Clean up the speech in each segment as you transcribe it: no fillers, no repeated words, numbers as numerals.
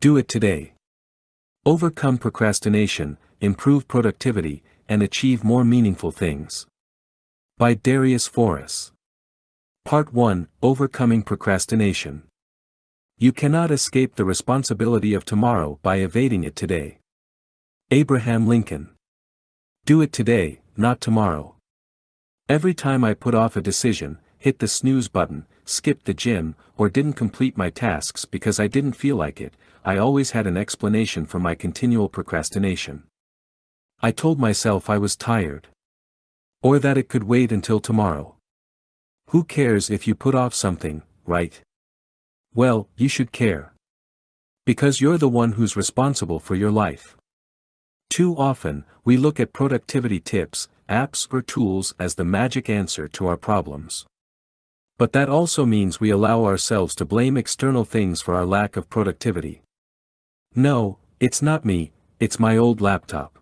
Do it today. Overcome procrastination, improve productivity, and achieve more meaningful things. By Darius Forrest. Part 1: Overcoming Procrastination. You cannot escape the responsibility of tomorrow by evading it today. Abraham Lincoln. Do it today, not tomorrow. Every time I put off a decision, hit the snooze button, skipped the gym, or didn't complete my tasks because I didn't feel like it, I always had an explanation for my continual procrastination. I told myself I was tired. Or that it could wait until tomorrow. Who cares if you put off something, right? Well, you should care. Because you're the one who's responsible for your life. Too often, we look at productivity tips, apps or tools as the magic answer to our problems. But that also means we allow ourselves to blame external things for our lack of productivity. No, it's not me, it's my old laptop.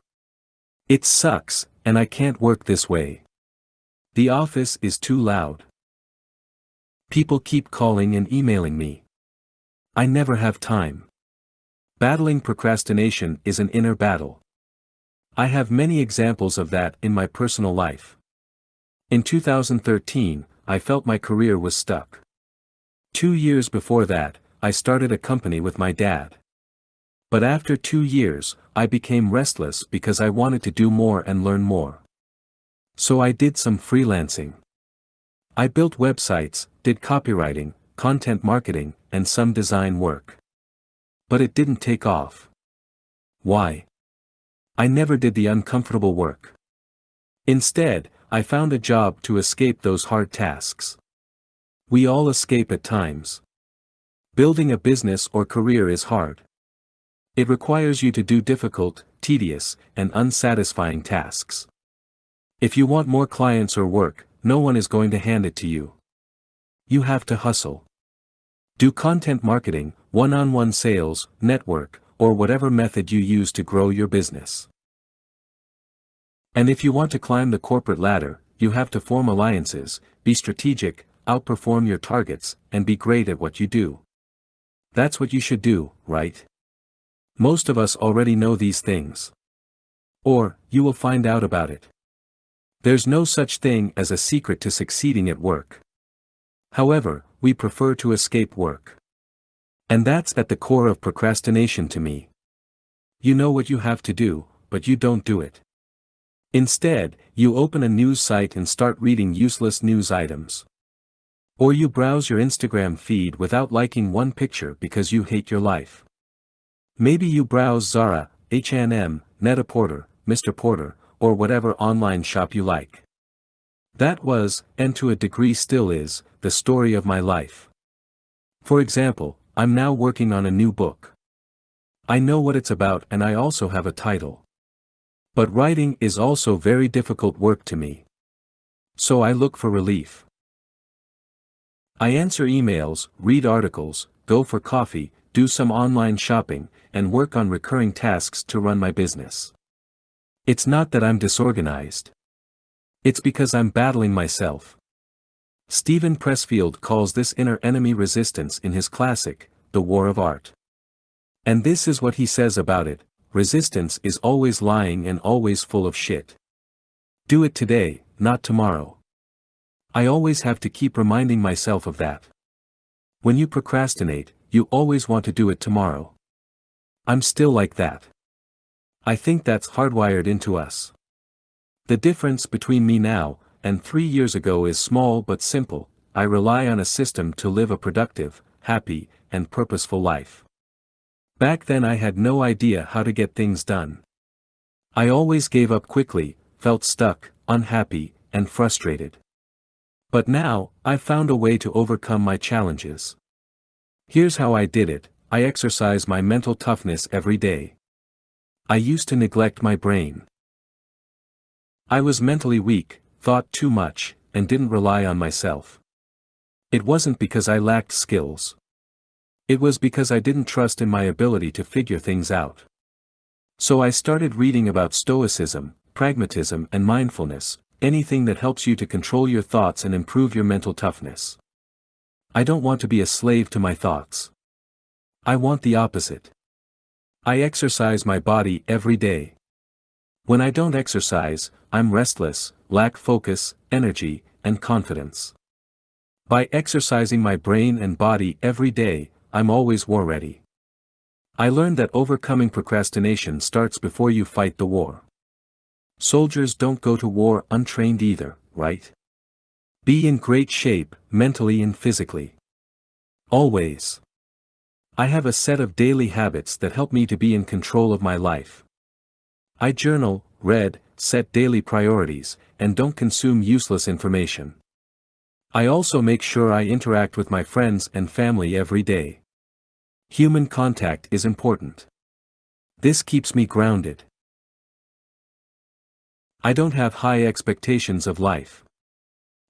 It sucks, and I can't work this way. The office is too loud. People keep calling and emailing me. I never have time. Battling procrastination is an inner battle. I have many examples of that in my personal life. In 2013, I felt my career was stuck. 2 years before that, I started a company with my dad. But after 2 years, I became restless because I wanted to do more and learn more. So I did some freelancing. I built websites, did copywriting, content marketing, and some design work. But it didn't take off. Why? I never did the uncomfortable work. Instead, I found a job to escape those hard tasks. We all escape at times. Building a business or career is hard. It requires you to do difficult, tedious, and unsatisfying tasks. If you want more clients or work, no one is going to hand it to you. You have to hustle. Do content marketing, one-on-one sales, network, or whatever method you use to grow your business. And if you want to climb the corporate ladder, you have to form alliances, be strategic, outperform your targets, and be great at what you do. That's what you should do, right? Most of us already know these things. Or, you will find out about it. There's no such thing as a secret to succeeding at work. However, we prefer to escape work. And that's at the core of procrastination to me. You know what you have to do, but you don't do it. Instead, you open a news site and start reading useless news items. Or you browse your Instagram feed without liking one picture because you hate your life. Maybe you browse Zara, H&M, Net-a-Porter, Mr. Porter, or whatever online shop you like. That was, and to a degree still is, the story of my life. For example, I'm now working on a new book. I know what it's about and I also have a title. But writing is also very difficult work to me. So I look for relief. I answer emails, read articles, go for coffee, do some online shopping, and work on recurring tasks to run my business. It's not that I'm disorganized. It's because I'm battling myself. Stephen Pressfield calls this inner enemy resistance in his classic, The War of Art. And this is what he says about it: resistance is always lying and always full of shit. Do it today, not tomorrow. I always have to keep reminding myself of that. When you procrastinate, you always want to do it tomorrow. I'm still like that. I think that's hardwired into us. The difference between me now and 3 years ago is small but simple. I rely on a system to live a productive, happy, and purposeful life. Back then I had no idea how to get things done. I always gave up quickly, felt stuck, unhappy, and frustrated. But now, I've found a way to overcome my challenges. Here's how I did it: I exercise my mental toughness every day. I used to neglect my brain. I was mentally weak, thought too much, and didn't rely on myself. It wasn't because I lacked skills. It was because I didn't trust in my ability to figure things out. So I started reading about stoicism, pragmatism and mindfulness, anything that helps you to control your thoughts and improve your mental toughness. I don't want to be a slave to my thoughts. I want the opposite. I exercise my body every day. When I don't exercise, I'm restless, lack focus, energy, and confidence. By exercising my brain and body every day, I'm always war ready. I learned that overcoming procrastination starts before you fight the war. Soldiers don't go to war untrained either, right? Be in great shape, mentally and physically. Always. I have a set of daily habits that help me to be in control of my life. I journal, read, set daily priorities, and don't consume useless information. I also make sure I interact with my friends and family every day. Human contact is important. This keeps me grounded. I don't have high expectations of life.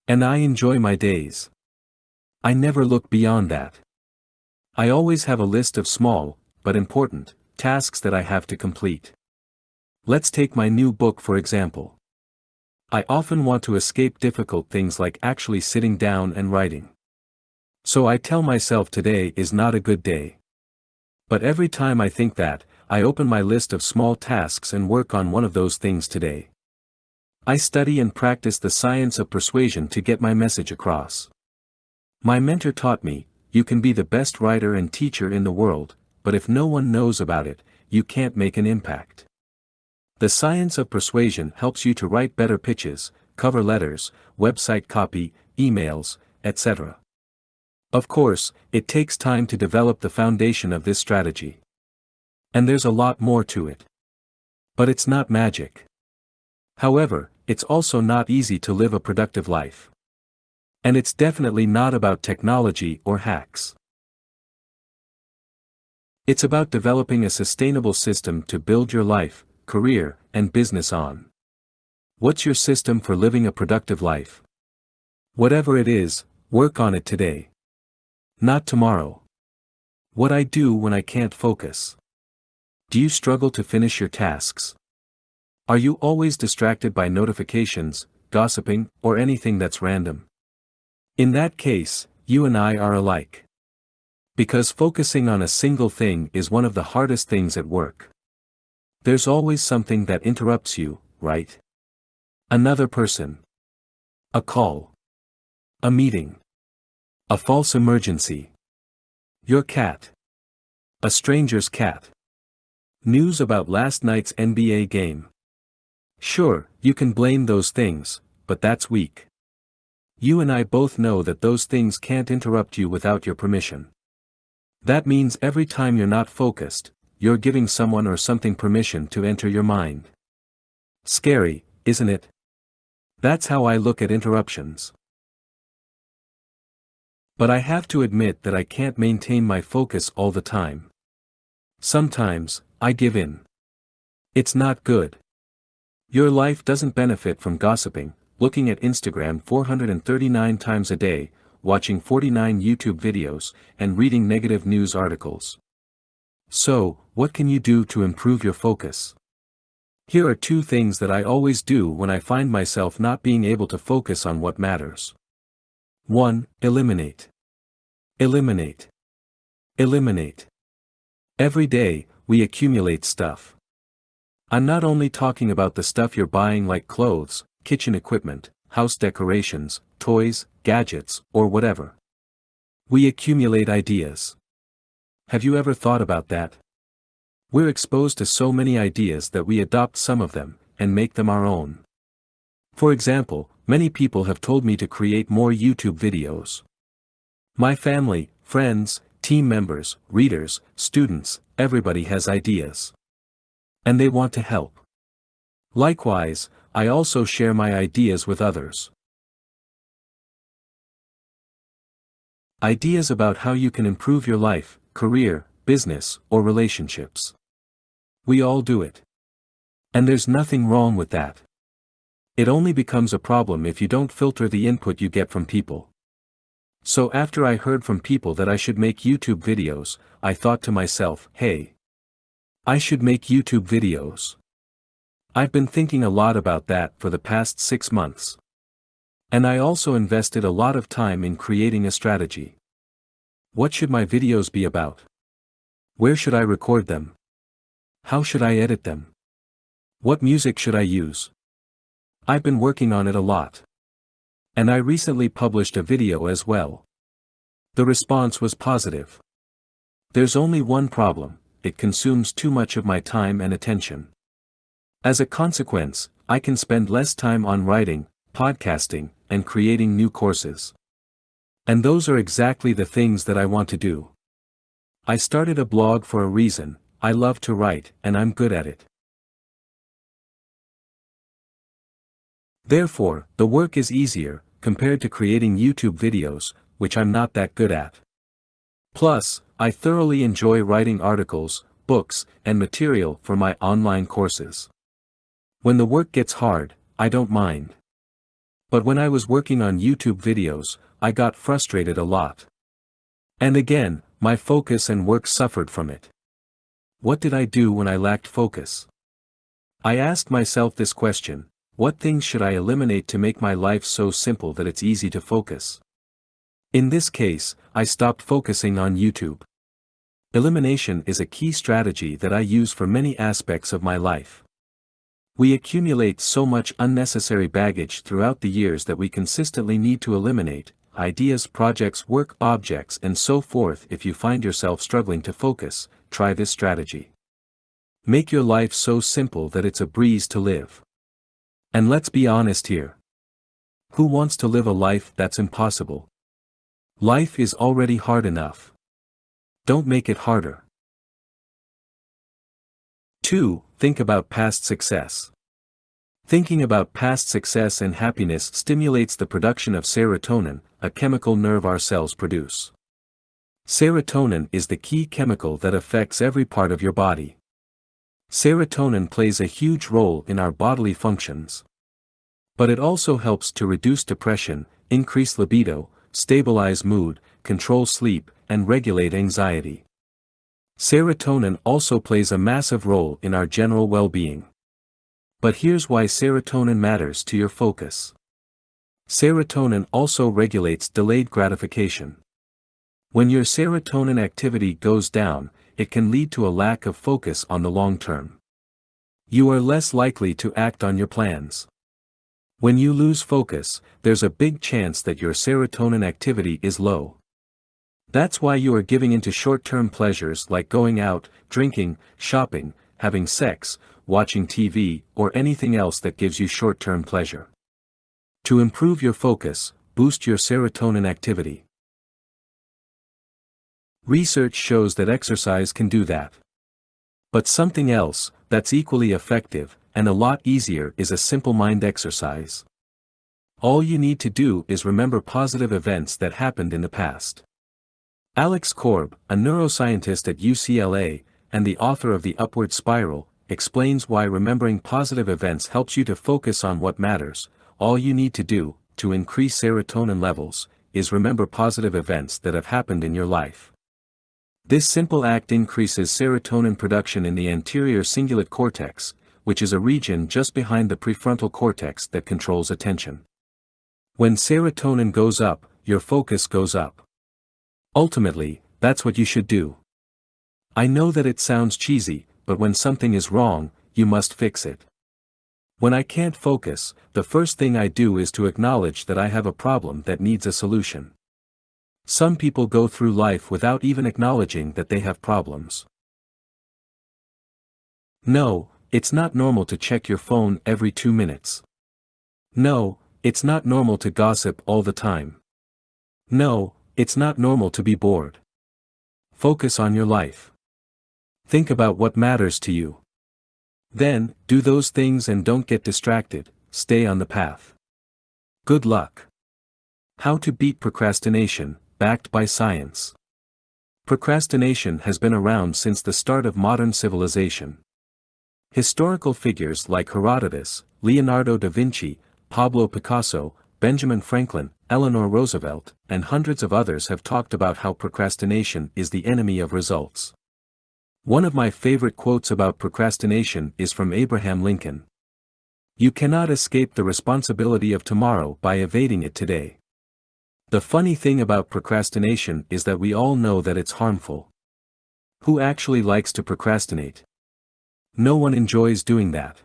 And I enjoy my days. I never look beyond that. I always have a list of small, but important, tasks that I have to complete. Let's take my new book for example. I often want to escape difficult things like actually sitting down and writing. So I tell myself today is not a good day. But every time I think that, I open my list of small tasks and work on one of those things today. I study and practice the science of persuasion to get my message across. My mentor taught me, you can be the best writer and teacher in the world, but if no one knows about it, you can't make an impact. The science of persuasion helps you to write better pitches, cover letters, website copy, emails, etc. Of course, it takes time to develop the foundation of this strategy. And there's a lot more to it. But it's not magic. However, it's also not easy to live a productive life. And it's definitely not about technology or hacks. It's about developing a sustainable system to build your life, career, and business on. What's your system for living a productive life? Whatever it is, work on it today. Not tomorrow. What I do when I can't focus. Do you struggle to finish your tasks? Are you always distracted by notifications, gossiping, or anything that's random? In that case, you and I are alike. Because focusing on a single thing is one of the hardest things at work. There's always something that interrupts you, right? Another person. A call. A meeting. A false emergency. Your cat. A stranger's cat. News about last night's NBA game. Sure, you can blame those things, but that's weak. You and I both know that those things can't interrupt you without your permission. That means every time you're not focused, you're giving someone or something permission to enter your mind. Scary, isn't it? That's how I look at interruptions. But I have to admit that I can't maintain my focus all the time. Sometimes, I give in. It's not good. Your life doesn't benefit from gossiping, looking at Instagram 439 times a day, watching 49 YouTube videos, and reading negative news articles. So, what can you do to improve your focus? Here are 2 things that I always do when I find myself not being able to focus on what matters. 1. Eliminate. Eliminate. Eliminate. Every day, we accumulate stuff. I'm not only talking about the stuff you're buying like clothes, kitchen equipment, house decorations, toys, gadgets, or whatever. We accumulate ideas. Have you ever thought about that? We're exposed to so many ideas that we adopt some of them, and make them our own. For example, many people have told me to create more YouTube videos. My family, friends, team members, readers, students, everybody has ideas. And they want to help. Likewise, I also share my ideas with others. Ideas about how you can improve your life, career, business, or relationships. We all do it. And there's nothing wrong with that. It only becomes a problem if you don't filter the input you get from people. So after I heard from people that I should make YouTube videos, I thought to myself, hey, I should make YouTube videos. I've been thinking a lot about that for the past 6 months. And I also invested a lot of time in creating a strategy. What should my videos be about? Where should I record them? How should I edit them? What music should I use? I've been working on it a lot. And I recently published a video as well. The response was positive. There's only one problem: it consumes too much of my time and attention. As a consequence, I can spend less time on writing, podcasting, and creating new courses. And those are exactly the things that I want to do. I started a blog for a reason. I love to write, and I'm good at it. Therefore, the work is easier, compared to creating YouTube videos, which I'm not that good at. Plus, I thoroughly enjoy writing articles, books, and material for my online courses. When the work gets hard, I don't mind. But when I was working on YouTube videos, I got frustrated a lot. And again, my focus and work suffered from it. What did I do when I lacked focus? I asked myself this question: what things should I eliminate to make my life so simple that it's easy to focus? In this case, I stopped focusing on YouTube. Elimination is a key strategy that I use for many aspects of my life. We accumulate so much unnecessary baggage throughout the years that we consistently need to eliminate ideas, projects, work, objects, and so forth. If you find yourself struggling to focus, try this strategy. Make your life so simple that it's a breeze to live. And let's be honest here. Who wants to live a life that's impossible? Life is already hard enough. Don't make it harder. 2. Think about past success. Thinking about past success and happiness stimulates the production of serotonin, a chemical nerve our cells produce. Serotonin is the key chemical that affects every part of your body. Serotonin plays a huge role in our bodily functions. But it also helps to reduce depression, increase libido, stabilize mood, control sleep, and regulate anxiety. Serotonin also plays a massive role in our general well-being. But here's why serotonin matters to your focus. Serotonin also regulates delayed gratification. When your serotonin activity goes down, it can lead to a lack of focus on the long term. You are less likely to act on your plans. When you lose focus, there's a big chance that your serotonin activity is low. That's why you are giving into short-term pleasures like going out, drinking, shopping, having sex, watching TV, or anything else that gives you short-term pleasure. To improve your focus, boost your serotonin activity. Research shows that exercise can do that. But something else, that's equally effective, and a lot easier, is a simple mind exercise. All you need to do is remember positive events that happened in the past. Alex Korb, a neuroscientist at UCLA, and the author of The Upward Spiral, explains why remembering positive events helps you to focus on what matters. All you need to do, to increase serotonin levels, is remember positive events that have happened in your life. This simple act increases serotonin production in the anterior cingulate cortex, which is a region just behind the prefrontal cortex that controls attention. When serotonin goes up, your focus goes up. Ultimately, that's what you should do. I know that it sounds cheesy, but when something is wrong, you must fix it. When I can't focus, the first thing I do is to acknowledge that I have a problem that needs a solution. Some people go through life without even acknowledging that they have problems. No, it's not normal to check your phone every 2 minutes. No, it's not normal to gossip all the time. No, it's not normal to be bored. Focus on your life. Think about what matters to you. Then, do those things and don't get distracted. Stay on the path. Good luck. How to beat procrastination, backed by science. Procrastination has been around since the start of modern civilization. Historical figures like Herodotus, Leonardo da Vinci, Pablo Picasso, Benjamin Franklin, Eleanor Roosevelt, and hundreds of others have talked about how procrastination is the enemy of results. One of my favorite quotes about procrastination is from Abraham Lincoln. You cannot escape the responsibility of tomorrow by evading it today. The funny thing about procrastination is that we all know that it's harmful. Who actually likes to procrastinate? No one enjoys doing that.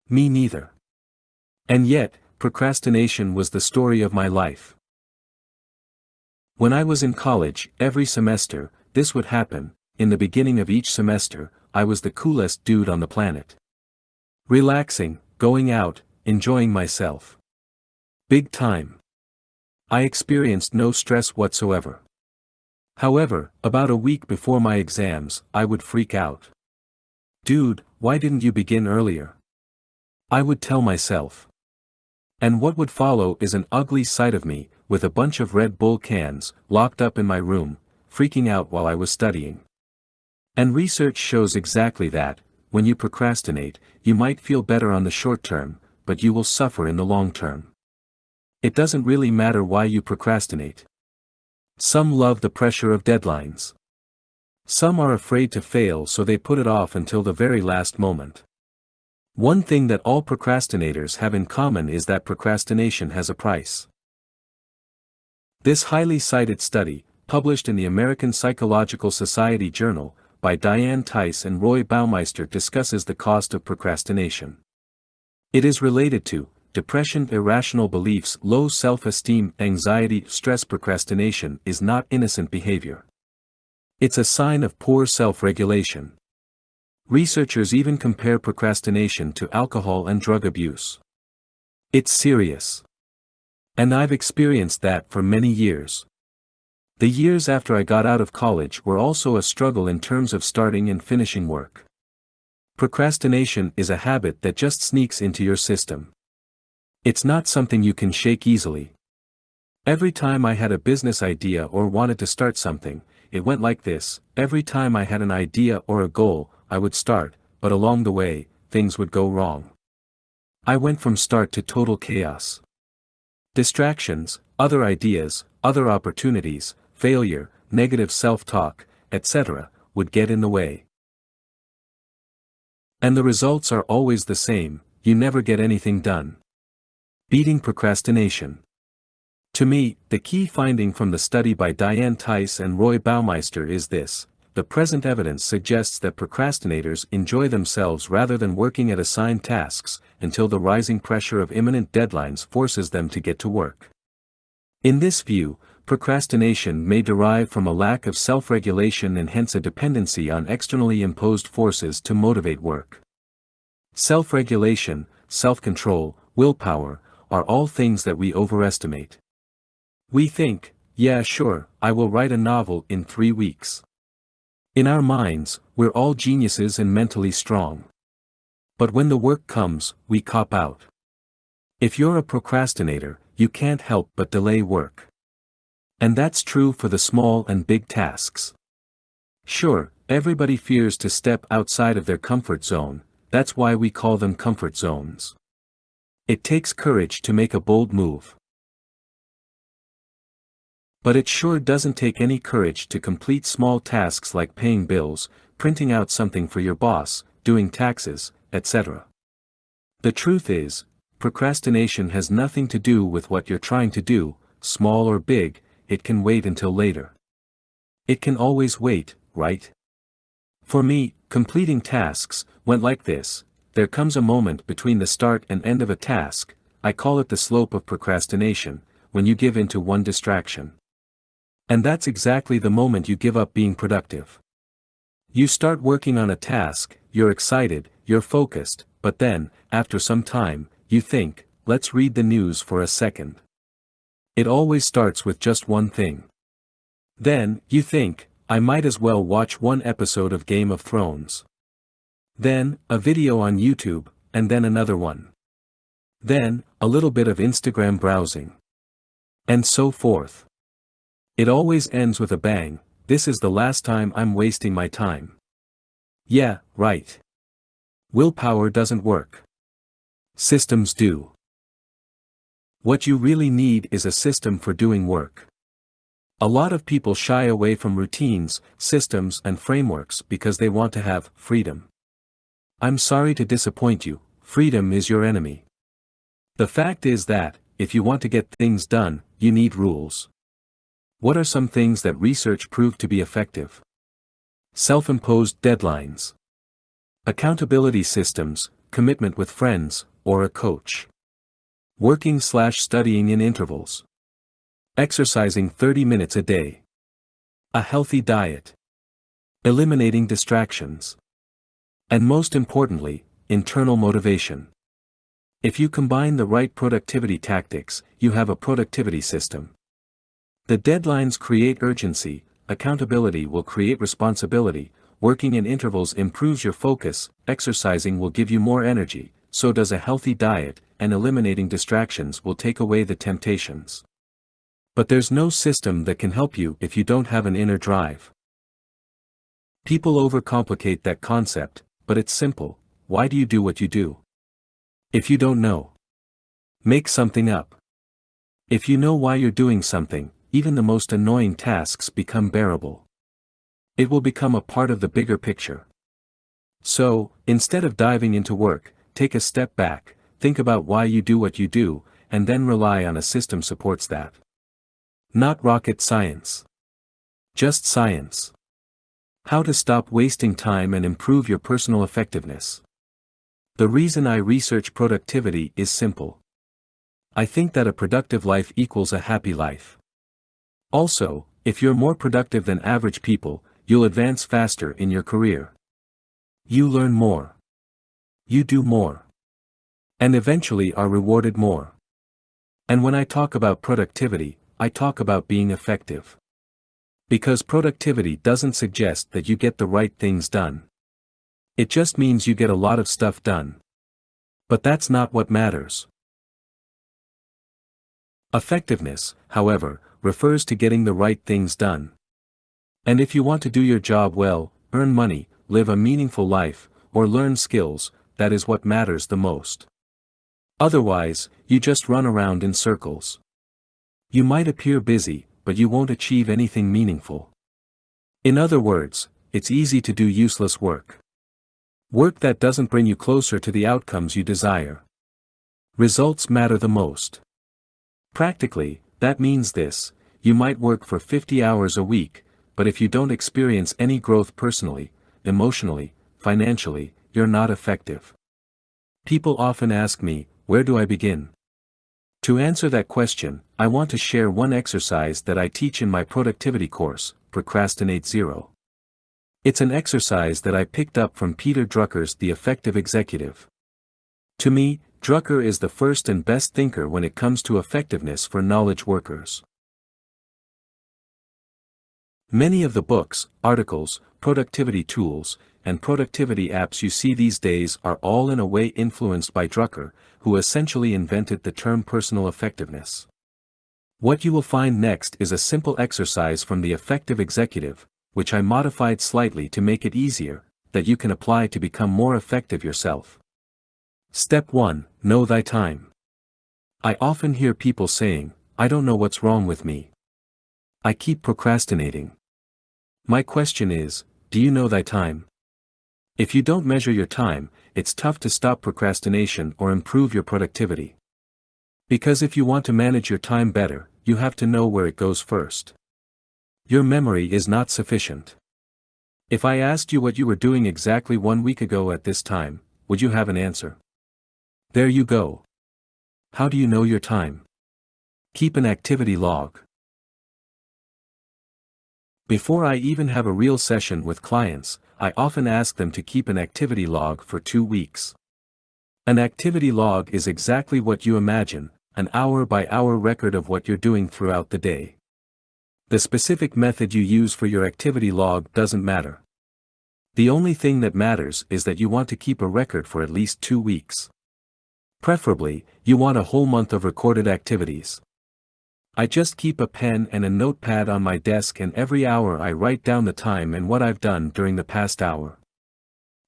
Me neither. And yet, procrastination was the story of my life. When I was in college, every semester, this would happen. In the beginning of each semester, I was the coolest dude on the planet. Relaxing, going out, enjoying myself. Big time. I experienced no stress whatsoever. However, about a week before my exams, I would freak out. Dude, why didn't you begin earlier? I would tell myself. And what would follow is an ugly sight of me, with a bunch of Red Bull cans, locked up in my room, freaking out while I was studying. And research shows exactly that. When you procrastinate, you might feel better on the short term, but you will suffer in the long term. It doesn't really matter why you procrastinate. Some love the pressure of deadlines. Some are afraid to fail, so they put it off until the very last moment. One thing that all procrastinators have in common is that procrastination has a price. This highly cited study, published in the American Psychological Society Journal, by Diane Tice and Roy Baumeister, discusses the cost of procrastination. It is related to depression, irrational beliefs, low self-esteem, anxiety, stress. Procrastination is not innocent behavior. It's a sign of poor self-regulation. Researchers even compare procrastination to alcohol and drug abuse. It's serious. And I've experienced that for many years. The years after I got out of college were also a struggle in terms of starting and finishing work. Procrastination is a habit that just sneaks into your system. It's not something you can shake easily. Every time I had a business idea or wanted to start something, it went like this. Every time I had an idea or a goal, I would start, but along the way, things would go wrong. I went from start to total chaos. Distractions, other ideas, other opportunities, failure, negative self-talk, etc., would get in the way. And the results are always the same: you never get anything done. Beating procrastination. To me, the key finding from the study by Diane Tice and Roy Baumeister is this: the present evidence suggests that procrastinators enjoy themselves rather than working at assigned tasks, until the rising pressure of imminent deadlines forces them to get to work. In this view, procrastination may derive from a lack of self-regulation and hence a dependency on externally imposed forces to motivate work. Self-regulation, self-control, willpower, are all things that we overestimate. We think, yeah sure, I will write a novel in 3 weeks. In our minds, we're all geniuses and mentally strong. But when the work comes, we cop out. If you're a procrastinator, you can't help but delay work. And that's true for the small and big tasks. Sure, everybody fears to step outside of their comfort zone, that's why we call them comfort zones. It takes courage to make a bold move. But it sure doesn't take any courage to complete small tasks like paying bills, printing out something for your boss, doing taxes, etc. The truth is, procrastination has nothing to do with what you're trying to do, small or big. It can wait until later. It can always wait, right? For me, completing tasks went like this: there comes a moment between the start and end of a task. I call it the slope of procrastination, when you give in to one distraction. And that's exactly the moment you give up being productive. You start working on a task, you're excited, you're focused, but then, after some time, you think, let's read the news for a second. It always starts with just one thing. Then, you think, I might as well watch one episode of Game of Thrones. Then, a video on YouTube, and then another one. Then, a little bit of Instagram browsing. And so forth. It always ends with a bang: this is the last time I'm wasting my time. Yeah, right. Willpower doesn't work. Systems do. What you really need is a system for doing work. A lot of people shy away from routines, systems, and frameworks because they want to have freedom. I'm sorry to disappoint you, freedom is your enemy. The fact is that, if you want to get things done, you need rules. What are some things that research proved to be effective? Self-imposed deadlines. Accountability systems, commitment with friends, or a coach. Working/studying in intervals. Exercising 30 minutes a day. A healthy diet. Eliminating distractions. And most importantly, internal motivation. If you combine the right productivity tactics, you have a productivity system. The deadlines create urgency, accountability will create responsibility, working in intervals improves your focus, exercising will give you more energy, so does a healthy diet, and eliminating distractions will take away the temptations. But there's no system that can help you if you don't have an inner drive. People overcomplicate that concept, but it's simple. Why do you do what you do? If you don't know, make something up. If you know why you're doing something, even the most annoying tasks become bearable. It will become a part of the bigger picture. So, instead of diving into work, take a step back, think about why you do what you do, and then rely on a system supports that. Not rocket science. Just science. How to stop wasting time and improve your personal effectiveness. The reason I research productivity is simple. I think that a productive life equals a happy life. Also, if you're more productive than average people, you'll advance faster in your career. You learn more. You do more. And eventually are rewarded more. And when I talk about productivity, I talk about being effective. Because productivity doesn't suggest that you get the right things done. It just means you get a lot of stuff done. But that's not what matters. Effectiveness, however, refers to getting the right things done. And if you want to do your job well, earn money, live a meaningful life, or learn skills, that is what matters the most. Otherwise, you just run around in circles. You might appear busy, but you won't achieve anything meaningful. In other words, it's easy to do useless work. Work that doesn't bring you closer to the outcomes you desire. Results matter the most. Practically, that means this: you might work for 50 hours a week, but if you don't experience any growth personally, emotionally, financially, you're not effective. People often ask me, where do I begin? To answer that question, I want to share one exercise that I teach in my productivity course, Procrastinate Zero. It's an exercise that I picked up from Peter Drucker's The Effective Executive. To me, Drucker is the first and best thinker when it comes to effectiveness for knowledge workers. Many of the books, articles, productivity tools, and productivity apps you see these days are all in a way influenced by Drucker, who essentially invented the term personal effectiveness. What you will find next is a simple exercise from The Effective Executive, which I modified slightly to make it easier, that you can apply to become more effective yourself. Step 1. Know thy time. I often hear people saying, I don't know what's wrong with me. I keep procrastinating. My question is, do you know thy time? If you don't measure your time, it's tough to stop procrastination or improve your productivity. Because if you want to manage your time better, you have to know where it goes first. Your memory is not sufficient. If I asked you what you were doing exactly 1 week ago at this time, would you have an answer? There you go. How do you know your time? Keep an activity log. Before I even have a real session with clients, I often ask them to keep an activity log for 2 weeks. An activity log is exactly what you imagine, an hour-by-hour record of what you're doing throughout the day. The specific method you use for your activity log doesn't matter. The only thing that matters is that you want to keep a record for at least 2 weeks. Preferably, you want a whole month of recorded activities. I just keep a pen and a notepad on my desk, and every hour I write down the time and what I've done during the past hour.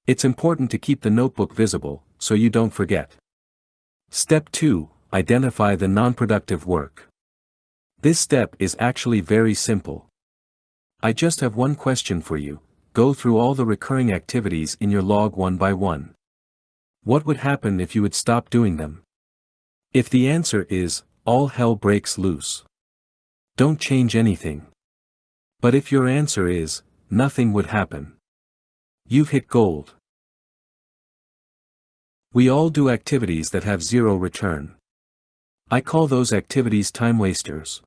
It's important to keep the notebook visible, so you don't forget. Step 2. Identify the non-productive work. This step is actually very simple. I just have one question for you: go through all the recurring activities in your log one by one. What would happen if you would stop doing them? If the answer is, all hell breaks loose, don't change anything. But if your answer is, nothing would happen, you've hit gold. We all do activities that have zero return. I call those activities time wasters.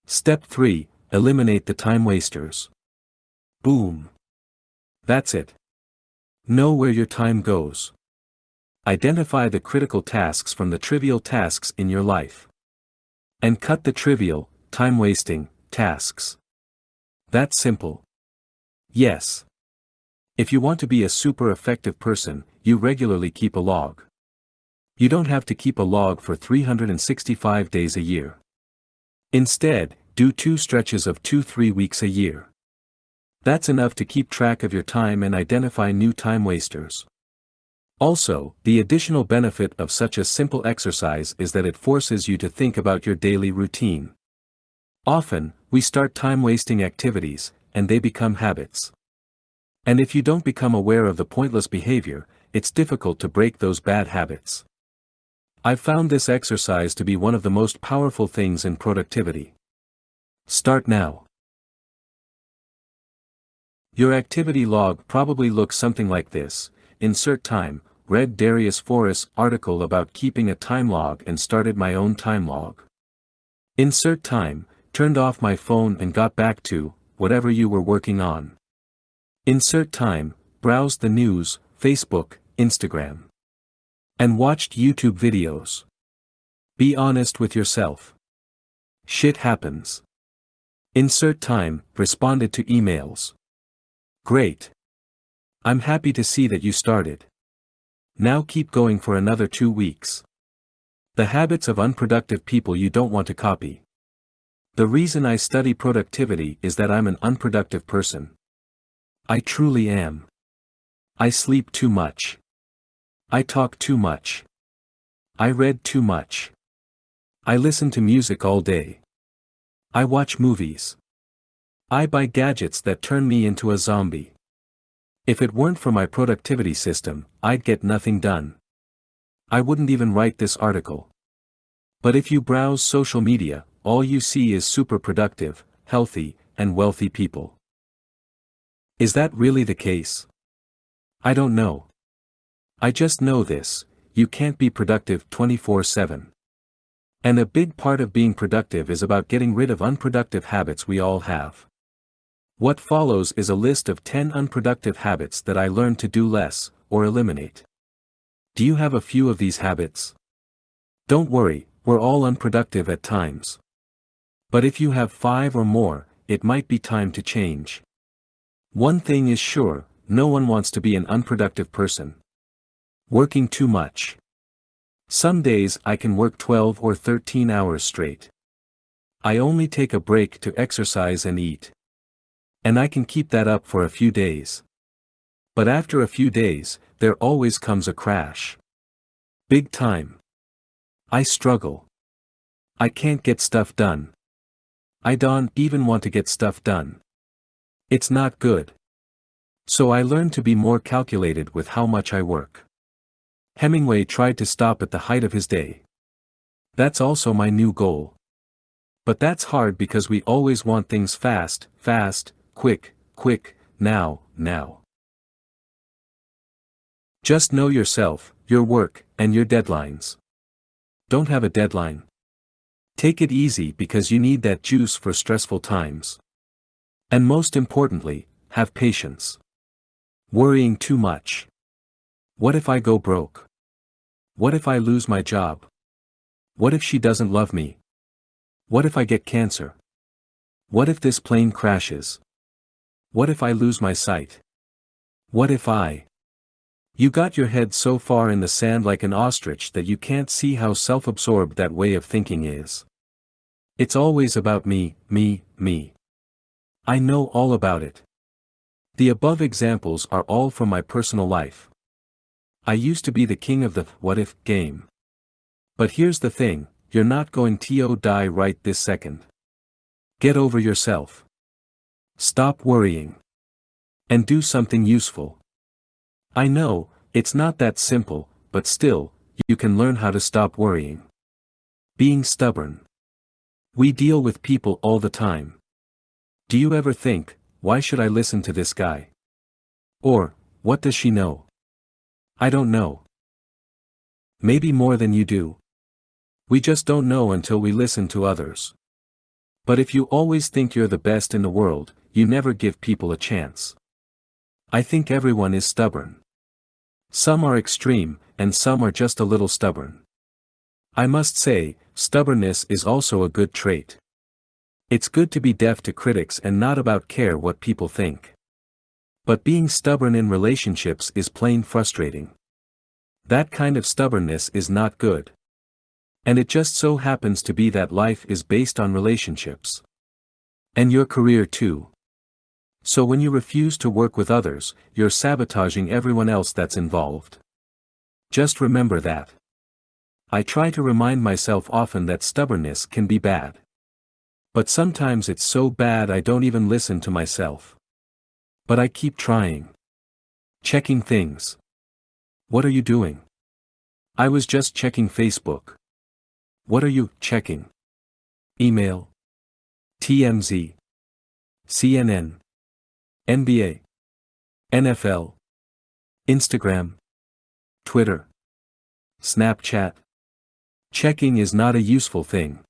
Step 3, eliminate the time wasters. Boom. That's it. Know where your time goes. Identify the critical tasks from the trivial tasks in your life. And cut the trivial, time-wasting, tasks. That's simple. Yes. If you want to be a super effective person, you regularly keep a log. You don't have to keep a log for 365 days a year. Instead, do 2 stretches of 2-3 weeks a year. That's enough to keep track of your time and identify new time wasters. Also, the additional benefit of such a simple exercise is that it forces you to think about your daily routine. Often, we start time-wasting activities, and they become habits. And if you don't become aware of the pointless behavior, it's difficult to break those bad habits. I've found this exercise to be one of the most powerful things in productivity. Start now. Your activity log probably looks something like this. Insert time, read Darius Forrest's article about keeping a time log and started my own time log. Insert time, turned off my phone and got back to whatever you were working on. Insert time, browsed the news, Facebook, Instagram. And watched YouTube videos. Be honest with yourself. Shit happens. Insert time, responded to emails. Great. I'm happy to see that you started. Now keep going for another 2 weeks. The habits of unproductive people you don't want to copy. The reason I study productivity is that I'm an unproductive person. I truly am. I sleep too much. I talk too much. I read too much. I listen to music all day. I watch movies. I buy gadgets that turn me into a zombie. If it weren't for my productivity system, I'd get nothing done. I wouldn't even write this article. But if you browse social media, all you see is super productive, healthy, and wealthy people. Is that really the case? I don't know. I just know this: you can't be productive 24/7. And a big part of being productive is about getting rid of unproductive habits we all have. What follows is a list of 10 unproductive habits that I learned to do less, or eliminate. Do you have a few of these habits? Don't worry, we're all unproductive at times. But if you have 5 or more, it might be time to change. One thing is sure, no one wants to be an unproductive person. Working too much. Some days I can work 12 or 13 hours straight. I only take a break to exercise and eat. And I can keep that up for a few days. But after a few days, there always comes a crash. Big time. I struggle. I can't get stuff done. I don't even want to get stuff done. It's not good. So I learned to be more calculated with how much I work. Hemingway tried to stop at the height of his day. That's also my new goal. But that's hard because we always want things fast, fast, quick, quick, now, now. Just know yourself, your work, and your deadlines. Don't have a deadline. Take it easy because you need that juice for stressful times. And most importantly, have patience. Worrying too much. What if I go broke? What if I lose my job? What if she doesn't love me? What if I get cancer? What if this plane crashes? What if I lose my sight? What if I... You got your head so far in the sand like an ostrich that you can't see how self-absorbed that way of thinking is. It's always about me, me, me. I know all about it. The above examples are all from my personal life. I used to be the king of the what if game. But here's the thing, you're not going to die right this second. Get over yourself. Stop worrying. And do something useful. I know, it's not that simple, but still, you can learn how to stop worrying. Being stubborn. We deal with people all the time. Do you ever think, why should I listen to this guy? Or, what does she know? I don't know. Maybe more than you do. We just don't know until we listen to others. But if you always think you're the best in the world, you never give people a chance. I think everyone is stubborn. Some are extreme, and some are just a little stubborn. I must say, stubbornness is also a good trait. It's good to be deaf to critics and not about care what people think. But being stubborn in relationships is plain frustrating. That kind of stubbornness is not good. And it just so happens to be that life is based on relationships. And your career too. So when you refuse to work with others, you're sabotaging everyone else that's involved. Just remember that. I try to remind myself often that stubbornness can be bad. But sometimes it's so bad I don't even listen to myself. But I keep trying. Checking things. What are you doing? I was just checking Facebook. What are you checking? Email. TMZ. CNN. NBA. NFL. Instagram. Twitter. Snapchat. Checking is not a useful thing.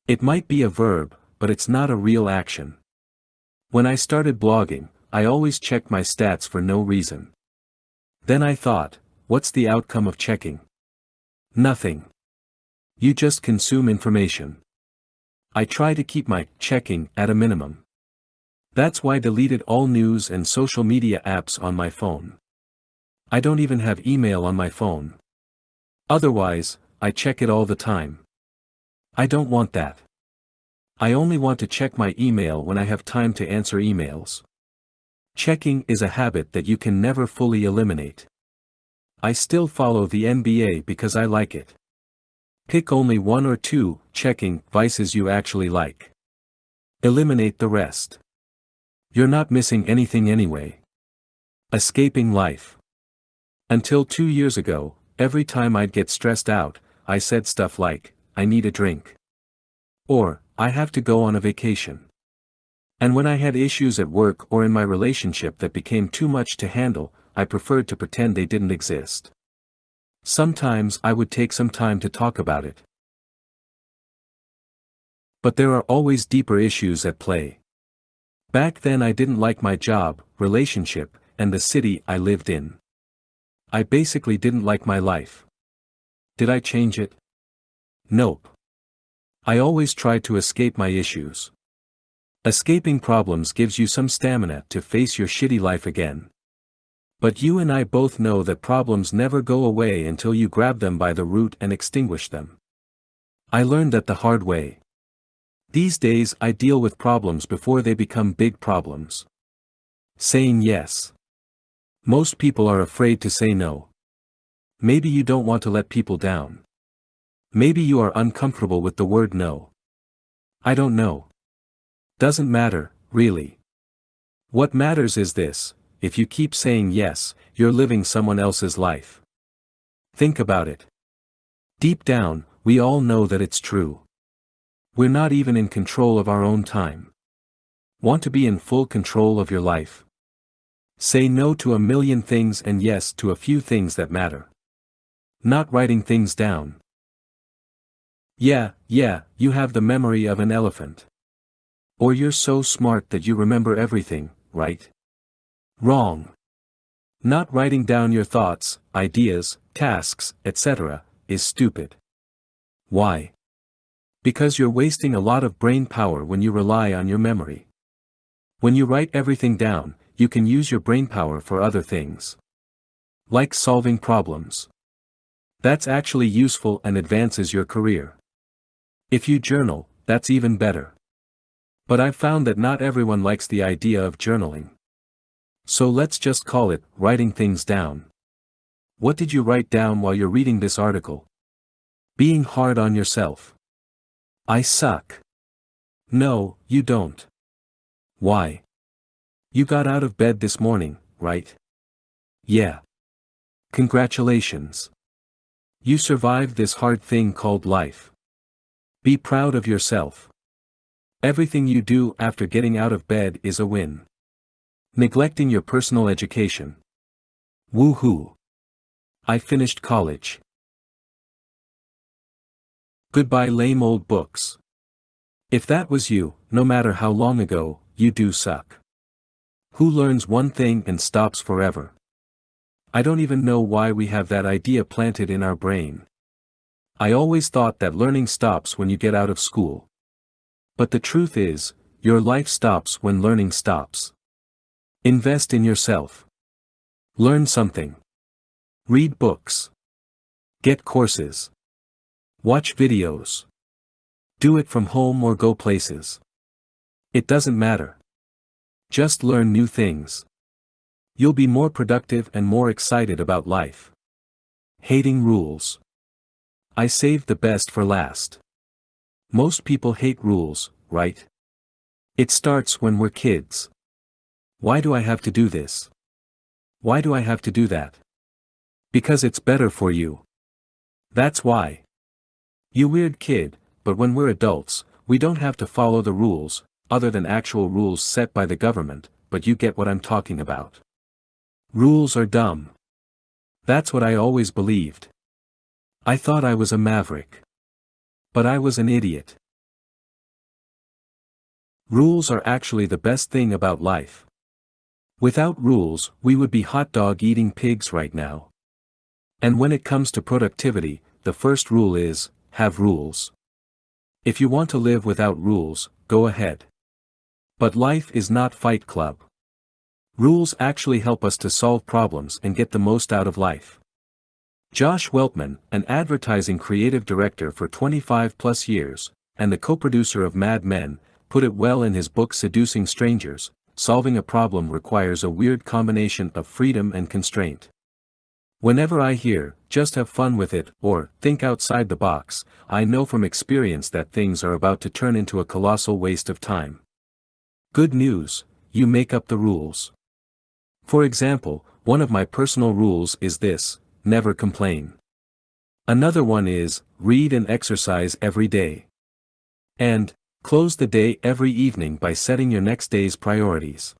It might be a verb, but it's not a real action. When I started blogging, I always checked my stats for no reason. Then I thought, what's the outcome of checking? Nothing. You just consume information. I try to keep my checking at a minimum. That's why I deleted all news and social media apps on my phone. I don't even have email on my phone. Otherwise, I check it all the time. I don't want that. I only want to check my email when I have time to answer emails. Checking is a habit that you can never fully eliminate. I still follow the NBA because I like it. Pick only one or two checking vices you actually like. Eliminate the rest. You're not missing anything anyway. Escaping life. Until 2 years ago, every time I'd get stressed out, I said stuff like, I need a drink. Or, I have to go on a vacation. And when I had issues at work or in my relationship that became too much to handle, I preferred to pretend they didn't exist. Sometimes I would take some time to talk about it. But there are always deeper issues at play. Back then I didn't like my job, relationship, and the city I lived in. I basically didn't like my life. Did I change it? Nope. I always tried to escape my issues. Escaping problems gives you some stamina to face your shitty life again. But you and I both know that problems never go away until you grab them by the root and extinguish them. I learned that the hard way. These days I deal with problems before they become big problems. Saying yes. Most people are afraid to say no. Maybe you don't want to let people down. Maybe you are uncomfortable with the word no. I don't know. Doesn't matter, really. What matters is this: if you keep saying yes, you're living someone else's life. Think about it. Deep down, we all know that it's true. We're not even in control of our own time. Want to be in full control of your life? Say no to a million things and yes to a few things that matter. Not writing things down. Yeah, you have the memory of an elephant. Or you're so smart that you remember everything, right? Wrong. Not writing down your thoughts, ideas, tasks, etc., is stupid. Why? Because you're wasting a lot of brain power when you rely on your memory. When you write everything down, you can use your brain power for other things. Like solving problems. That's actually useful and advances your career. If you journal, that's even better. But I've found that not everyone likes the idea of journaling. So let's just call it writing things down. What did you write down while you're reading this article? Being hard on yourself. I suck. No, you don't. Why? You got out of bed this morning, right? Yeah. Congratulations. You survived this hard thing called life. Be proud of yourself. Everything you do after getting out of bed is a win. Neglecting your personal education. Woohoo. I finished college. Goodbye lame old books. If that was you, no matter how long ago, you do suck. Who learns one thing and stops forever? I don't even know why we have that idea planted in our brain. I always thought that learning stops when you get out of school. But the truth is, your life stops when learning stops. Invest in yourself. Learn something. Read books. Get courses. Watch videos. Do it from home or go places. It doesn't matter. Just learn new things. You'll be more productive and more excited about life. Hating rules. I saved the best for last. Most people hate rules, right? It starts when we're kids. Why do I have to do this? Why do I have to do that? Because it's better for you. That's why. You weird kid, but when we're adults, we don't have to follow the rules, other than actual rules set by the government, but you get what I'm talking about. Rules are dumb. That's what I always believed. I thought I was a maverick. But I was an idiot. Rules are actually the best thing about life. Without rules, we would be hot dog eating pigs right now. And when it comes to productivity, the first rule is, have rules. If you want to live without rules, go ahead. But life is not Fight Club. Rules actually help us to solve problems and get the most out of life. Josh Weltman, an advertising creative director for 25 plus years, and the co-producer of Mad Men, put it well in his book Seducing Strangers: Solving a Problem Requires a Weird Combination of Freedom and Constraint. Whenever I hear, just have fun with it, or, think outside the box, I know from experience that things are about to turn into a colossal waste of time. Good news, you make up the rules. For example, one of my personal rules is this: never complain. Another one is, read and exercise every day. And, close the day every evening by setting your next day's priorities.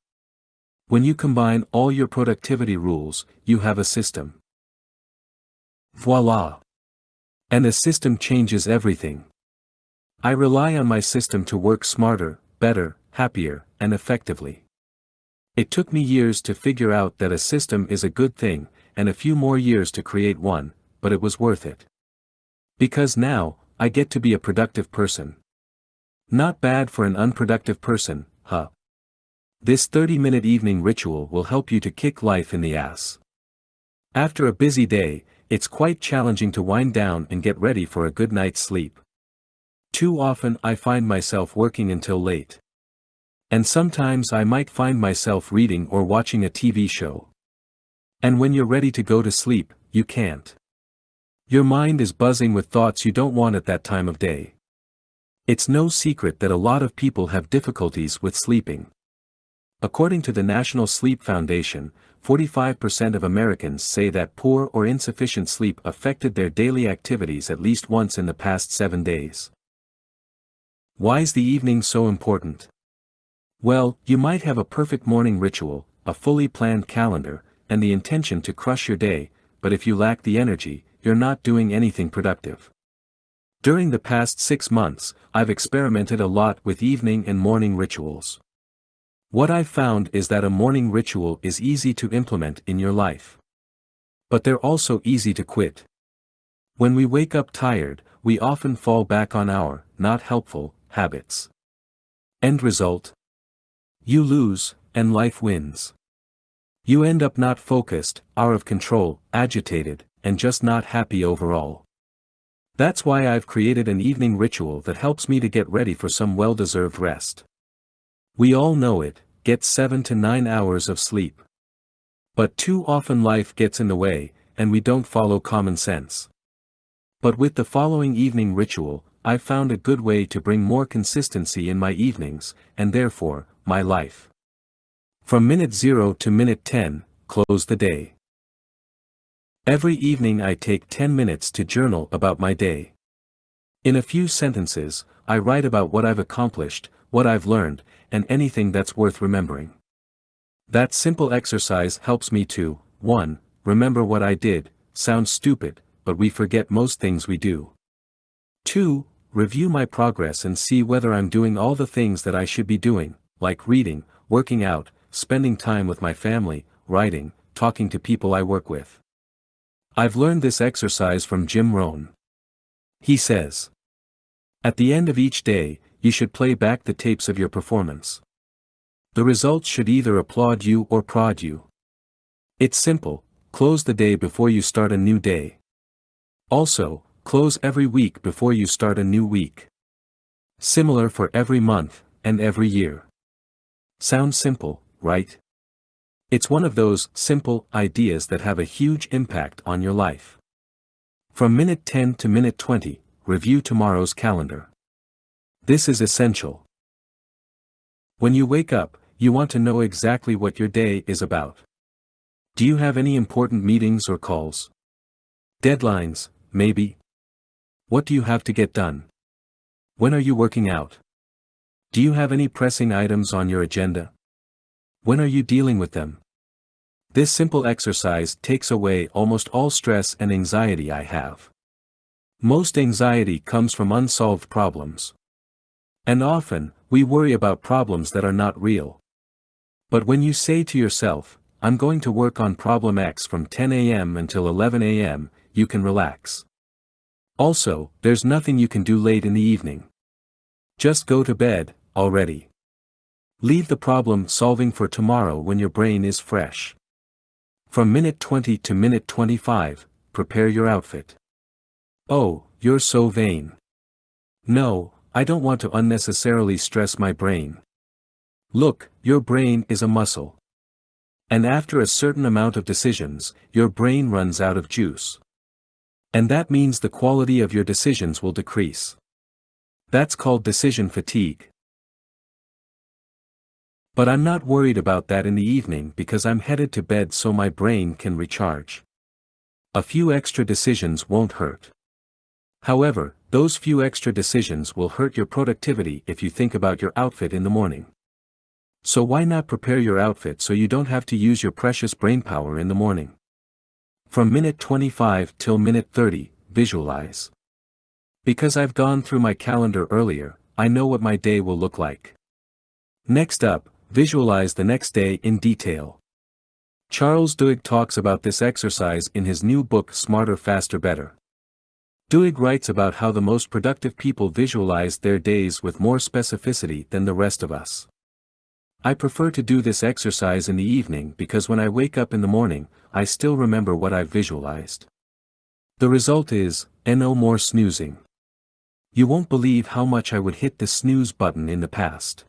When you combine all your productivity rules, you have a system. Voila! And a system changes everything. I rely on my system to work smarter, better, happier, and effectively. It took me years to figure out that a system is a good thing, and a few more years to create one, but it was worth it. Because now, I get to be a productive person. Not bad for an unproductive person, huh? This 30-minute evening ritual will help you to kick life in the ass. After a busy day, it's quite challenging to wind down and get ready for a good night's sleep. Too often I find myself working until late. And sometimes I might find myself reading or watching a TV show. And when you're ready to go to sleep, you can't. Your mind is buzzing with thoughts you don't want at that time of day. It's no secret that a lot of people have difficulties with sleeping. According to the National Sleep Foundation, 45% of Americans say that poor or insufficient sleep affected their daily activities at least once in the past 7 days. Why's the evening so important? Well, you might have a perfect morning ritual, a fully planned calendar, and the intention to crush your day, but if you lack the energy, you're not doing anything productive. During the past 6 months, I've experimented a lot with evening and morning rituals. What I've found is that a morning ritual is easy to implement in your life. But they're also easy to quit. When we wake up tired, we often fall back on our, not helpful, habits. End result? You lose, and life wins. You end up not focused, out of control, agitated, and just not happy overall. That's why I've created an evening ritual that helps me to get ready for some well-deserved rest. We all know it, get 7 to 9 hours of sleep. But too often life gets in the way, and we don't follow common sense. But with the following evening ritual, I've found a good way to bring more consistency in my evenings, and therefore, my life. From minute 0 to minute 10, close the day. Every evening I take 10 minutes to journal about my day. In a few sentences, I write about what I've accomplished, what I've learned, and anything that's worth remembering. That simple exercise helps me to, 1. Remember what I did, sounds stupid, but we forget most things we do. 2. Review my progress and see whether I'm doing all the things that I should be doing, like reading, working out, spending time with my family, writing, talking to people I work with. I've learned this exercise from Jim Rohn. He says, at the end of each day, you should play back the tapes of your performance. The results should either applaud you or prod you. It's simple, close the day before you start a new day. Also, close every week before you start a new week. Similar for every month, and every year. Sounds simple, right? It's one of those simple ideas that have a huge impact on your life. From minute 10 to minute 20, review tomorrow's calendar. This is essential. When you wake up, you want to know exactly what your day is about. Do you have any important meetings or calls? Deadlines, maybe? What do you have to get done? When are you working out? Do you have any pressing items on your agenda? When are you dealing with them? This simple exercise takes away almost all stress and anxiety I have. Most anxiety comes from unsolved problems. And often, we worry about problems that are not real. But when you say to yourself, I'm going to work on problem X from 10 a.m. until 11 a.m., you can relax. Also, there's nothing you can do late in the evening. Just go to bed, already. Leave the problem solving for tomorrow when your brain is fresh. From minute 20 to minute 25, prepare your outfit. Oh, you're so vain. No, I don't want to unnecessarily stress my brain. Look, your brain is a muscle. And after a certain amount of decisions, your brain runs out of juice. And that means the quality of your decisions will decrease. That's called decision fatigue. But I'm not worried about that in the evening because I'm headed to bed so my brain can recharge. A few extra decisions won't hurt. However, those few extra decisions will hurt your productivity if you think about your outfit in the morning. So why not prepare your outfit so you don't have to use your precious brainpower in the morning? From minute 25 till minute 30, visualize. Because I've gone through my calendar earlier, I know what my day will look like. Next up, visualize the next day in detail. Charles Duhigg talks about this exercise in his new book Smarter, Faster, Better. Duhigg writes about how the most productive people visualize their days with more specificity than the rest of us. I prefer to do this exercise in the evening because when I wake up in the morning, I still remember what I've visualized. The result is, no more snoozing. You won't believe how much I would hit the snooze button in the past.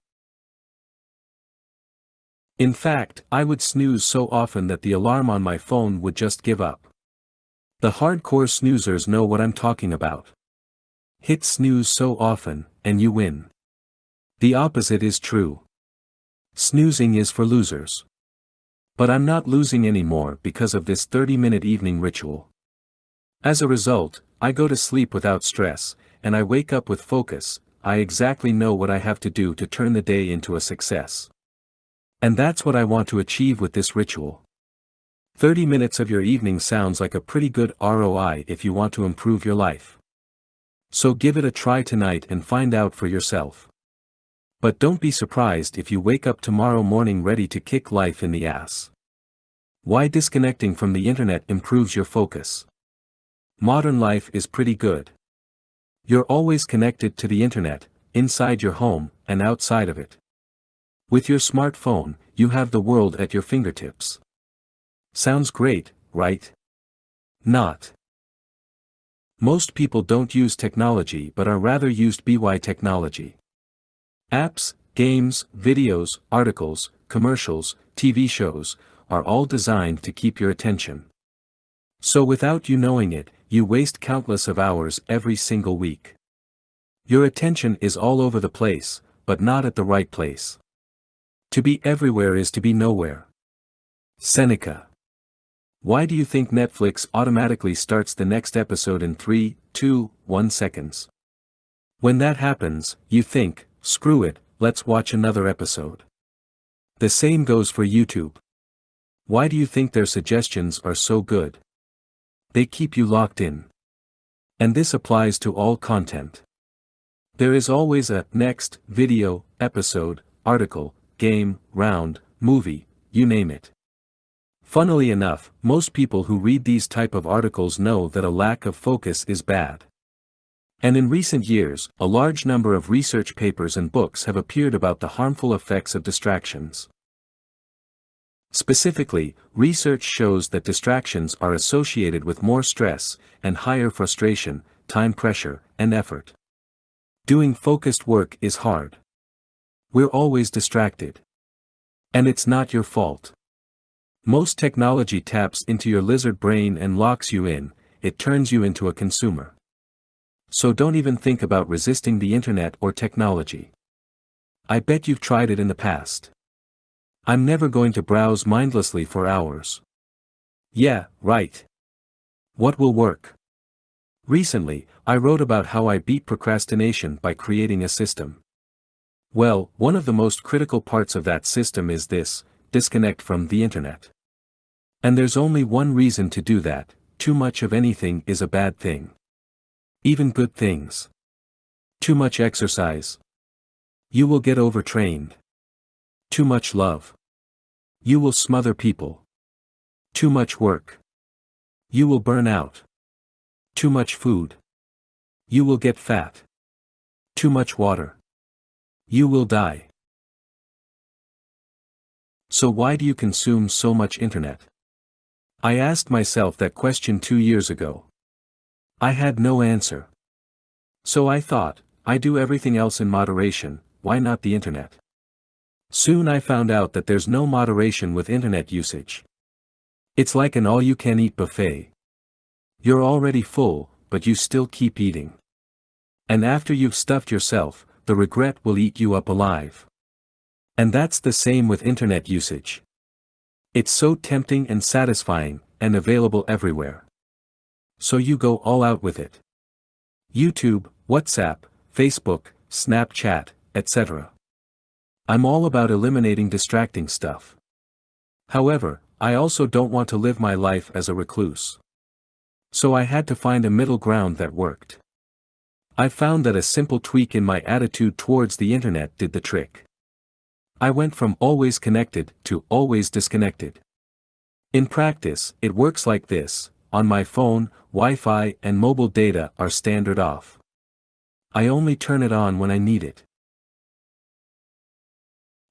In fact, I would snooze so often that the alarm on my phone would just give up. The hardcore snoozers know what I'm talking about. Hit snooze so often, and you win. The opposite is true. Snoozing is for losers. But I'm not losing anymore because of this 30-minute evening ritual. As a result, I go to sleep without stress, and I wake up with focus. I exactly know what I have to do to turn the day into a success. And that's what I want to achieve with this ritual. 30 minutes of your evening sounds like a pretty good ROI if you want to improve your life. So give it a try tonight and find out for yourself. But don't be surprised if you wake up tomorrow morning ready to kick life in the ass. Why disconnecting from the internet improves your focus. Modern life is pretty good. You're always connected to the internet, inside your home, and outside of it. With your smartphone, you have the world at your fingertips. Sounds great, right? Not. Most people don't use technology but are rather used by technology. Apps, games, videos, articles, commercials, TV shows, are all designed to keep your attention. So without you knowing it, you waste countless of hours every single week. Your attention is all over the place, but not at the right place. To be everywhere is to be nowhere. Seneca. Why do you think Netflix automatically starts the next episode in 3, 2, 1 seconds? When that happens, you think, screw it, let's watch another episode. The same goes for YouTube. Why do you think their suggestions are so good? They keep you locked in. And this applies to all content. There is always a next video, episode, article, game, round, movie, you name it. Funnily enough, most people who read these type of articles know that a lack of focus is bad. And in recent years, a large number of research papers and books have appeared about the harmful effects of distractions. Specifically, research shows that distractions are associated with more stress and higher frustration, time pressure, and effort. Doing focused work is hard. We're always distracted. And it's not your fault. Most technology taps into your lizard brain and locks you in, it turns you into a consumer. So don't even think about resisting the internet or technology. I bet you've tried it in the past. I'm never going to browse mindlessly for hours. Yeah, right. What will work? Recently, I wrote about how I beat procrastination by creating a system. Well, one of the most critical parts of that system is this: disconnect from the internet. And there's only one reason to do that: too much of anything is a bad thing. Even good things. Too much exercise. You will get overtrained. Too much love. You will smother people. Too much work. You will burn out. Too much food. You will get fat. Too much water. You will die. So why do you consume so much internet? I asked myself that question 2 years ago. I had no answer. So I thought, I do everything else in moderation, why not the internet? Soon I found out that there's no moderation with internet usage. It's like an all-you-can-eat buffet. You're already full, but you still keep eating. And after you've stuffed yourself, the regret will eat you up alive. And that's the same with internet usage. It's so tempting and satisfying, and available everywhere. So you go all out with it. YouTube, WhatsApp, Facebook, Snapchat, etc. I'm all about eliminating distracting stuff. However, I also don't want to live my life as a recluse. So I had to find a middle ground that worked. I found that a simple tweak in my attitude towards the internet did the trick. I went from always connected to always disconnected. In practice, it works like this: on my phone, Wi-Fi and mobile data are standard off. I only turn it on when I need it.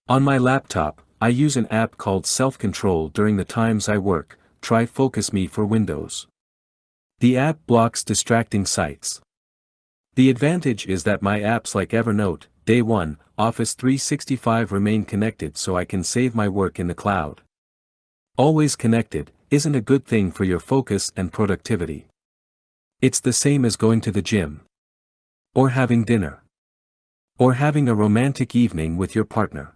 On my laptop, I use an app called Self-Control during the times I work. Try Focus Me for Windows. The app blocks distracting sites. The advantage is that my apps like Evernote, Day One, Office 365 remain connected, so I can save my work in the cloud. Always connected isn't a good thing for your focus and productivity. It's the same as going to the gym. Or having dinner. Or having a romantic evening with your partner.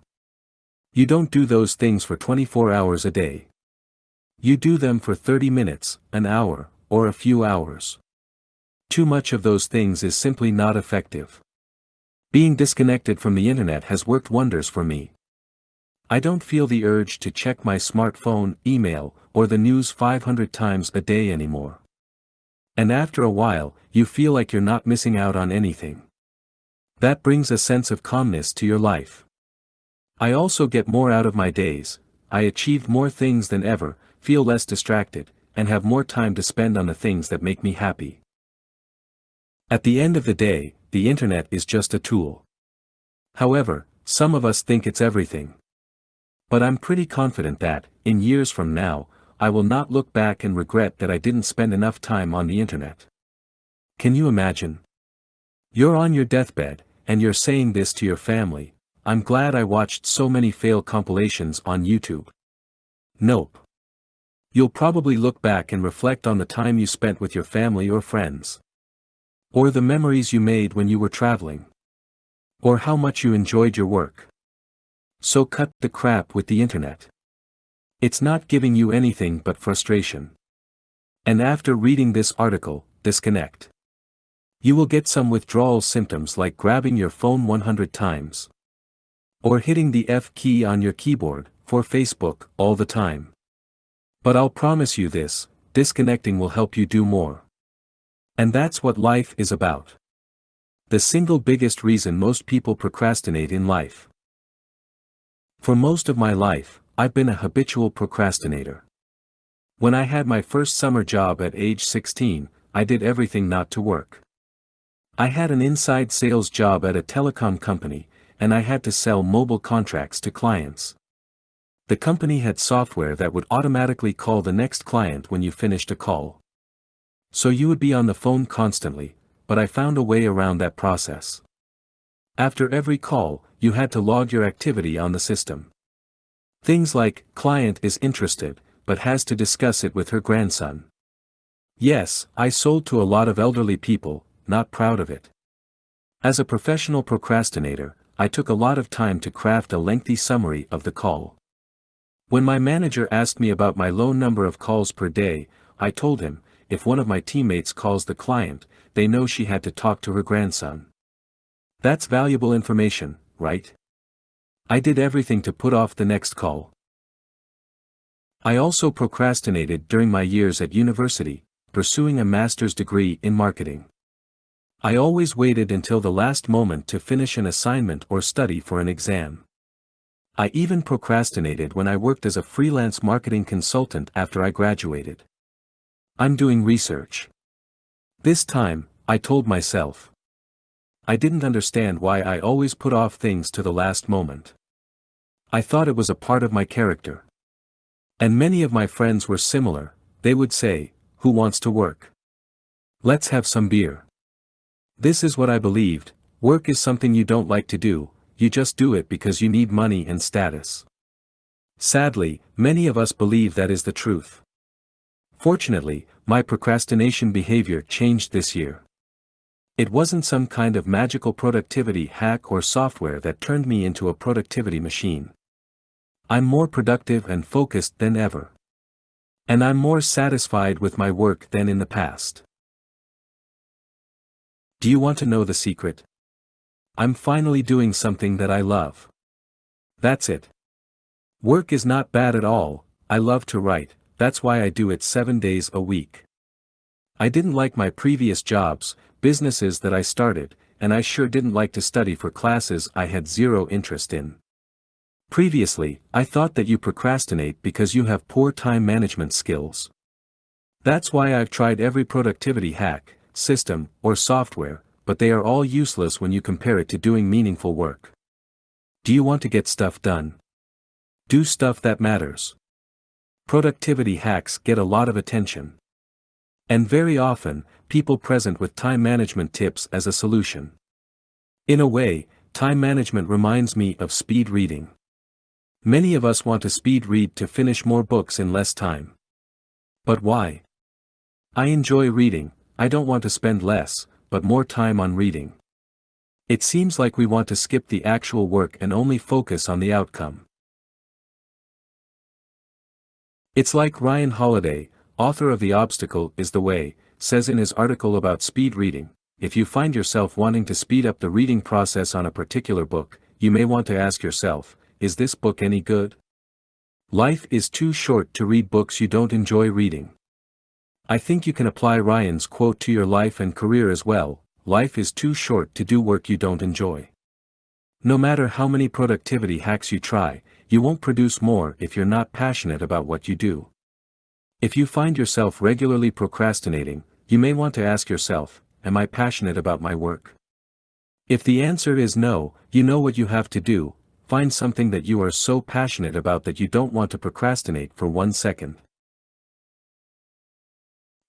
You don't do those things for 24 hours a day. You do them for 30 minutes, an hour, or a few hours. Too much of those things is simply not effective. Being disconnected from the internet has worked wonders for me. I don't feel the urge to check my smartphone, email, or the news 500 times a day anymore. And after a while, you feel like you're not missing out on anything. That brings a sense of calmness to your life. I also get more out of my days. I achieve more things than ever, feel less distracted, and have more time to spend on the things that make me happy. At the end of the day, the internet is just a tool. However, some of us think it's everything. But I'm pretty confident that, in years from now, I will not look back and regret that I didn't spend enough time on the internet. Can you imagine? You're on your deathbed, and you're saying this to your family: I'm glad I watched so many fail compilations on YouTube. Nope. You'll probably look back and reflect on the time you spent with your family or friends. Or the memories you made when you were traveling. Or how much you enjoyed your work. So cut the crap with the internet. It's not giving you anything but frustration. And after reading this article, disconnect. You will get some withdrawal symptoms like grabbing your phone 100 times. Or hitting the F key on your keyboard, for Facebook, all the time. But I'll promise you this: disconnecting will help you do more. And that's what life is about. The single biggest reason most people procrastinate in life. For most of my life, I've been a habitual procrastinator. When I had my first summer job at age 16, I did everything not to work. I had an inside sales job at a telecom company, and I had to sell mobile contracts to clients. The company had software that would automatically call the next client when you finished a call. So you would be on the phone constantly, but I found a way around that process. After every call, you had to log your activity on the system. Things like, client is interested, but has to discuss it with her grandson. Yes, I sold to a lot of elderly people, not proud of it. As a professional procrastinator, I took a lot of time to craft a lengthy summary of the call. When my manager asked me about my low number of calls per day, I told him, if one of my teammates calls the client, they know she had to talk to her grandson. That's valuable information, right? I did everything to put off the next call. I also procrastinated during my years at university, pursuing a master's degree in marketing. I always waited until the last moment to finish an assignment or study for an exam. I even procrastinated when I worked as a freelance marketing consultant after I graduated. I'm doing research. This time, I told myself. I didn't understand why I always put off things to the last moment. I thought it was a part of my character. And many of my friends were similar. They would say, "Who wants to work? Let's have some beer." This is what I believed: work is something you don't like to do, you just do it because you need money and status. Sadly, many of us believe that is the truth. Fortunately, my procrastination behavior changed this year. It wasn't some kind of magical productivity hack or software that turned me into a productivity machine. I'm more productive and focused than ever. And I'm more satisfied with my work than in the past. Do you want to know the secret? I'm finally doing something that I love. That's it. Work is not bad at all. I love to write, that's why I do it 7 days a week. I didn't like my previous jobs, businesses that I started, and I sure didn't like to study for classes I had zero interest in. Previously, I thought that you procrastinate because you have poor time management skills. That's why I've tried every productivity hack, system, or software, but they are all useless when you compare it to doing meaningful work. Do you want to get stuff done? Do stuff that matters. Productivity hacks get a lot of attention. And very often, people present with time management tips as a solution. In a way, time management reminds me of speed reading. Many of us want to speed read to finish more books in less time. But why? I enjoy reading. I don't want to spend less, but more time on reading. It seems like we want to skip the actual work and only focus on the outcome. It's like Ryan Holiday, author of The Obstacle is the Way, says in his article about speed reading: if you find yourself wanting to speed up the reading process on a particular book, you may want to ask yourself, is this book any good? Life is too short to read books you don't enjoy reading. I think you can apply Ryan's quote to your life and career as well: life is too short to do work you don't enjoy. No matter how many productivity hacks you try, you won't produce more if you're not passionate about what you do. If you find yourself regularly procrastinating, you may want to ask yourself, am I passionate about my work? If the answer is no, you know what you have to do: find something that you are so passionate about that you don't want to procrastinate for 1 second.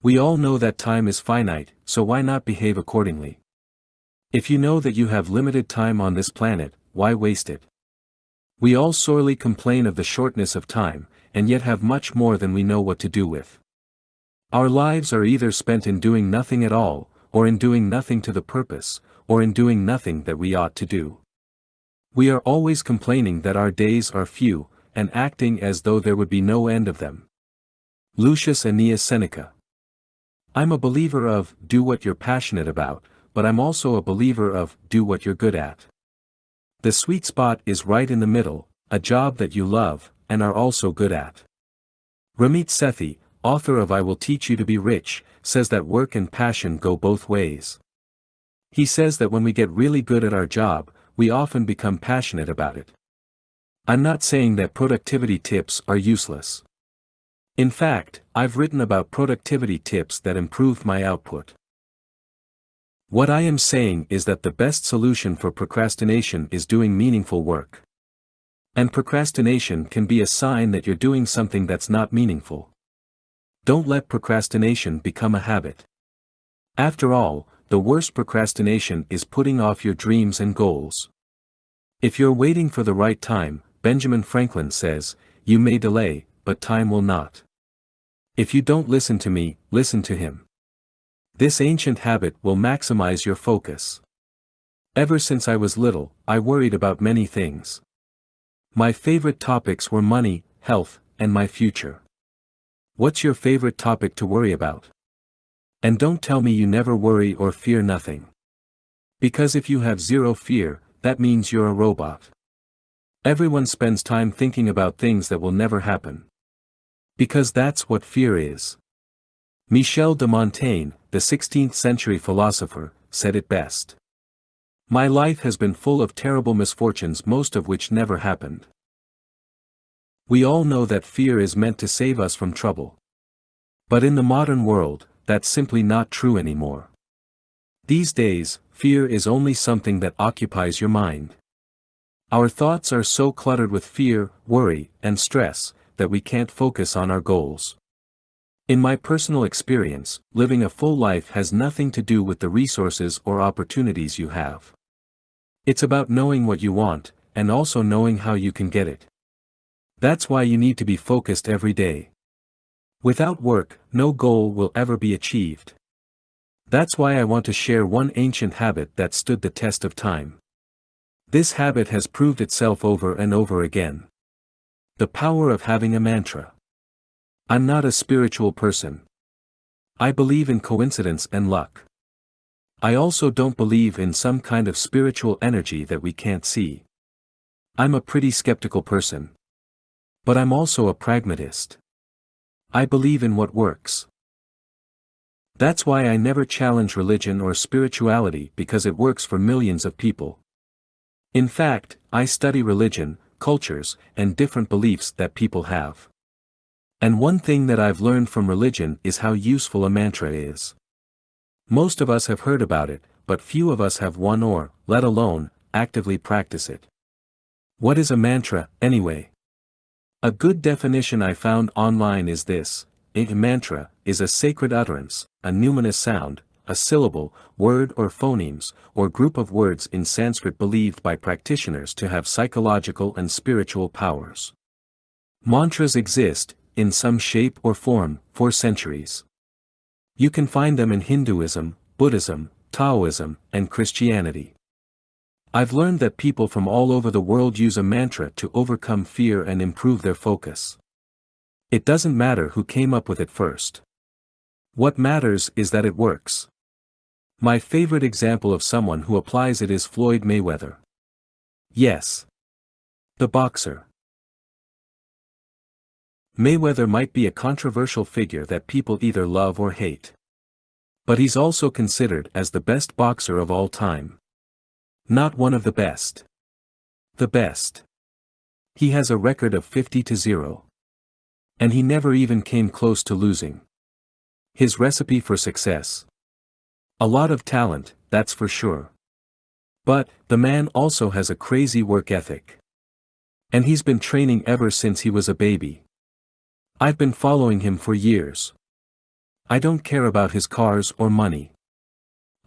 We all know that time is finite, so why not behave accordingly? If you know that you have limited time on this planet, why waste it? We all sorely complain of the shortness of time, and yet have much more than we know what to do with. Our lives are either spent in doing nothing at all, or in doing nothing to the purpose, or in doing nothing that we ought to do. We are always complaining that our days are few, and acting as though there would be no end of them. Lucius Aeneas Seneca. I'm a believer of, do what you're passionate about, but I'm also a believer of, do what you're good at. The sweet spot is right in the middle: a job that you love, and are also good at. Ramit Sethi, author of I Will Teach You to Be Rich, says that work and passion go both ways. He says that when we get really good at our job, we often become passionate about it. I'm not saying that productivity tips are useless. In fact, I've written about productivity tips that improved my output. What I am saying is that the best solution for procrastination is doing meaningful work. And procrastination can be a sign that you're doing something that's not meaningful. Don't let procrastination become a habit. After all, the worst procrastination is putting off your dreams and goals. If you're waiting for the right time, Benjamin Franklin says, you may delay, but time will not. If you don't listen to me, listen to him. This ancient habit will maximize your focus. Ever since I was little, I worried about many things. My favorite topics were money, health, and my future. What's your favorite topic to worry about? And don't tell me you never worry or fear nothing. Because if you have zero fear, that means you're a robot. Everyone spends time thinking about things that will never happen. Because that's what fear is. Michel de Montaigne, the 16th century philosopher, said it best. My life has been full of terrible misfortunes, most of which never happened. We all know that fear is meant to save us from trouble. But in the modern world, that's simply not true anymore. These days, fear is only something that occupies your mind. Our thoughts are so cluttered with fear, worry, and stress, that we can't focus on our goals. In my personal experience, living a full life has nothing to do with the resources or opportunities you have. It's about knowing what you want, and also knowing how you can get it. That's why you need to be focused every day. Without work, no goal will ever be achieved. That's why I want to share one ancient habit that stood the test of time. This habit has proved itself over and over again. The power of having a mantra. I'm not a spiritual person. I believe in coincidence and luck. I also don't believe in some kind of spiritual energy that we can't see. I'm a pretty skeptical person. But I'm also a pragmatist. I believe in what works. That's why I never challenge religion or spirituality, because it works for millions of people. In fact, I study religion, cultures, and different beliefs that people have. And one thing that I've learned from religion is how useful a mantra is. Most of us have heard about it, but few of us have one or, let alone, actively practice it. What is a mantra, anyway? A good definition I found online is this: a mantra is a sacred utterance, a numinous sound, a syllable, word or phonemes, or group of words in Sanskrit believed by practitioners to have psychological and spiritual powers. Mantras exist, in some shape or form, for centuries. You can find them in Hinduism, Buddhism, Taoism, and Christianity. I've learned that people from all over the world use a mantra to overcome fear and improve their focus. It doesn't matter who came up with it first. What matters is that it works. My favorite example of someone who applies it is Floyd Mayweather. Yes. The boxer. Mayweather might be a controversial figure that people either love or hate. But he's also considered as the best boxer of all time. Not one of the best. The best. He has a record of 50-0. And he never even came close to losing. His recipe for success. A lot of talent, that's for sure. But, the man also has a crazy work ethic. And he's been training ever since he was a baby. I've been following him for years. I don't care about his cars or money.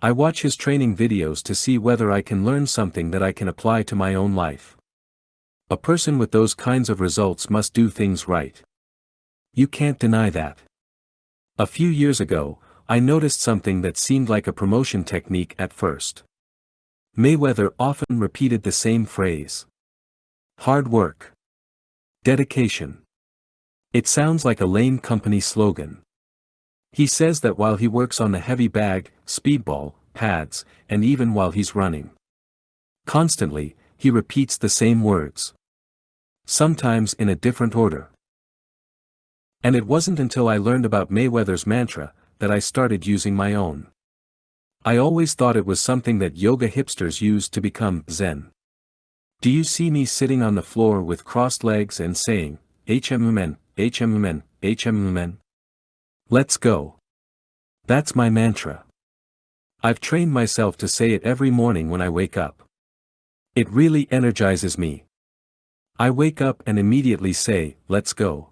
I watch his training videos to see whether I can learn something that I can apply to my own life. A person with those kinds of results must do things right. You can't deny that. A few years ago, I noticed something that seemed like a promotion technique at first. Mayweather often repeated the same phrase. Hard work. Dedication. It sounds like a lame company slogan. He says that while he works on the heavy bag, speedball, pads, and even while he's running. Constantly, he repeats the same words. Sometimes in a different order. And it wasn't until I learned about Mayweather's mantra that I started using my own. I always thought it was something that yoga hipsters use to become Zen. Do you see me sitting on the floor with crossed legs and saying, HMMN, HMMN, HMMN? Let's go. That's my mantra. I've trained myself to say it every morning when I wake up. It really energizes me. I wake up and immediately say, let's go.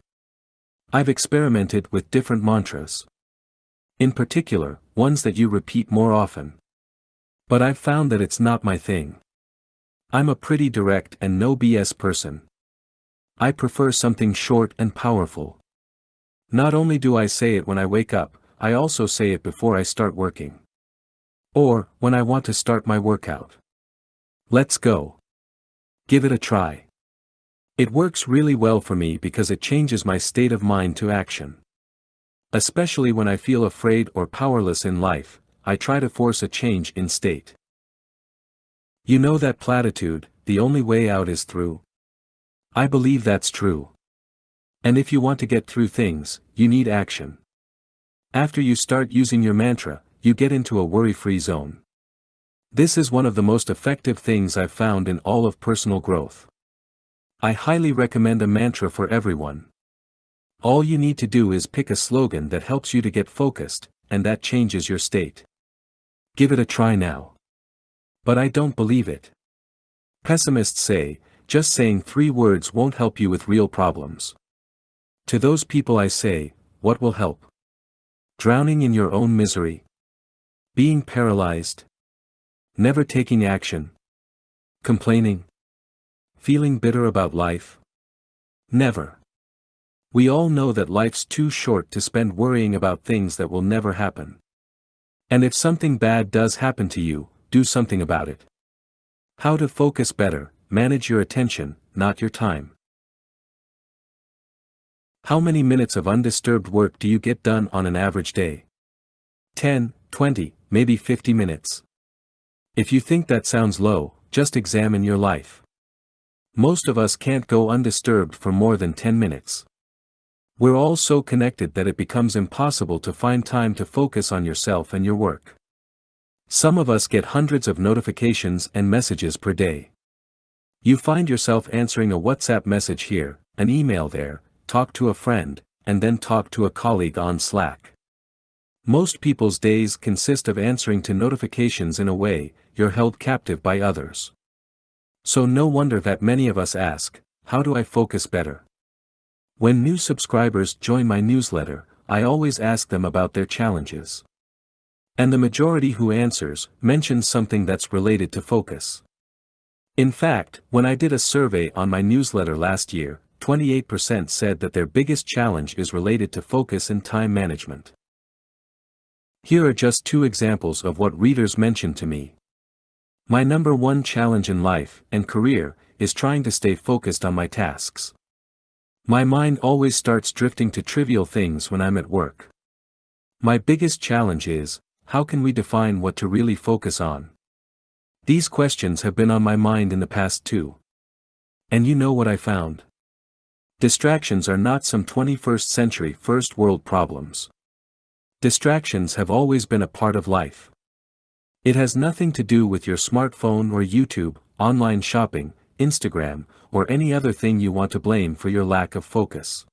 I've experimented with different mantras. In particular, ones that you repeat more often. But I've found that it's not my thing. I'm a pretty direct and no BS person. I prefer something short and powerful. Not only do I say it when I wake up, I also say it before I start working. Or, when I want to start my workout. Let's go. Give it a try. It works really well for me because it changes my state of mind to action. Especially when I feel afraid or powerless in life, I try to force a change in state. You know that platitude, the only way out is through? I believe that's true. And if you want to get through things, you need action. After you start using your mantra, you get into a worry-free zone. This is one of the most effective things I've found in all of personal growth. I highly recommend a mantra for everyone. All you need to do is pick a slogan that helps you to get focused, and that changes your state. Give it a try now. But I don't believe it. Pessimists say, just saying 3 words won't help you with real problems. To those people I say, what will help? Drowning in your own misery? Being paralyzed? Never taking action? Complaining? Feeling bitter about life? Never. We all know that life's too short to spend worrying about things that will never happen. And if something bad does happen to you, do something about it. How to focus better: manage your attention, not your time. How many minutes of undisturbed work do you get done on an average day? 10, 20, maybe 50 minutes. If you think that sounds low, just examine your life. Most of us can't go undisturbed for more than 10 minutes. We're all so connected that it becomes impossible to find time to focus on yourself and your work. Some of us get hundreds of notifications and messages per day. You find yourself answering a WhatsApp message here, an email there, talk to a friend, and then talk to a colleague on Slack. Most people's days consist of answering to notifications. In a way, you're held captive by others. So no wonder that many of us ask, how do I focus better? When new subscribers join my newsletter, I always ask them about their challenges. And the majority who answers mentions something that's related to focus. In fact, when I did a survey on my newsletter last year, 28% said that their biggest challenge is related to focus and time management. Here are just 2 examples of what readers mentioned to me. My number 1 challenge in life and career is trying to stay focused on my tasks. My mind always starts drifting to trivial things when I'm at work. My biggest challenge is, how can we define what to really focus on? These questions have been on my mind in the past too. And you know what I found? Distractions are not some 21st century first world problems. Distractions have always been a part of life. It has nothing to do with your smartphone or YouTube, online shopping, Instagram, or any other thing you want to blame for your lack of focus.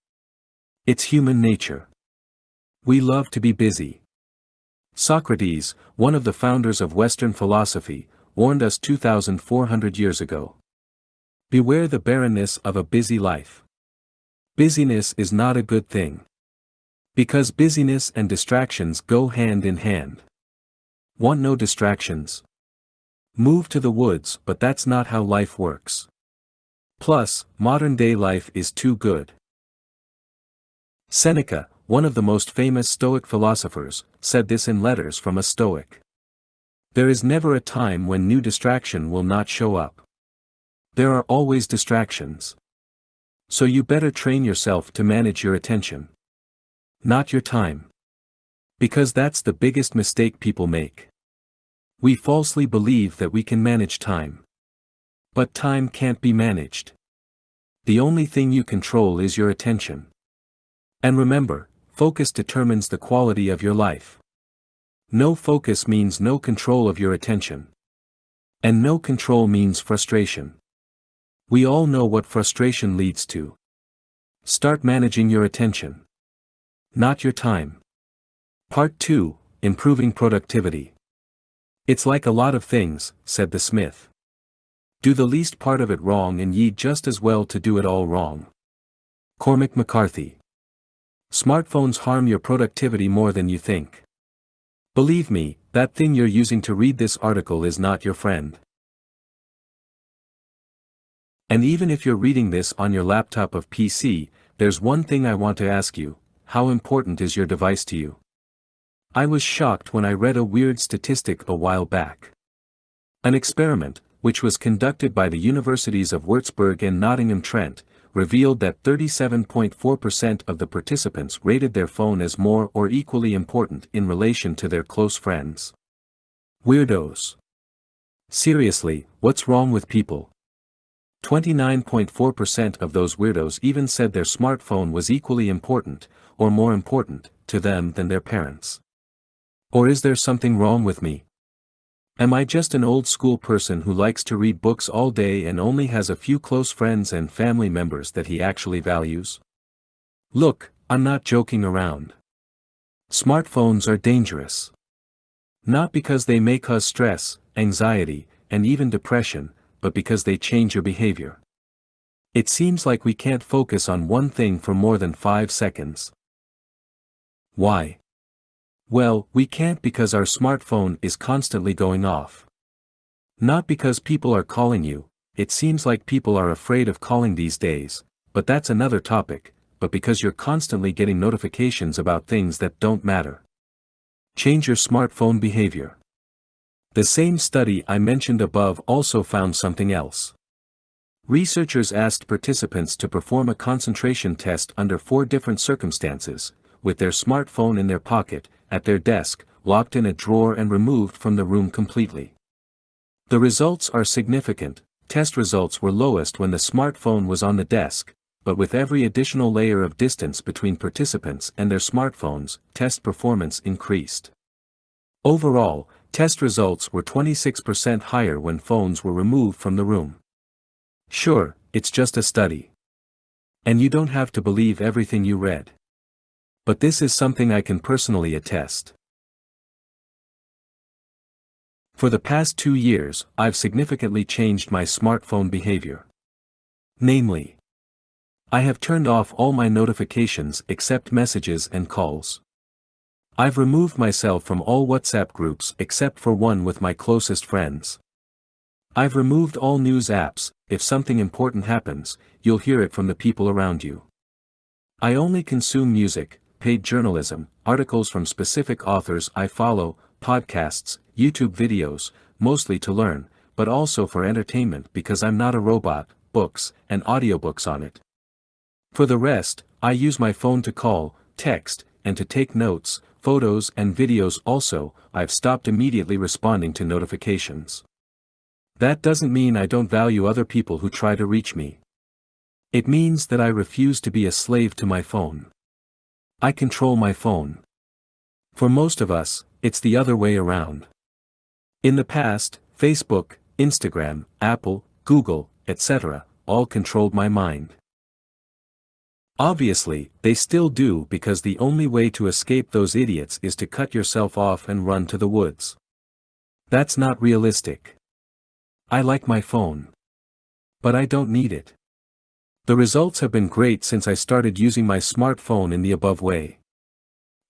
It's human nature. We love to be busy. Socrates, one of the founders of Western philosophy, warned us 2,400 years ago. Beware the barrenness of a busy life. Busyness is not a good thing. Because busyness and distractions go hand in hand. Want no distractions? Move to the woods, but that's not how life works. Plus, modern-day life is too good. Seneca, one of the most famous Stoic philosophers, said this in Letters from a Stoic. There is never a time when new distraction will not show up. There are always distractions. So you better train yourself to manage your attention. Not your time. Because that's the biggest mistake people make. We falsely believe that we can manage time. But time can't be managed. The only thing you control is your attention. And remember, focus determines the quality of your life. No focus means no control of your attention. And no control means frustration. We all know what frustration leads to. Start managing your attention. Not your time. Part 2, Improving Productivity. It's like a lot of things, said the smith. Do the least part of it wrong and ye'd just as well to do it all wrong. Cormac McCarthy. Smartphones harm your productivity more than you think. Believe me, that thing you're using to read this article is not your friend. And even if you're reading this on your laptop or PC, there's one thing I want to ask you: how important is your device to you? I was shocked when I read a weird statistic a while back. An experiment, which was conducted by the universities of Würzburg and Nottingham-Trent, revealed that 37.4% of the participants rated their phone as more or equally important in relation to their close friends. Weirdos. Seriously, what's wrong with people? 29.4% of those weirdos even said their smartphone was equally important, or more important, to them than their parents. Or is there something wrong with me? Am I just an old-school person who likes to read books all day and only has a few close friends and family members that he actually values? Look, I'm not joking around. Smartphones are dangerous. Not because they may cause stress, anxiety, and even depression, but because they change your behavior. It seems like we can't focus on one thing for more than 5 seconds. Why? Well, we can't because our smartphone is constantly going off. Not because people are calling you, it seems like people are afraid of calling these days, but that's another topic, but because you're constantly getting notifications about things that don't matter. Change your smartphone behavior. The same study I mentioned above also found something else. Researchers asked participants to perform a concentration test under 4 different circumstances, with their smartphone in their pocket, at their desk, locked in a drawer and removed from the room completely. The results are significant. Test results were lowest when the smartphone was on the desk, but with every additional layer of distance between participants and their smartphones, test performance increased. Overall, test results were 26% higher when phones were removed from the room. Sure, it's just a study. And you don't have to believe everything you read. But this is something I can personally attest. For the past 2 years, I've significantly changed my smartphone behavior. Namely, I have turned off all my notifications except messages and calls. I've removed myself from all WhatsApp groups except for one with my closest friends. I've removed all news apps. If something important happens, you'll hear it from the people around you. I only consume music, paid journalism, articles from specific authors I follow, podcasts, YouTube videos, mostly to learn, but also for entertainment because I'm not a robot, books, and audiobooks on it. For the rest, I use my phone to call, text, and to take notes, photos and videos. Also, I've stopped immediately responding to notifications. That doesn't mean I don't value other people who try to reach me. It means that I refuse to be a slave to my phone. I control my phone. For most of us, it's the other way around. In the past, Facebook, Instagram, Apple, Google, etc., all controlled my mind. Obviously, they still do because the only way to escape those idiots is to cut yourself off and run to the woods. That's not realistic. I like my phone. But I don't need it. The results have been great since I started using my smartphone in the above way.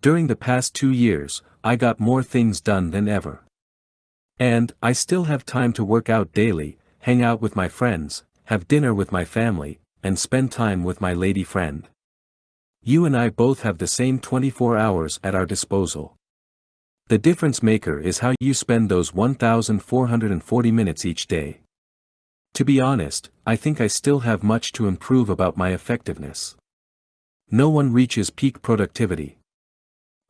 During the past 2 years, I got more things done than ever. And I still have time to work out daily, hang out with my friends, have dinner with my family, and spend time with my lady friend. You and I both have the same 24 hours at our disposal. The difference maker is how you spend those 1,440 minutes each day. To be honest, I think I still have much to improve about my effectiveness. No one reaches peak productivity.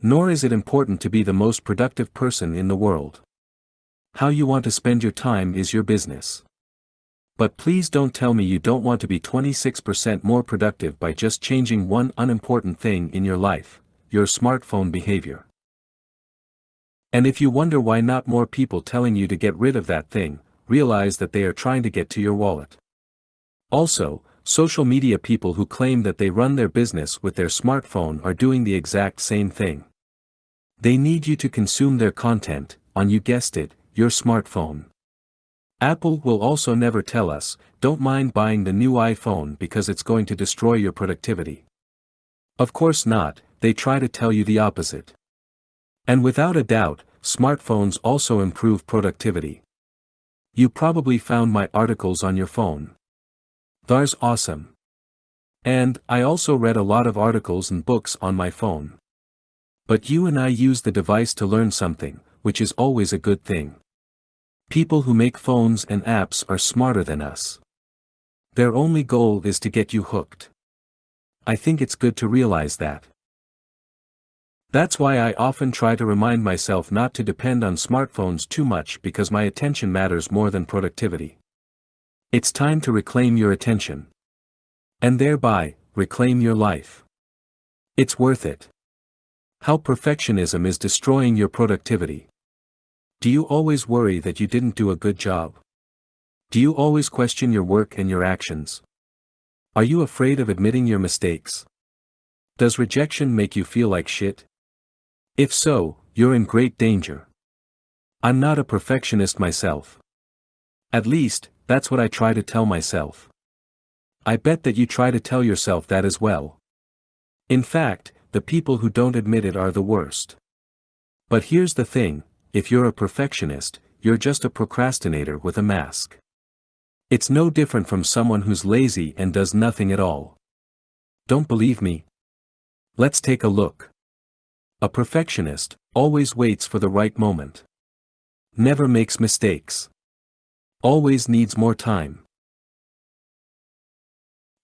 Nor is it important to be the most productive person in the world. How you want to spend your time is your business. But please don't tell me you don't want to be 26% more productive by just changing one unimportant thing in your life, your smartphone behavior. And if you wonder why not more people telling you to get rid of that thing, realize that they are trying to get to your wallet. Also, social media people who claim that they run their business with their smartphone are doing the exact same thing. They need you to consume their content, on, you guessed it, your smartphone. Apple will also never tell us, don't mind buying the new iPhone because it's going to destroy your productivity. Of course not, they try to tell you the opposite. And without a doubt, smartphones also improve productivity. You probably found my articles on your phone. That's awesome. And I also read a lot of articles and books on my phone. But you and I use the device to learn something, which is always a good thing. People who make phones and apps are smarter than us. Their only goal is to get you hooked. I think it's good to realize that. That's why I often try to remind myself not to depend on smartphones too much because my attention matters more than productivity. It's time to reclaim your attention. And thereby, reclaim your life. It's worth it. How perfectionism is destroying your productivity. Do you always worry that you didn't do a good job? Do you always question your work and your actions? Are you afraid of admitting your mistakes? Does rejection make you feel like shit? If so, you're in great danger. I'm not a perfectionist myself. At least, that's what I try to tell myself. I bet that you try to tell yourself that as well. In fact, the people who don't admit it are the worst. But here's the thing, if you're a perfectionist, you're just a procrastinator with a mask. It's no different from someone who's lazy and does nothing at all. Don't believe me? Let's take a look. A perfectionist always waits for the right moment. Never makes mistakes. Always needs more time.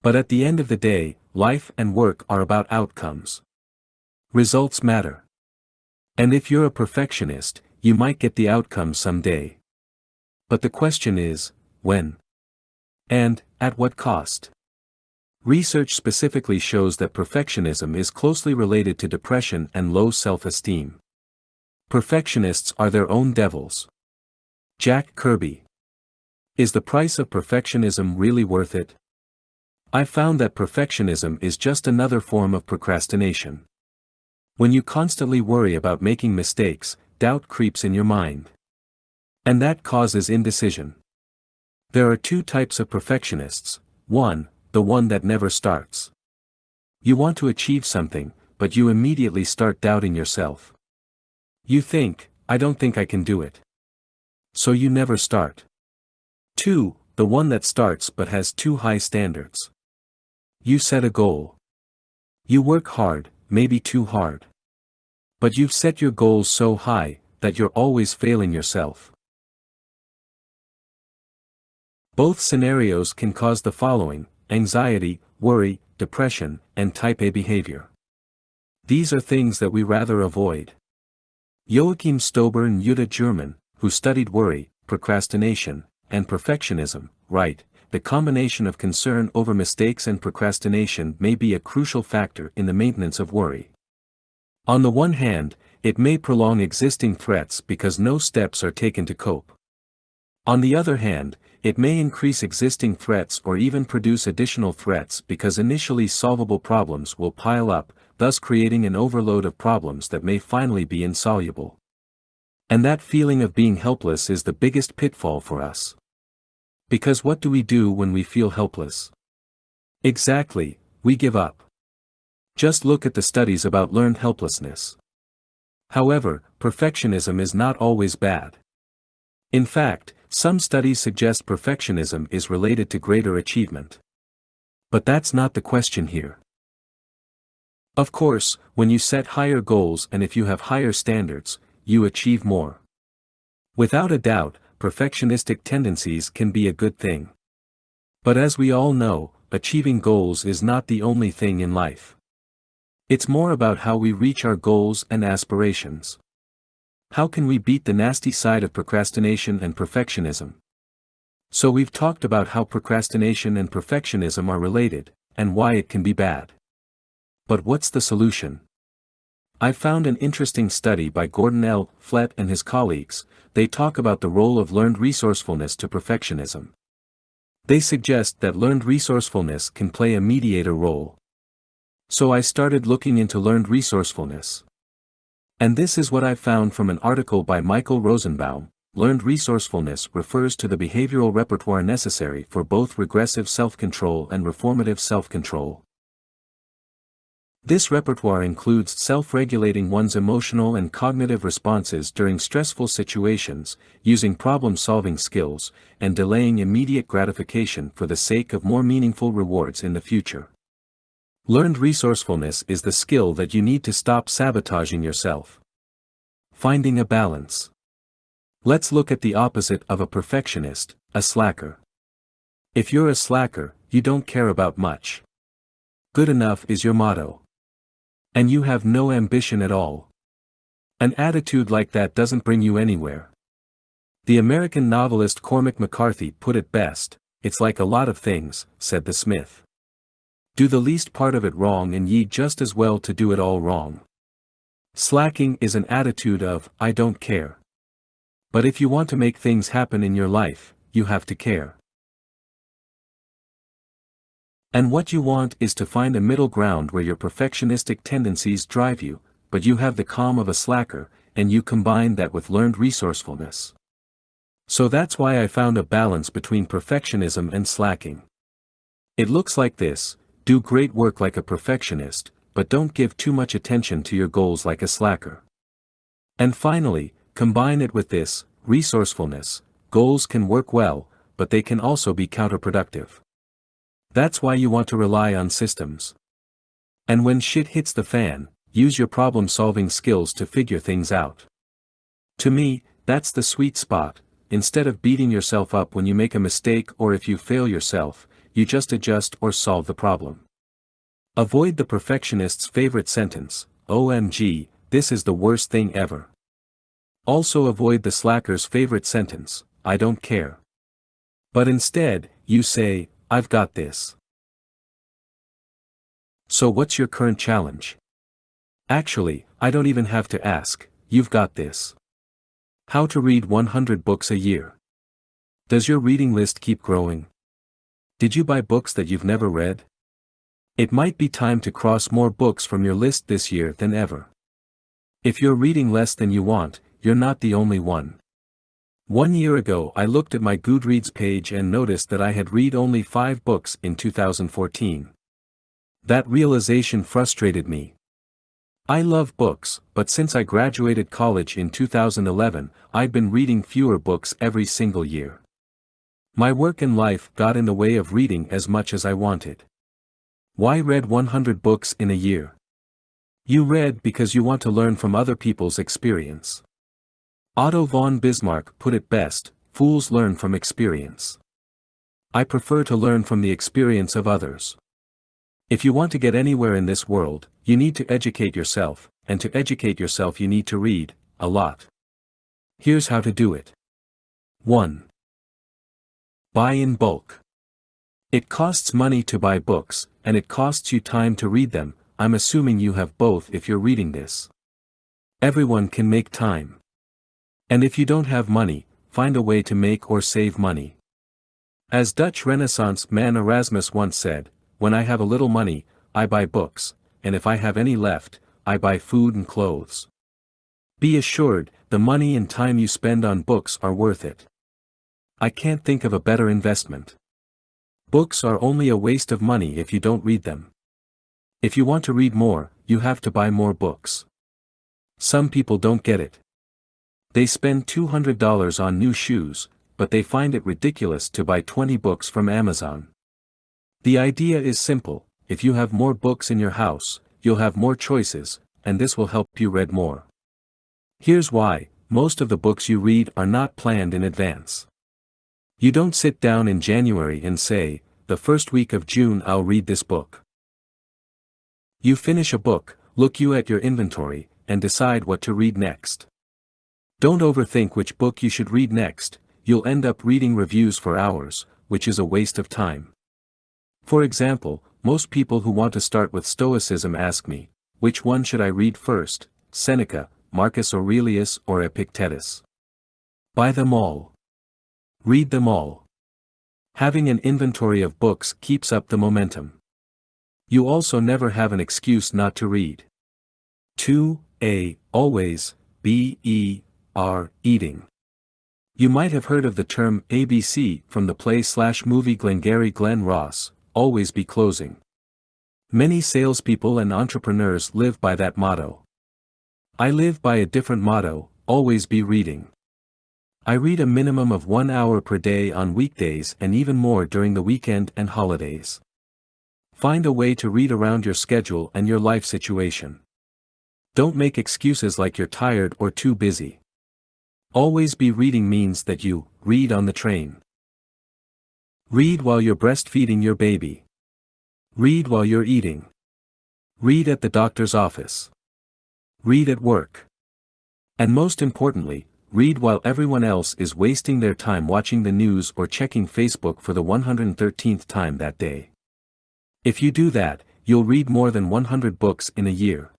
But at the end of the day, life and work are about outcomes. Results matter. And if you're a perfectionist, you might get the outcome someday. But the question is, when? And, at what cost? Research specifically shows that perfectionism is closely related to depression and low self-esteem. Perfectionists are their own devils. Jack Kirby. Is the price of perfectionism really worth it? I've found that perfectionism is just another form of procrastination. When you constantly worry about making mistakes, doubt creeps in your mind. And that causes indecision. There are two types of perfectionists. One, the one that never starts. You want to achieve something, but you immediately start doubting yourself. You think, I don't think I can do it. So you never start. Two, the one that starts but has too high standards. You set a goal. You work hard, maybe too hard. But you've set your goals so high, that you're always failing yourself. Both scenarios can cause the following: anxiety, worry, depression, and type A behavior. These are things that we rather avoid. Joachim Stober and Jutta German, who studied worry, procrastination, and perfectionism, write, the combination of concern over mistakes and procrastination may be a crucial factor in the maintenance of worry. On the one hand, it may prolong existing threats because no steps are taken to cope. On the other hand, it may increase existing threats or even produce additional threats because initially solvable problems will pile up, thus creating an overload of problems that may finally be insoluble. And that feeling of being helpless is the biggest pitfall for us. Because what do we do when we feel helpless? Exactly, we give up. Just look at the studies about learned helplessness. However, perfectionism is not always bad. In fact, some studies suggest perfectionism is related to greater achievement. But that's not the question here. Of course, when you set higher goals and if you have higher standards, you achieve more. Without a doubt, perfectionistic tendencies can be a good thing. But as we all know, achieving goals is not the only thing in life. It's more about how we reach our goals and aspirations. How can we beat the nasty side of procrastination and perfectionism? So we've talked about how procrastination and perfectionism are related, and why it can be bad. But what's the solution? I found an interesting study by Gordon L. Flett and his colleagues. They talk about the role of learned resourcefulness to perfectionism. They suggest that learned resourcefulness can play a mediator role. So I started looking into learned resourcefulness. And this is what I found from an article by Michael Rosenbaum. Learned resourcefulness refers to the behavioral repertoire necessary for both regressive self-control and reformative self-control. This repertoire includes self-regulating one's emotional and cognitive responses during stressful situations, using problem-solving skills, and delaying immediate gratification for the sake of more meaningful rewards in the future. Learned resourcefulness is the skill that you need to stop sabotaging yourself. Finding a balance. Let's look at the opposite of a perfectionist, a slacker. If you're a slacker, you don't care about much. Good enough is your motto. And you have no ambition at all. An attitude like that doesn't bring you anywhere. The American novelist Cormac McCarthy put it best, "It's like a lot of things," said the Smith. Do the least part of it wrong and ye just as well to do it all wrong. Slacking is an attitude of, I don't care. But if you want to make things happen in your life, you have to care. And what you want is to find a middle ground where your perfectionistic tendencies drive you, but you have the calm of a slacker, and you combine that with learned resourcefulness. So that's why I found a balance between perfectionism and slacking. It looks like this: do great work like a perfectionist, but don't give too much attention to your goals like a slacker. And finally, combine it with this: resourcefulness. Goals can work well, but they can also be counterproductive. That's why you want to rely on systems. And when shit hits the fan, use your problem-solving skills to figure things out. To me, that's the sweet spot. Instead of beating yourself up when you make a mistake or if you fail yourself, you just adjust or solve the problem. Avoid the perfectionist's favorite sentence, "OMG, this is the worst thing ever." Also avoid the slacker's favorite sentence, "I don't care." But instead, you say, "I've got this." So what's your current challenge? Actually, I don't even have to ask, you've got this. How to read 100 books a year. Does your reading list keep growing? Did you buy books that you've never read? It might be time to cross more books from your list this year than ever. If you're reading less than you want, you're not the only one. 1 year ago I looked at my Goodreads page and noticed that I had read only 5 books in 2014. That realization frustrated me. I love books, but since I graduated college in 2011, I'd been reading fewer books every single year. My work and life got in the way of reading as much as I wanted. Why read 100 books in a year? You read because you want to learn from other people's experience. Otto von Bismarck put it best, "Fools learn from experience." I prefer to learn from the experience of others. If you want to get anywhere in this world, you need to educate yourself, and to educate yourself you need to read, a lot. Here's how to do it. 1. Buy in bulk. It costs money to buy books, and it costs you time to read them. I'm assuming you have both if you're reading this. Everyone can make time. And if you don't have money, find a way to make or save money. As Dutch Renaissance man Erasmus once said, "When I have a little money, I buy books, and if I have any left, I buy food and clothes." Be assured, the money and time you spend on books are worth it. I can't think of a better investment. Books are only a waste of money if you don't read them. If you want to read more, you have to buy more books. Some people don't get it. They spend $200 on new shoes, but they find it ridiculous to buy 20 books from Amazon. The idea is simple: if you have more books in your house, you'll have more choices, and this will help you read more. Here's why: most of the books you read are not planned in advance. You don't sit down in January and say, "The first week of June I'll read this book." You finish a book, look at your inventory, and decide what to read next. Don't overthink which book you should read next. you'll end up reading reviews for hours, which is a waste of time. For example, most people who want to start with Stoicism ask me, which one should I read first, Seneca, Marcus Aurelius or Epictetus? Buy them all. Read them all. Having an inventory of books keeps up the momentum. You also never have an excuse not to read. 2. Always, eating. You might have heard of the term ABC from the play/movie Glengarry Glen Ross, always be closing. Many salespeople and entrepreneurs live by that motto. I live by a different motto, always be reading. I read a minimum of 1 hour per day on weekdays and even more during the weekend and holidays. Find a way to read around your schedule and your life situation. Don't make excuses like you're tired or too busy. Always be reading means that you read on the train. Read while you're breastfeeding your baby. Read while you're eating. Read at the doctor's office. Read at work. And most importantly, read while everyone else is wasting their time watching the news or checking Facebook for the 113th time that day. If you do that, you'll read more than 100 books in a year.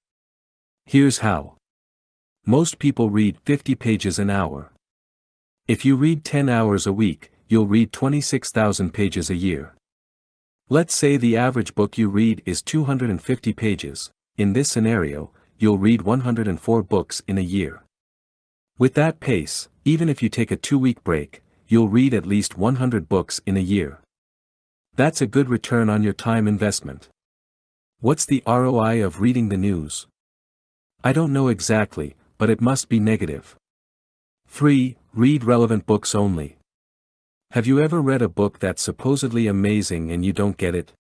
Here's how. Most people read 50 pages an hour. If you read 10 hours a week, you'll read 26,000 pages a year. Let's say the average book you read is 250 pages. In this scenario, you'll read 104 books in a year. With that pace, even if you take a 2-week break, you'll read at least 100 books in a year. That's a good return on your time investment. What's the ROI of reading the news? I don't know exactly, but it must be negative. 3. Read relevant books only. Have you ever read a book that's supposedly amazing and you don't get it?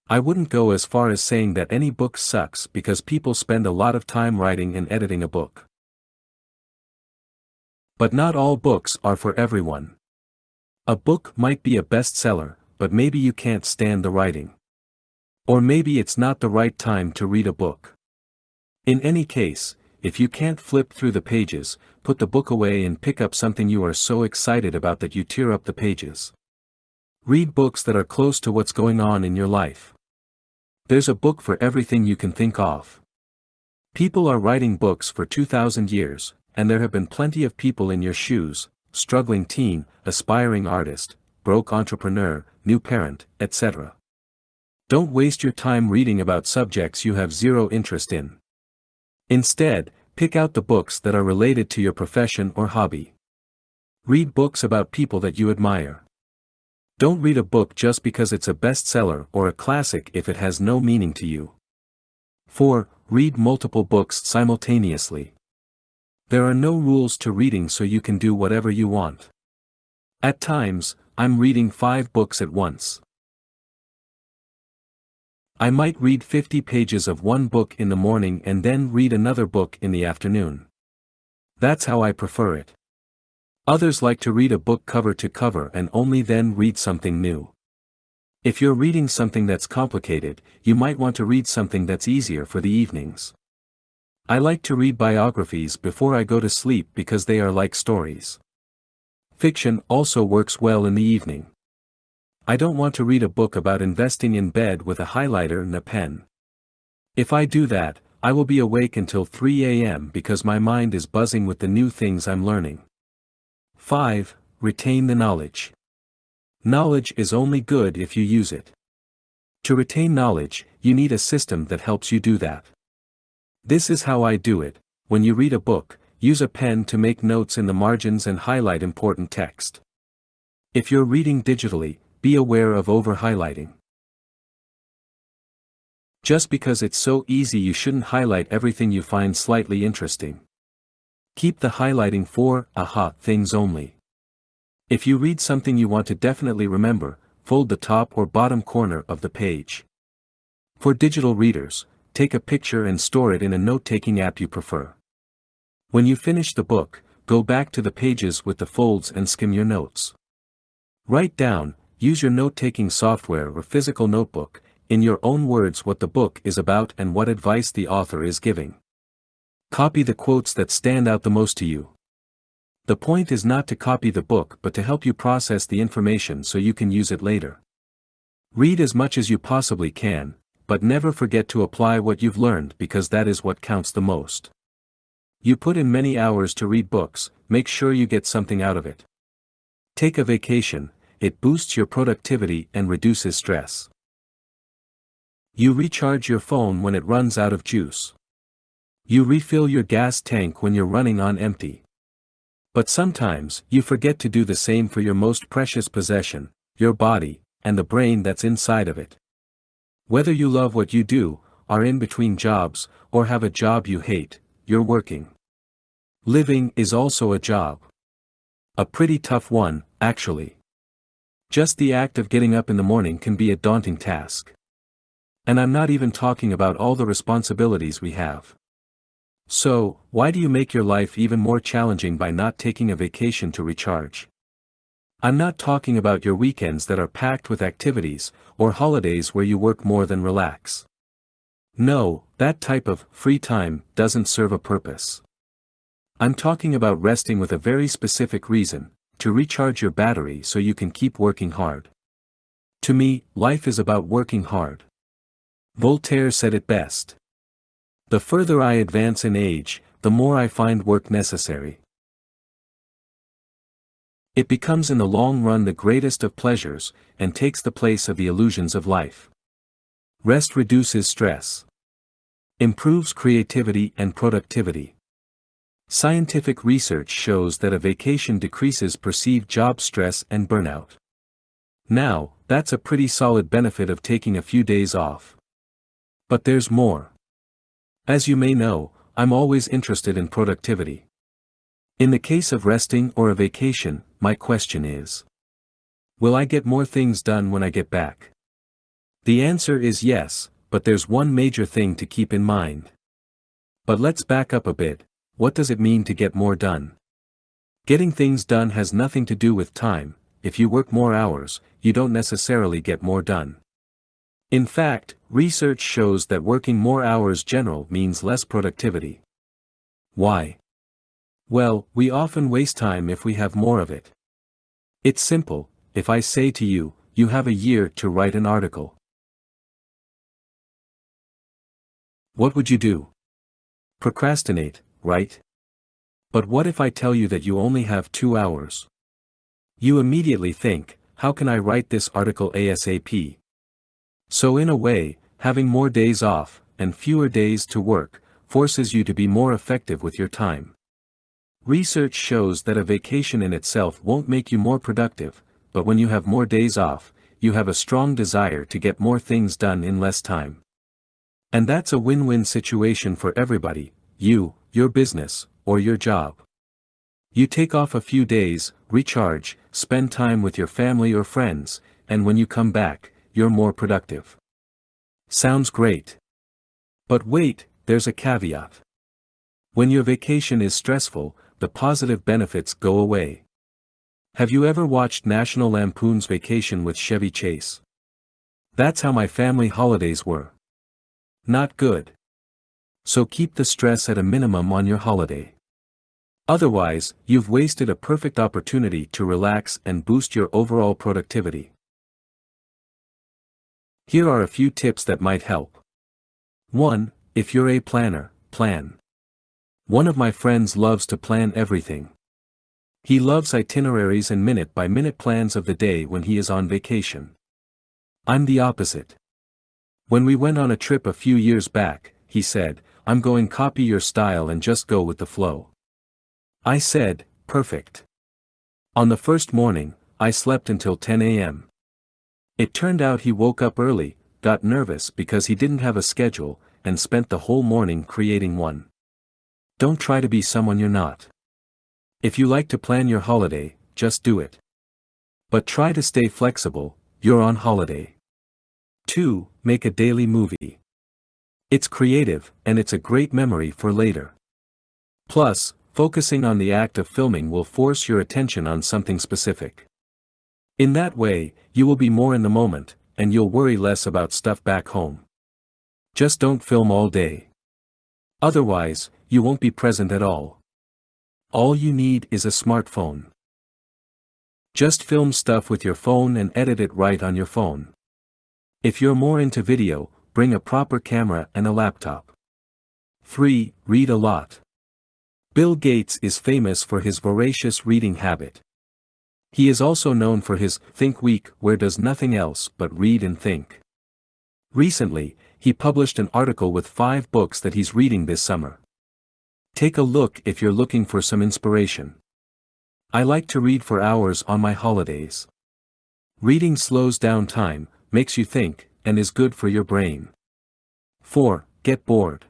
I wouldn't go as far as saying that any book sucks because people spend a lot of time writing and editing a book. But not all books are for everyone. A book might be a bestseller, but maybe you can't stand the writing. Or maybe it's not the right time to read a book. In any case, if you can't flip through the pages, put the book away and pick up something you are so excited about that you tear up the pages. Read books that are close to what's going on in your life. There's a book for everything you can think of. People are writing books for 2,000 years, and there have been plenty of people in your shoes, struggling teen, aspiring artist, broke entrepreneur, new parent, etc. Don't waste your time reading about subjects you have zero interest in. Instead, pick out the books that are related to your profession or hobby. Read books about people that you admire. Don't read a book just because it's a bestseller or a classic if it has no meaning to you. 4. Read multiple books simultaneously. There are no rules to reading, so you can do whatever you want. At times, I'm reading 5 books at once. I might read 50 pages of one book in the morning and then read another book in the afternoon. That's how I prefer it. Others like to read a book cover to cover and only then read something new. If you're reading something that's complicated, you might want to read something that's easier for the evenings. I like to read biographies before I go to sleep because they are like stories. Fiction also works well in the evening. I don't want to read a book about investing in bed with a highlighter and a pen. If I do that, I will be awake until 3 a.m. because my mind is buzzing with the new things I'm learning. 5. Retain the knowledge. Knowledge is only good if you use it. To retain knowledge, you need a system that helps you do that. This is how I do it. When you read a book, use a pen to make notes in the margins and highlight important text. If you're reading digitally, be aware of over-highlighting. Just because it's so easy, you shouldn't highlight everything you find slightly interesting. Keep the highlighting for aha things only. If you read something you want to definitely remember, fold the top or bottom corner of the page. For digital readers, take a picture and store it in a note-taking app you prefer. When you finish the book, go back to the pages with the folds and skim your notes. Write down, use your note-taking software or physical notebook, in your own words what the book is about and what advice the author is giving. Copy the quotes that stand out the most to you. The point is not to copy the book but to help you process the information so you can use it later. Read as much as you possibly can, but never forget to apply what you've learned because that is what counts the most. You put in many hours to read books, make sure you get something out of it. Take a vacation, it boosts your productivity and reduces stress. You recharge your phone when it runs out of juice. You refill your gas tank when you're running on empty. But sometimes, you forget to do the same for your most precious possession, your body, and the brain that's inside of it. Whether you love what you do, are in between jobs, or have a job you hate, you're working. Living is also a job. A pretty tough one, actually. Just the act of getting up in the morning can be a daunting task. And I'm not even talking about all the responsibilities we have. So, why do you make your life even more challenging by not taking a vacation to recharge? I'm not talking about your weekends that are packed with activities, or holidays where you work more than relax. No, that type of free time doesn't serve a purpose. I'm talking about resting with a very specific reason, to recharge your battery so you can keep working hard. To me, life is about working hard. Voltaire said it best. The further I advance in age, the more I find work necessary. It becomes in the long run the greatest of pleasures, and takes the place of the illusions of life. Rest reduces stress. Improves creativity and productivity. Scientific research shows that a vacation decreases perceived job stress and burnout. Now, that's a pretty solid benefit of taking a few days off. But there's more. As you may know, I'm always interested in productivity. In the case of resting or a vacation, my question is: will I get more things done when I get back? The answer is yes, but there's one major thing to keep in mind. But let's back up a bit. What does it mean to get more done? Getting things done has nothing to do with time. If you work more hours, you don't necessarily get more done. In fact, research shows that working more hours general means less productivity. Why? Well, we often waste time if we have more of it. It's simple. If I say to you, you have a year to write an article. What would you do? Procrastinate, right? But what if I tell you that you only have 2 hours? You immediately think, how can I write this article ASAP? So in a way, having more days off, and fewer days to work, forces you to be more effective with your time. Research shows that a vacation in itself won't make you more productive, but when you have more days off, you have a strong desire to get more things done in less time. And that's a win-win situation for everybody, you, your business, or your job. You take off a few days, recharge, spend time with your family or friends, and when you come back, you're more productive. Sounds great. But wait, there's a caveat. When your vacation is stressful, the positive benefits go away. Have you ever watched National Lampoon's Vacation with Chevy Chase? That's how my family holidays were. Not good. So keep the stress at a minimum on your holiday. Otherwise, you've wasted a perfect opportunity to relax and boost your overall productivity. Here are a few tips that might help. 1. If you're a planner, plan. One of my friends loves to plan everything. He loves itineraries and minute-by-minute plans of the day when he is on vacation. I'm the opposite. When we went on a trip a few years back, he said, "I'm going to copy your style and just go with the flow." I said, "Perfect." On the first morning, I slept until 10 a.m. It turned out he woke up early, got nervous because he didn't have a schedule, and spent the whole morning creating one. Don't try to be someone you're not. If you like to plan your holiday, just do it. But try to stay flexible, you're on holiday. 2. Make a daily movie. It's creative, and it's a great memory for later. Plus, focusing on the act of filming will force your attention on something specific. In that way, you will be more in the moment, and you'll worry less about stuff back home. Just don't film all day. Otherwise, you won't be present at all. All you need is a smartphone. Just film stuff with your phone and edit it right on your phone. If you're more into video, bring a proper camera and a laptop. 3. Read a lot. Bill Gates is famous for his voracious reading habit. He is also known for his Think Week, where does nothing else but read and think. Recently, he published an article with 5 books that he's reading this summer. Take a look if you're looking for some inspiration. I like to read for hours on my holidays. Reading slows down time, makes you think, and is good for your brain. 4. Get bored.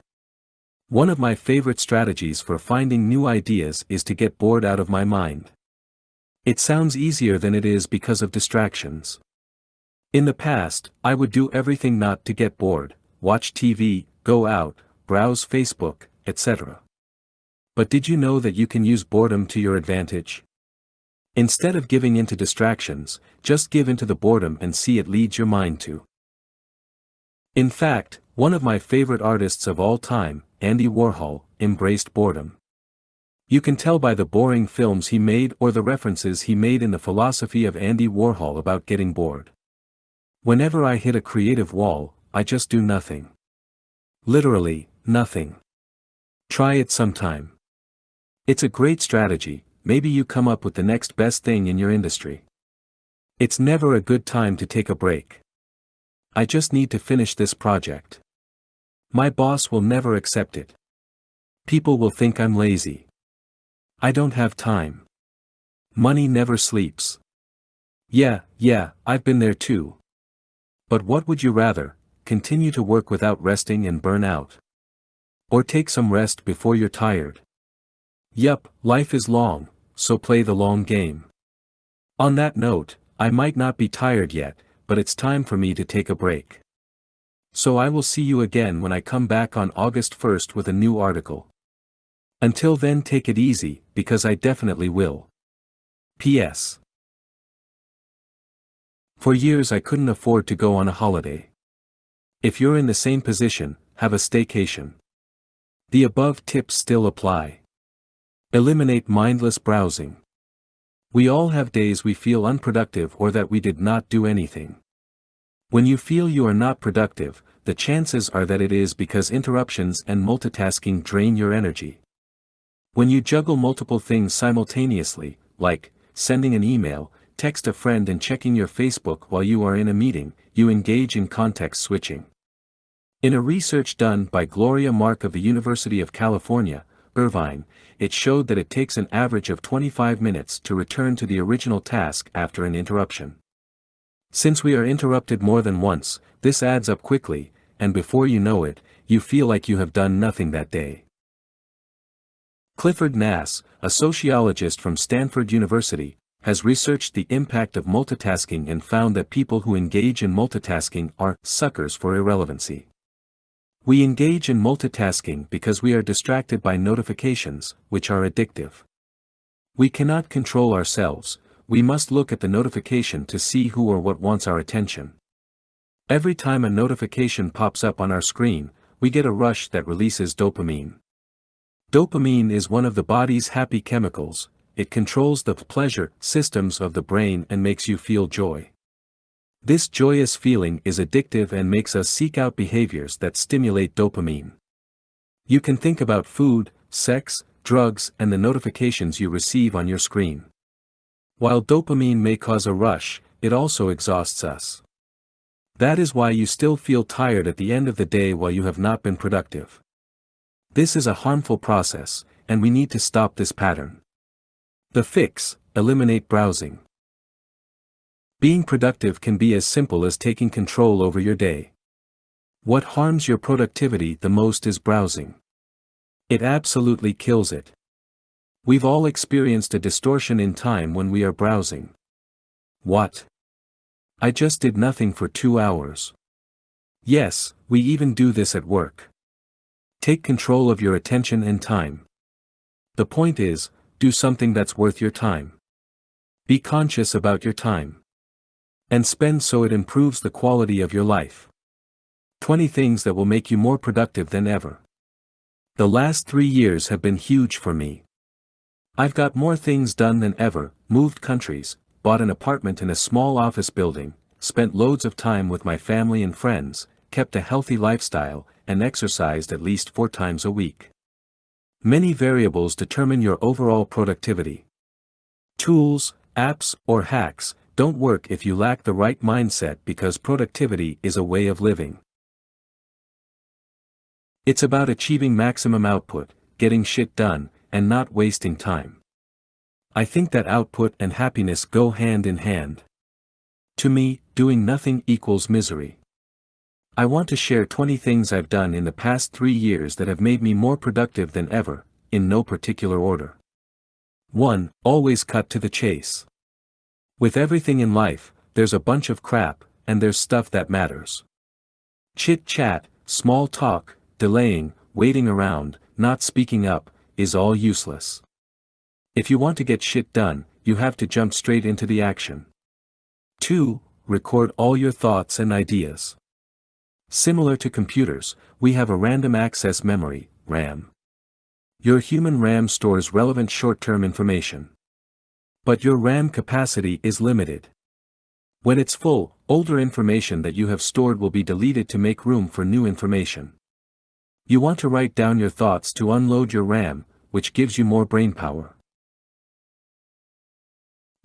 One of my favorite strategies for finding new ideas is to get bored out of my mind. It sounds easier than it is because of distractions. In the past, I would do everything not to get bored, watch TV, go out, browse Facebook, etc. But did you know that you can use boredom to your advantage? Instead of giving into distractions, just give into the boredom and see it leads your mind to. In fact, one of my favorite artists of all time, Andy Warhol, embraced boredom. You can tell by the boring films he made or the references he made in the philosophy of Andy Warhol about getting bored. Whenever I hit a creative wall, I just do nothing. Literally, nothing. Try it sometime. It's a great strategy. Maybe you come up with the next best thing in your industry. It's never a good time to take a break. I just need to finish this project. My boss will never accept it. People will think I'm lazy. I don't have time. Money never sleeps. Yeah, I've been there too. But what would you rather, continue to work without resting and burn out? Or take some rest before you're tired? Yup, life is long, so play the long game. On that note, I might not be tired yet, but it's time for me to take a break. So I will see you again when I come back on August 1st with a new article. Until then, take it easy, because I definitely will. P.S. For years I couldn't afford to go on a holiday. If you're in the same position, have a staycation. The above tips still apply. Eliminate mindless browsing. We all have days we feel unproductive or that we did not do anything. When you feel you are not productive, the chances are that it is because interruptions and multitasking drain your energy. When you juggle multiple things simultaneously, like sending an email, text a friend and checking your Facebook while you are in a meeting, you engage in context switching. In a research done by Gloria Mark of the University of California, Irvine, it showed that it takes an average of 25 minutes to return to the original task after an interruption. Since we are interrupted more than once, this adds up quickly, and before you know it, you feel like you have done nothing that day. Clifford Nass, a sociologist from Stanford University, has researched the impact of multitasking and found that people who engage in multitasking are suckers for irrelevancy. We engage in multitasking because we are distracted by notifications, which are addictive. We cannot control ourselves, we must look at the notification to see who or what wants our attention. Every time a notification pops up on our screen, we get a rush that releases dopamine. Dopamine is one of the body's happy chemicals. It controls the pleasure systems of the brain and makes you feel joy. This joyous feeling is addictive and makes us seek out behaviors that stimulate dopamine. You can think about food, sex, drugs, and the notifications you receive on your screen. While dopamine may cause a rush, it also exhausts us. That is why you still feel tired at the end of the day while you have not been productive. This is a harmful process, and we need to stop this pattern. The fix: eliminate browsing. Being productive can be as simple as taking control over your day. What harms your productivity the most is browsing. It absolutely kills it. We've all experienced a distortion in time when we are browsing. What? I just did nothing for 2 hours. Yes, we even do this at work. Take control of your attention and time. The point is, do something that's worth your time. Be conscious about your time. And spend so it improves the quality of your life. 20 things that will make you more productive than ever. The last 3 years have been huge for me. I've got more things done than ever, moved countries, bought an apartment in a small office building, spent loads of time with my family and friends, kept a healthy lifestyle, and exercised at least 4 times a week. Many variables determine your overall productivity. Tools, apps, or hacks don't work if you lack the right mindset, because productivity is a way of living. It's about achieving maximum output, getting shit done, and not wasting time. I think that output and happiness go hand in hand. To me, doing nothing equals misery. I want to share 20 things I've done in the past 3 years that have made me more productive than ever, in no particular order. 1. Always cut to the chase. With everything in life, there's a bunch of crap, and there's stuff that matters. Chit-chat, small talk, delaying, waiting around, not speaking up, is all useless. If you want to get shit done, you have to jump straight into the action. 2. Record all your thoughts and ideas. Similar to computers, we have a random access memory, RAM. Your human RAM stores relevant short-term information. But your RAM capacity is limited. When it's full, older information that you have stored will be deleted to make room for new information. You want to write down your thoughts to unload your RAM, which gives you more brainpower.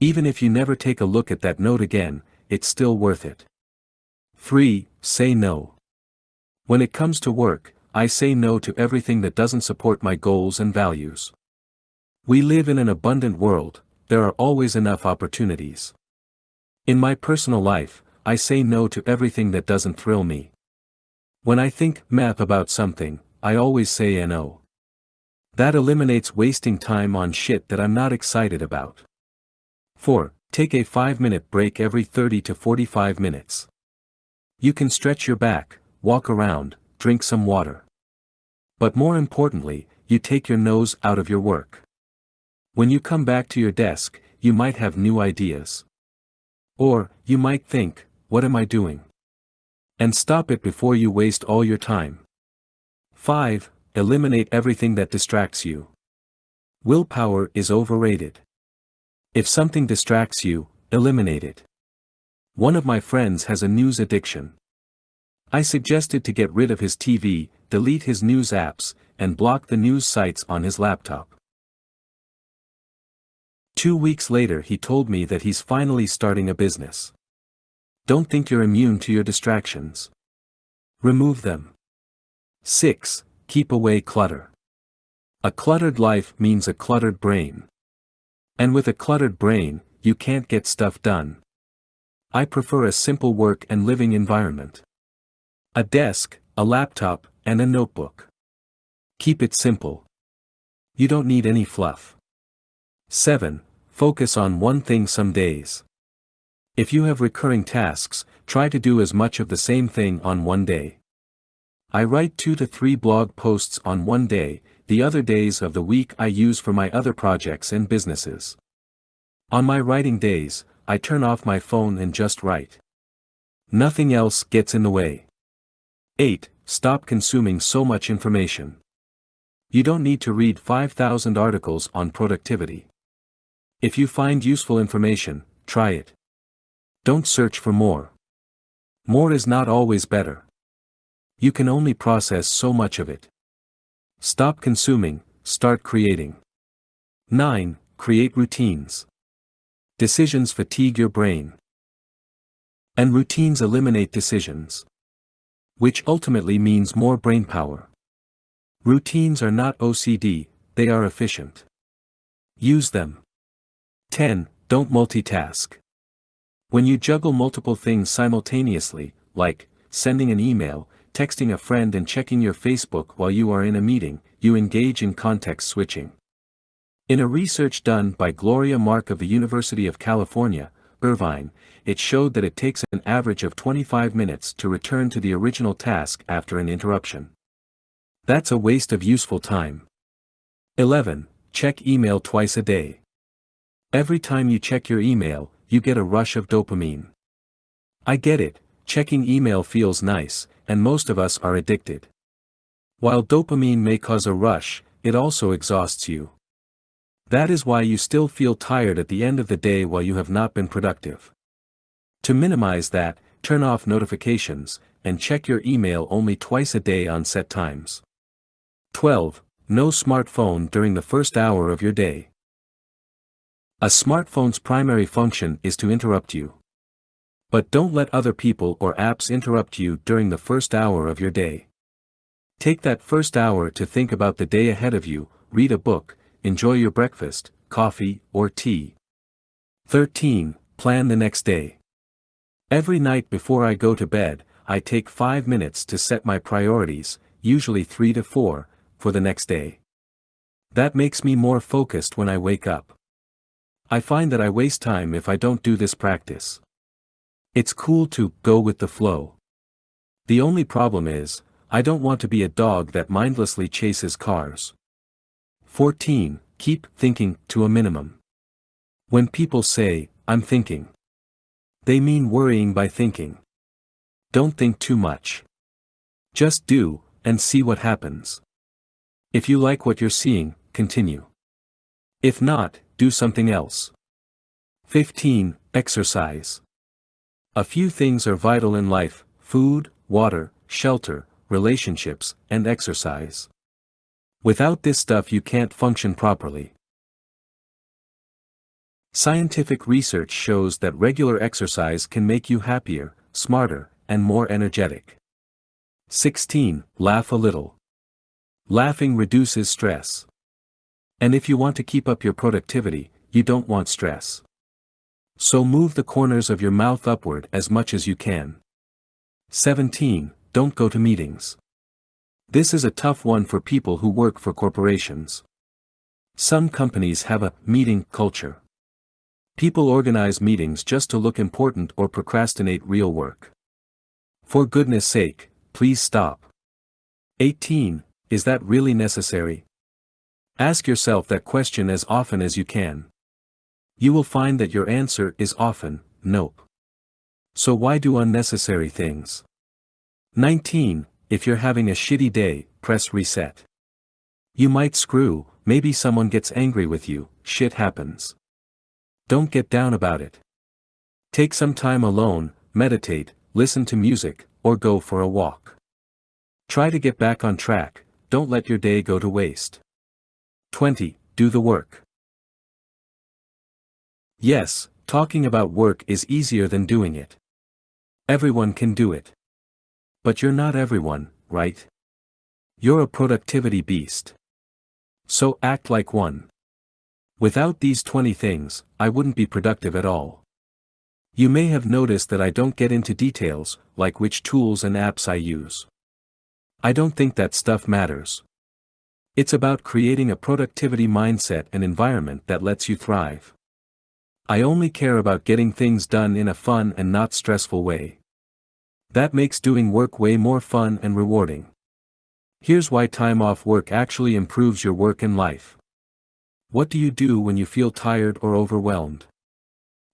Even if you never take a look at that note again, it's still worth it. 3. Say no. When it comes to work, I say no to everything that doesn't support my goals and values. We live in an abundant world, there are always enough opportunities. In my personal life, I say no to everything that doesn't thrill me. When I think about something, I always say no. That eliminates wasting time on shit that I'm not excited about. 4. Take a 5-minute break every 30 to 45 minutes. You can stretch your back, walk around, drink some water. But more importantly, you take your nose out of your work. When you come back to your desk, you might have new ideas. Or, you might think, what am I doing? And stop it before you waste all your time. 5. Eliminate everything that distracts you. Willpower is overrated. If something distracts you, eliminate it. One of my friends has a news addiction. I suggested to get rid of his TV, delete his news apps, and block the news sites on his laptop. 2 weeks later he told me that he's finally starting a business. Don't think you're immune to your distractions. Remove them. 6. Keep away clutter. A cluttered life means a cluttered brain. And with a cluttered brain, you can't get stuff done. I prefer a simple work and living environment. A desk, a laptop, and a notebook. Keep it simple. You don't need any fluff. 7. Focus on one thing some days. If you have recurring tasks, try to do as much of the same thing on one day. I write 2 to 3 blog posts on one day, the other days of the week I use for my other projects and businesses. On my writing days, I turn off my phone and just write. Nothing else gets in the way. 8. Stop consuming so much information. You don't need to read 5,000 articles on productivity. If you find useful information, try it. Don't search for more. More is not always better. You can only process so much of it. Stop consuming, start creating. 9. Create routines. Decisions fatigue your brain. And routines eliminate decisions. Which ultimately means more brainpower. Routines are not OCD, they are efficient. Use them. 10. Don't multitask. When you juggle multiple things simultaneously, like sending an email, texting a friend and checking your Facebook while you are in a meeting, you engage in context switching. In a research done by Gloria Mark of the University of California, Irvine, it showed that it takes an average of 25 minutes to return to the original task after an interruption. That's a waste of useful time. 11. Check email twice a day. Every time you check your email, you get a rush of dopamine. I get it, checking email feels nice, and most of us are addicted. While dopamine may cause a rush, it also exhausts you. That is why you still feel tired at the end of the day while you have not been productive. To minimize that, turn off notifications, and check your email only twice a day on set times. 12. No smartphone during the first hour of your day. A smartphone's primary function is to interrupt you. But don't let other people or apps interrupt you during the first hour of your day. Take that first hour to think about the day ahead of you, read a book, enjoy your breakfast, coffee, or tea. 13. Plan the next day. Every night before I go to bed, I take 5 minutes to set my priorities, usually 3 to 4, for the next day. That makes me more focused when I wake up. I find that I waste time if I don't do this practice. It's cool to go with the flow. The only problem is, I don't want to be a dog that mindlessly chases cars. 14. Keep thinking to a minimum. When people say, "I'm thinking," they mean worrying by thinking. Don't think too much. Just do, and see what happens. If you like what you're seeing, continue. If not, do something else. 15. Exercise. A few things are vital in life: food, water, shelter, relationships, and exercise. Without this stuff you can't function properly. Scientific research shows that regular exercise can make you happier, smarter, and more energetic. 16. Laugh a little. Laughing reduces stress. And if you want to keep up your productivity, you don't want stress. So move the corners of your mouth upward as much as you can. 17. Don't go to meetings. This is a tough one for people who work for corporations. Some companies have a meeting culture. People organize meetings just to look important or procrastinate real work. For goodness sake, please stop. 18. Is that really necessary? Ask yourself that question as often as you can. You will find that your answer is often, nope. So why do unnecessary things? 19. If you're having a shitty day, press reset. You might screw, maybe someone gets angry with you, shit happens. Don't get down about it. Take some time alone, meditate, listen to music, or go for a walk. Try to get back on track, don't let your day go to waste. 20. Do the work. Yes, talking about work is easier than doing it. Everyone can do it. But you're not everyone, right? You're a productivity beast. So act like one. Without these 20 things, I wouldn't be productive at all. You may have noticed that I don't get into details, like which tools and apps I use. I don't think that stuff matters. It's about creating a productivity mindset and environment that lets you thrive. I only care about getting things done in a fun and not stressful way. That makes doing work way more fun and rewarding. Here's why time off work actually improves your work and life. What do you do when you feel tired or overwhelmed?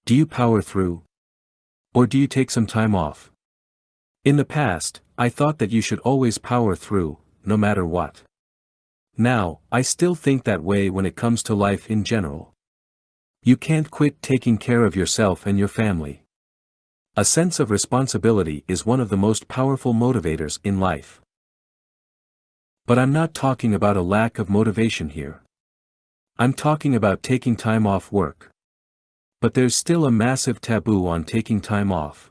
Do you power through? Or do you take some time off? In the past, I thought that you should always power through, no matter what. Now, I still think that way when it comes to life in general. You can't quit taking care of yourself and your family. A sense of responsibility is one of the most powerful motivators in life. But I'm not talking about a lack of motivation here. I'm talking about taking time off work. But there's still a massive taboo on taking time off.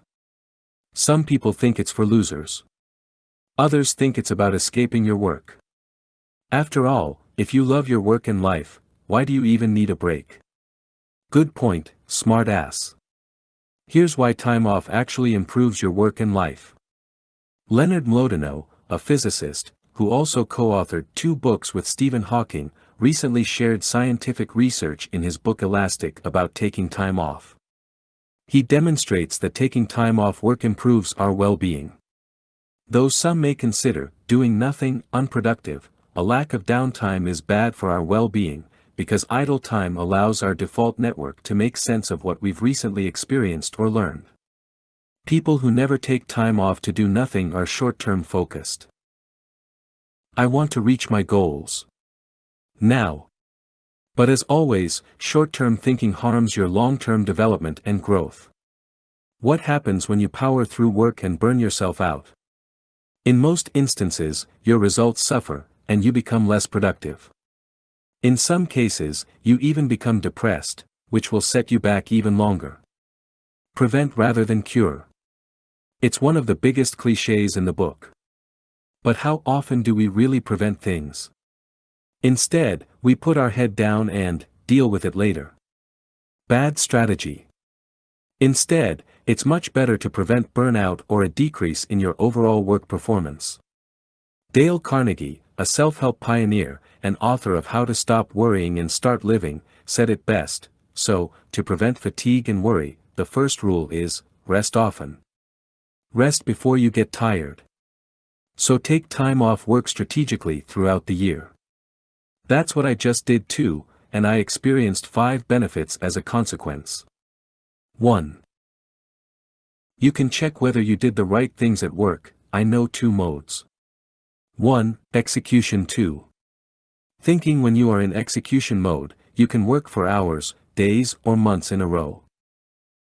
Some people think it's for losers. Others think it's about escaping your work. After all, if you love your work and life, why do you even need a break? Good point, smart ass. Here's why time off actually improves your work and life. Leonard Mlodinow, a physicist, who also co-authored 2 books with Stephen Hawking, recently shared scientific research in his book Elastic about taking time off. He demonstrates that taking time off work improves our well-being. Though some may consider doing nothing unproductive, a lack of downtime is bad for our well-being, because idle time allows our default network to make sense of what we've recently experienced or learned. People who never take time off to do nothing are short-term focused. I want to reach my goals now. But as always, short-term thinking harms your long-term development and growth. What happens when you power through work and burn yourself out? In most instances, your results suffer, and you become less productive. In some cases, you even become depressed, which will set you back even longer. Prevent rather than cure. It's one of the biggest cliches in the book. But how often do we really prevent things? Instead, we put our head down and deal with it later. Bad strategy. Instead, it's much better to prevent burnout or a decrease in your overall work performance. Dale Carnegie, a self-help pioneer, and author of How to Stop Worrying and Start Living, said it best: so, to prevent fatigue and worry, the first rule is, rest often. Rest before you get tired. So take time off work strategically throughout the year. That's what I just did too, and I experienced 5 benefits as a consequence. 1. You can check whether you did the right things at work. I know 2 modes. 1. Execution. 2. Thinking. When you are in execution mode, you can work for hours, days, or months in a row.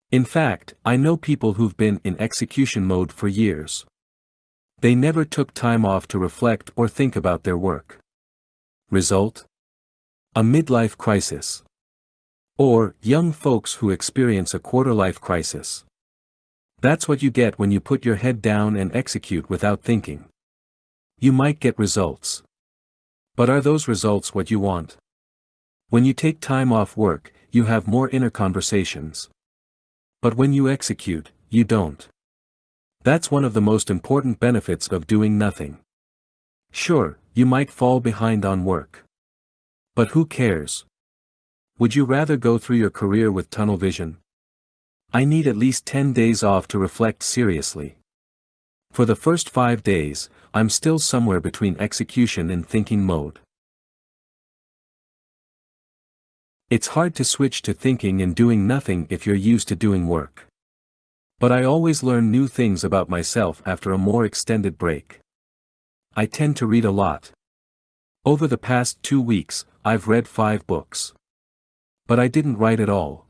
In fact, I know people who've been in execution mode for years. They never took time off to reflect or think about their work. Result? A midlife crisis. Or, young folks who experience a quarter-life crisis. That's what you get when you put your head down and execute without thinking. You might get results. But are those results what you want? When you take time off work, you have more inner conversations. But when you execute, you don't. That's one of the most important benefits of doing nothing. Sure, you might fall behind on work. But who cares? Would you rather go through your career with tunnel vision? I need at least 10 days off to reflect seriously. For the first 5 days, I'm still somewhere between execution and thinking mode. It's hard to switch to thinking and doing nothing if you're used to doing work. But I always learn new things about myself after a more extended break. I tend to read a lot. Over the past 2 weeks, I've read 5 books. But I didn't write at all.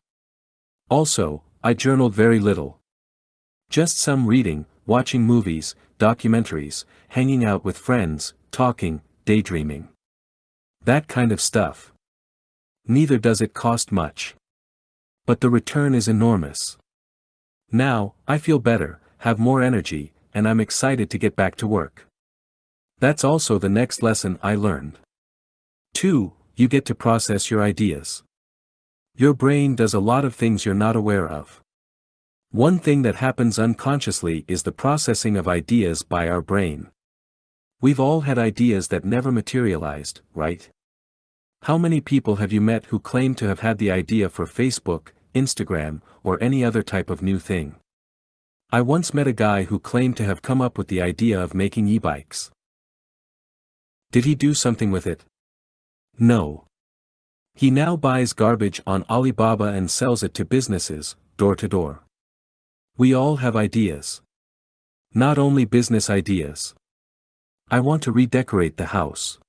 Also, I journaled very little. Just some reading, watching movies, documentaries, hanging out with friends, talking, daydreaming. That kind of stuff. Neither does it cost much. But the return is enormous. Now, I feel better, have more energy, and I'm excited to get back to work. That's also the next lesson I learned. 2. You get to process your ideas. Your brain does a lot of things you're not aware of. One thing that happens unconsciously is the processing of ideas by our brain. We've all had ideas that never materialized, right? How many people have you met who claim to have had the idea for Facebook, Instagram, or any other type of new thing? I once met a guy who claimed to have come up with the idea of making e-bikes. Did he do something with it? No. He now buys garbage on Alibaba and sells it to businesses, door to door. We all have ideas. Not only business ideas. I want to redecorate the house.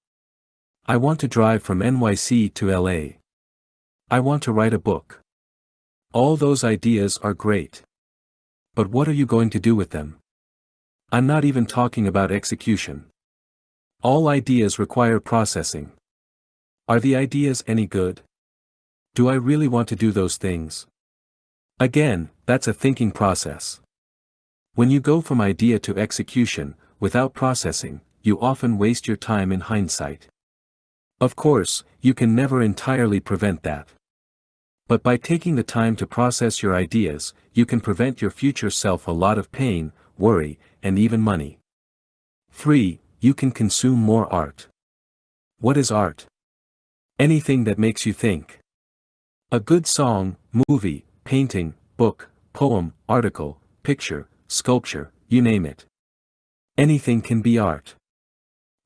I want to drive from NYC to LA. I want to write a book. All those ideas are great. But what are you going to do with them? I'm not even talking about execution. All ideas require processing. Are the ideas any good? Do I really want to do those things? Again, that's a thinking process. When you go from idea to execution, without processing, you often waste your time in hindsight. Of course, you can never entirely prevent that. But by taking the time to process your ideas, you can prevent your future self a lot of pain, worry, and even money. 3. You can consume more art. What is art? Anything that makes you think. A good song, movie, painting, book, poem, article, picture, sculpture, you name it. Anything can be art.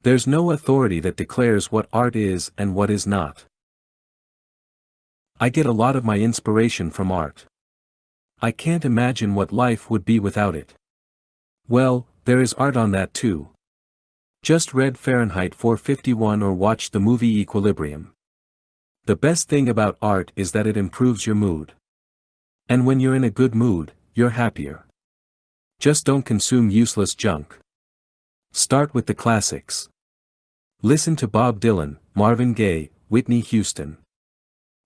There's no authority that declares what art is and what is not. I get a lot of my inspiration from art. I can't imagine what life would be without it. Well, there is art on that too. Just read Fahrenheit 451 or watched the movie Equilibrium. The best thing about art is that it improves your mood. And when you're in a good mood, you're happier. Just don't consume useless junk. Start with the classics. Listen to Bob Dylan, Marvin Gaye, Whitney Houston.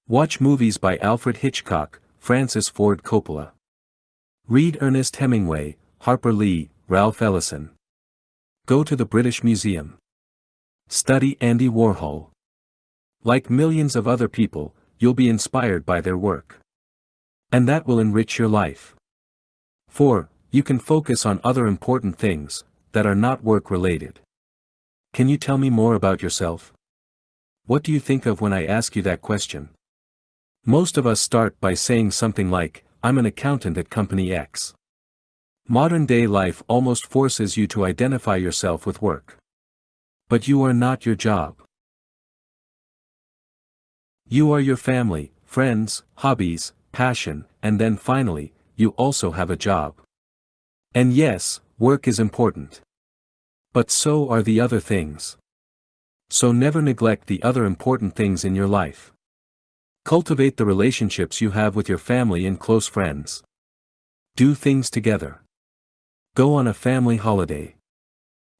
Watch movies by Alfred Hitchcock, Francis Ford Coppola. Read Ernest Hemingway, Harper Lee, Ralph Ellison. Go to the British Museum. Study Andy Warhol. Like millions of other people, you'll be inspired by their work. And that will enrich your life. 4. You can focus on other important things that are not work-related. Can you tell me more about yourself? What do you think of when I ask you that question? Most of us start by saying something like, I'm an accountant at Company X. Modern-day life almost forces you to identify yourself with work. But you are not your job. You are your family, friends, hobbies, passion, and then finally, you also have a job. And yes, work is important. But so are the other things. So never neglect the other important things in your life. Cultivate the relationships you have with your family and close friends. Do things together. Go on a family holiday.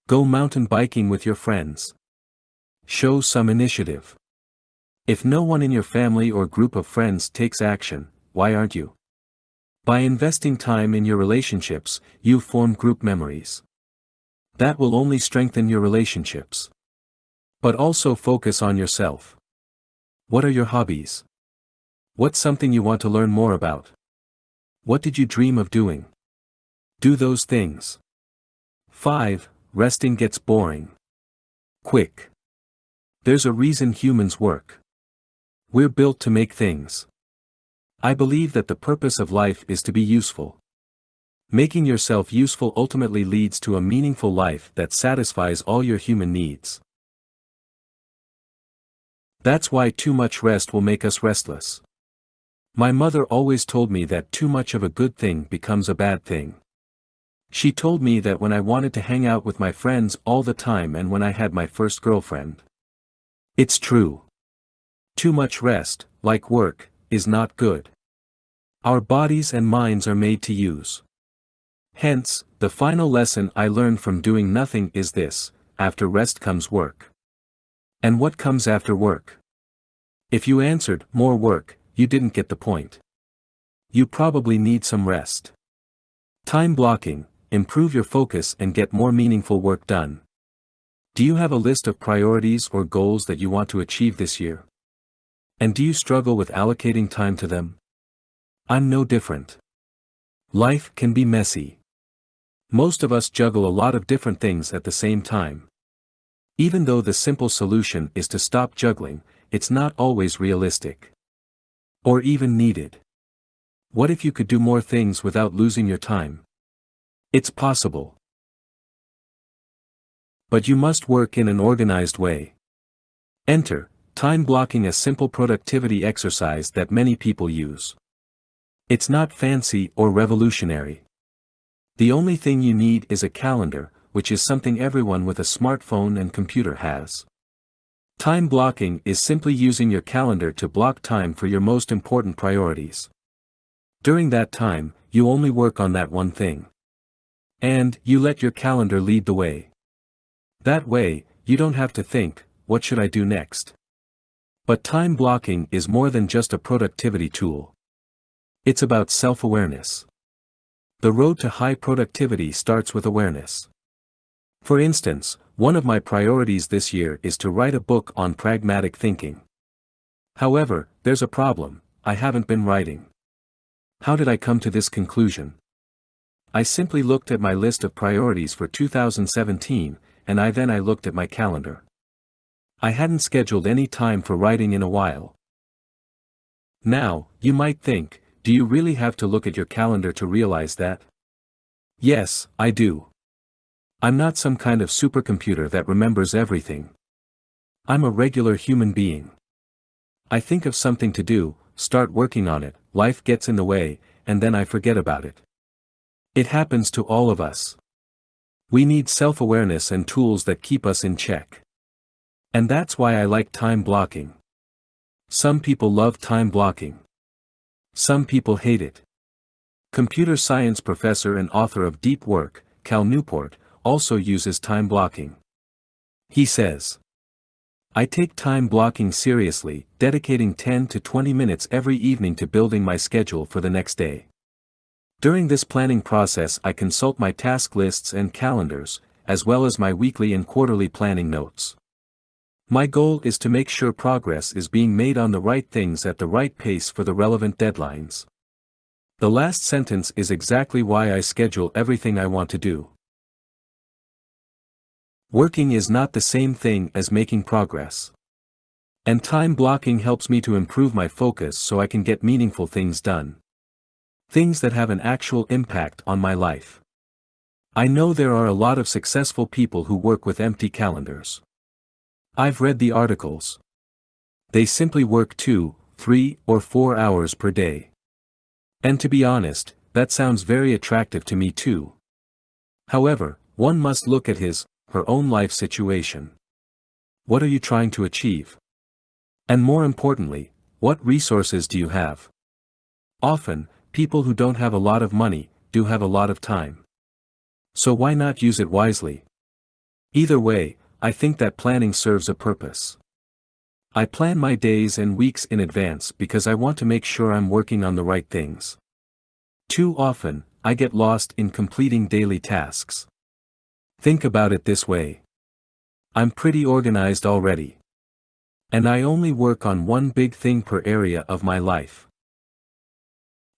Go mountain biking with your friends. Show some initiative. If no one in your family or group of friends takes action, why aren't you? By investing time in your relationships, you form group memories. That will only strengthen your relationships. But also focus on yourself. What are your hobbies? What's something you want to learn more about? What did you dream of doing? Do those things. 5. Resting gets boring quick. There's a reason humans work. We're built to make things. I believe that the purpose of life is to be useful. Making yourself useful ultimately leads to a meaningful life that satisfies all your human needs. That's why too much rest will make us restless. My mother always told me that too much of a good thing becomes a bad thing. She told me that when I wanted to hang out with my friends all the time and when I had my first girlfriend. It's true. Too much rest, like work, is not good. Our bodies and minds are made to use. Hence, the final lesson I learned from doing nothing is this: after rest comes work. And what comes after work? If you answered, more work, you didn't get the point. You probably need some rest. Time blocking, improve your focus and get more meaningful work done. Do you have a list of priorities or goals that you want to achieve this year? And do you struggle with allocating time to them? I'm no different. Life can be messy. Most of us juggle a lot of different things at the same time. Even though the simple solution is to stop juggling, it's not always realistic. Or even needed. What if you could do more things without losing your time? It's possible. But you must work in an organized way. Enter time blocking, a simple productivity exercise that many people use. It's not fancy or revolutionary. The only thing you need is a calendar, which is something everyone with a smartphone and computer has. Time blocking is simply using your calendar to block time for your most important priorities. During that time, you only work on that one thing. And you let your calendar lead the way. That way, you don't have to think, what should I do next? But time blocking is more than just a productivity tool. It's about self-awareness. The road to high productivity starts with awareness. For instance, one of my priorities this year is to write a book on pragmatic thinking. However, there's a problem: I haven't been writing. How did I come to this conclusion? I simply looked at my list of priorities for 2017, and I looked at my calendar. I hadn't scheduled any time for writing in a while. Now, you might think, do you really have to look at your calendar to realize that? Yes, I do. I'm not some kind of supercomputer that remembers everything. I'm a regular human being. I think of something to do, start working on it, life gets in the way, and then I forget about it. It happens to all of us. We need self-awareness and tools that keep us in check. And that's why I like time blocking. Some people love time blocking. Some people hate it. Computer science professor and author of Deep Work, Cal Newport, also uses time blocking. He says, "I take time blocking seriously, dedicating 10 to 20 minutes every evening to building my schedule for the next day. During this planning process I consult my task lists and calendars, as well as my weekly and quarterly planning notes. My goal is to make sure progress is being made on the right things at the right pace for the relevant deadlines." The last sentence is exactly why I schedule everything I want to do. Working is not the same thing as making progress. And time blocking helps me to improve my focus so I can get meaningful things done. Things that have an actual impact on my life. I know there are a lot of successful people who work with empty calendars. I've read the articles. They simply work 2, 3, or 4 hours per day. And to be honest, that sounds very attractive to me too. However, one must look at her own life situation. What are you trying to achieve? And more importantly, what resources do you have? Often, people who don't have a lot of money, do have a lot of time. So why not use it wisely? Either way, I think that planning serves a purpose. I plan my days and weeks in advance because I want to make sure I'm working on the right things. Too often, I get lost in completing daily tasks. Think about it this way. I'm pretty organized already. And I only work on one big thing per area of my life.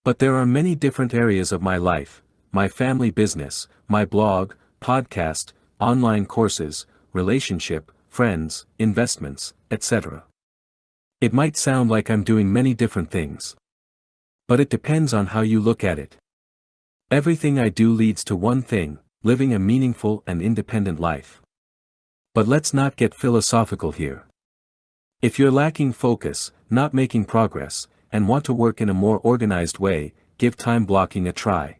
But there are many different areas of my life: my family business, my blog, podcast, online courses, relationship, friends, investments, etc. It might sound like I'm doing many different things. But it depends on how you look at it. Everything I do leads to one thing: living a meaningful and independent life. But let's not get philosophical here. If you're lacking focus, not making progress, and want to work in a more organized way, give time blocking a try.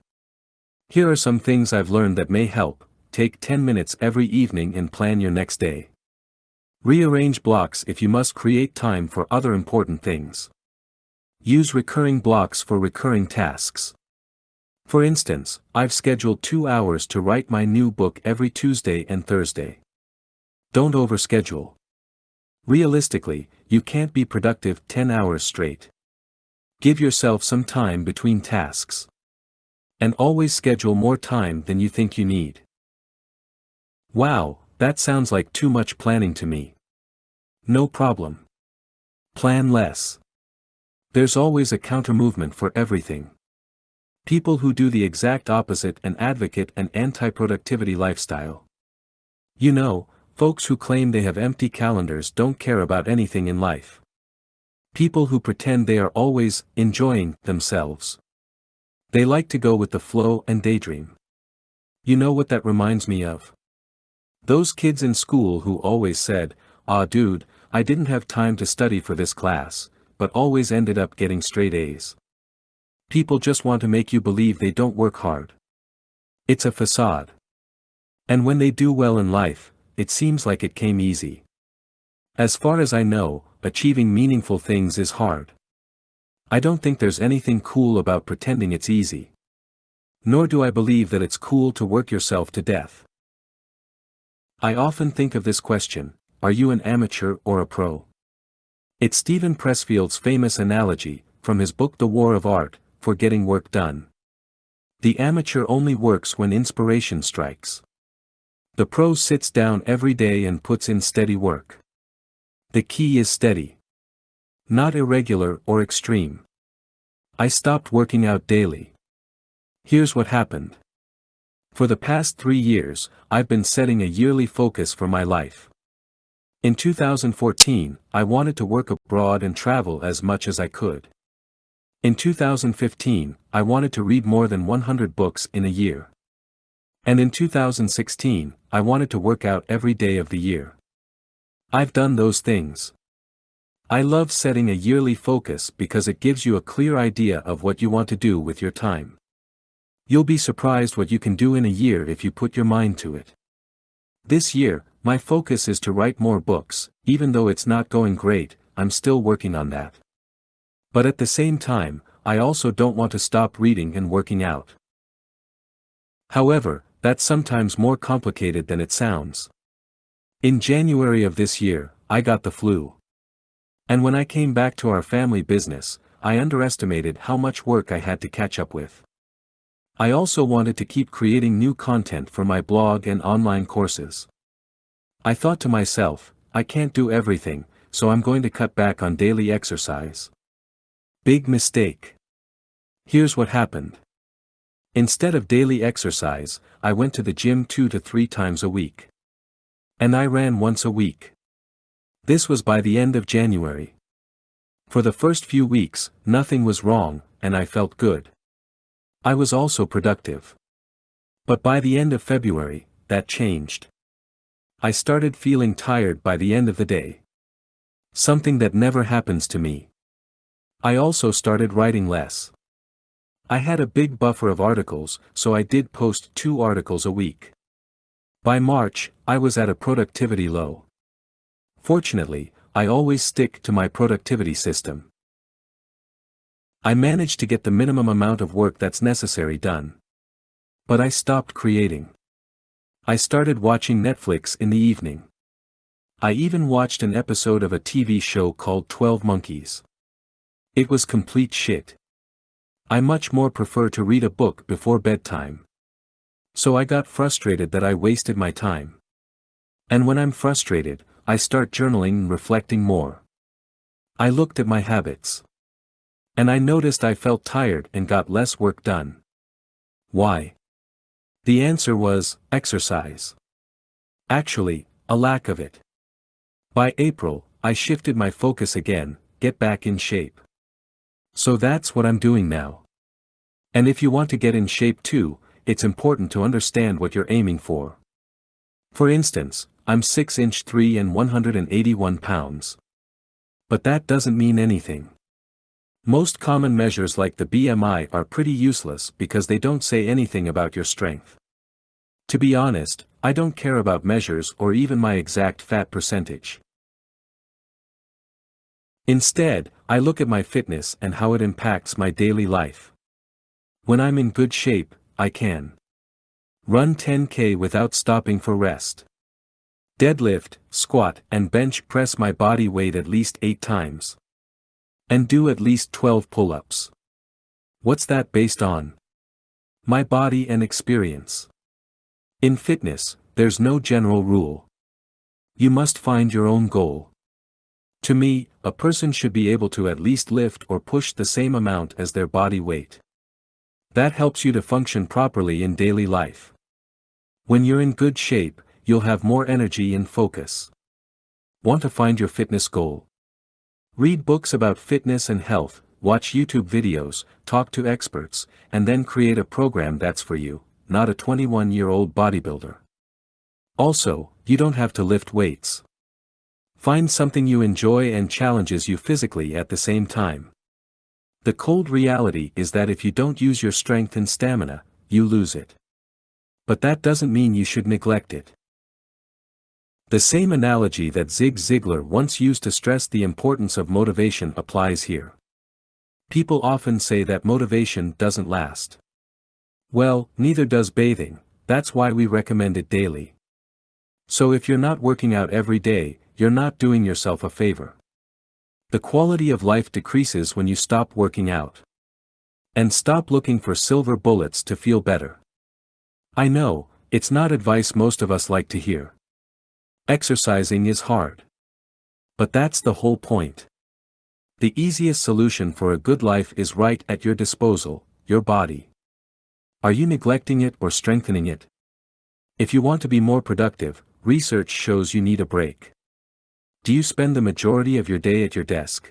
Here are some things I've learned that may help. Take 10 minutes every evening and plan your next day. Rearrange blocks if you must create time for other important things. Use recurring blocks for recurring tasks. For instance, I've scheduled 2 hours to write my new book every Tuesday and Thursday. Don't overschedule. Realistically, you can't be productive 10 hours straight. Give yourself some time between tasks. And always schedule more time than you think you need. Wow, that sounds like too much planning to me. No problem. Plan less. There's always a counter-movement for everything. People who do the exact opposite and advocate an anti-productivity lifestyle. You know, folks who claim they have empty calendars don't care about anything in life. People who pretend they are always enjoying themselves. They like to go with the flow and daydream. You know what that reminds me of? Those kids in school who always said, "Ah dude, I didn't have time to study for this class," but always ended up getting straight A's. People just want to make you believe they don't work hard. It's a facade. And when they do well in life, it seems like it came easy. As far as I know, achieving meaningful things is hard. I don't think there's anything cool about pretending it's easy. Nor do I believe that it's cool to work yourself to death. I often think of this question: are you an amateur or a pro? It's Stephen Pressfield's famous analogy, from his book The War of Art, for getting work done. The amateur only works when inspiration strikes. The pro sits down every day and puts in steady work. The key is steady. Not irregular or extreme. I stopped working out daily. Here's what happened. For the past 3 years, I've been setting a yearly focus for my life. In 2014, I wanted to work abroad and travel as much as I could. In 2015, I wanted to read more than 100 books in a year. And in 2016, I wanted to work out every day of the year. I've done those things. I love setting a yearly focus because it gives you a clear idea of what you want to do with your time. You'll be surprised what you can do in a year if you put your mind to it. This year, my focus is to write more books. Even though it's not going great, I'm still working on that. But at the same time, I also don't want to stop reading and working out. However, that's sometimes more complicated than it sounds. In January of this year, I got the flu. And when I came back to our family business, I underestimated how much work I had to catch up with. I also wanted to keep creating new content for my blog and online courses. I thought to myself, I can't do everything, so I'm going to cut back on daily exercise. Big mistake. Here's what happened. Instead of daily exercise, I went to the gym 2 to 3 times a week. And I ran once a week. This was by the end of January. For the first few weeks, nothing was wrong, and I felt good. I was also productive. But by the end of February, that changed. I started feeling tired by the end of the day. Something that never happens to me. I also started writing less. I had a big buffer of articles, so I did post 2 articles a week. By March, I was at a productivity low. Fortunately, I always stick to my productivity system. I managed to get the minimum amount of work that's necessary done. But I stopped creating. I started watching Netflix in the evening. I even watched an episode of a TV show called 12 Monkeys. It was complete shit. I much more prefer to read a book before bedtime. So I got frustrated that I wasted my time. And when I'm frustrated, I start journaling and reflecting more. I looked at my habits. And I noticed I felt tired and got less work done. Why? The answer was, exercise. Actually, a lack of it. By April, I shifted my focus again, get back in shape. So that's what I'm doing now. And if you want to get in shape too, it's important to understand what you're aiming for. For instance, I'm 6'3" and 181 pounds. But that doesn't mean anything. Most common measures like the BMI are pretty useless because they don't say anything about your strength. To be honest, I don't care about measures or even my exact fat percentage. Instead, I look at my fitness and how it impacts my daily life. When I'm in good shape, I can run 10K without stopping for rest. Deadlift, squat, and bench press my body weight at least 8 times. And do at least 12 pull-ups. What's that based on? My body and experience. In fitness, there's no general rule. You must find your own goal. To me, a person should be able to at least lift or push the same amount as their body weight. That helps you to function properly in daily life. When you're in good shape, you'll have more energy and focus. Want to find your fitness goal? Read books about fitness and health, watch YouTube videos, talk to experts, and then create a program that's for you, not a 21-year-old bodybuilder. Also, you don't have to lift weights. Find something you enjoy and challenges you physically at the same time. The cold reality is that if you don't use your strength and stamina, you lose it. But that doesn't mean you should neglect it. The same analogy that Zig Ziglar once used to stress the importance of motivation applies here. People often say that motivation doesn't last. Well, neither does bathing, that's why we recommend it daily. So if you're not working out every day, you're not doing yourself a favor. The quality of life decreases when you stop working out. And stop looking for silver bullets to feel better. I know, it's not advice most of us like to hear. Exercising is hard. But that's the whole point. The easiest solution for a good life is right at your disposal, your body. Are you neglecting it or strengthening it? If you want to be more productive, research shows you need a break. Do you spend the majority of your day at your desk?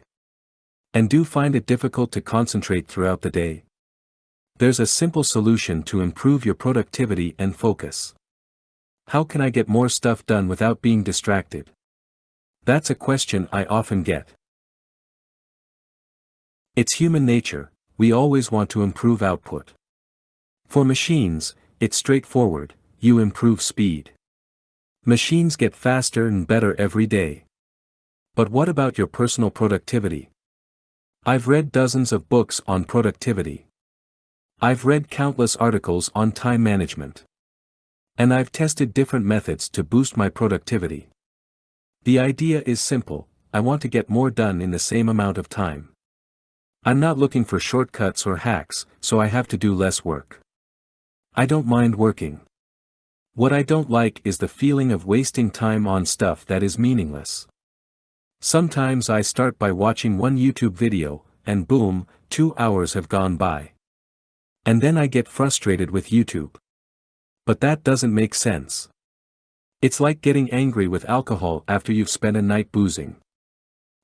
And do you find it difficult to concentrate throughout the day? There's a simple solution to improve your productivity and focus. How can I get more stuff done without being distracted? That's a question I often get. It's human nature, we always want to improve output. For machines, it's straightforward, you improve speed. Machines get faster and better every day. But what about your personal productivity? I've read dozens of books on productivity. I've read countless articles on time management. And I've tested different methods to boost my productivity. The idea is simple: I want to get more done in the same amount of time. I'm not looking for shortcuts or hacks, so I have to do less work. I don't mind working. What I don't like is the feeling of wasting time on stuff that is meaningless. Sometimes I start by watching one YouTube video, and boom, 2 hours have gone by. And then I get frustrated with YouTube. But that doesn't make sense. It's like getting angry with alcohol after you've spent a night boozing.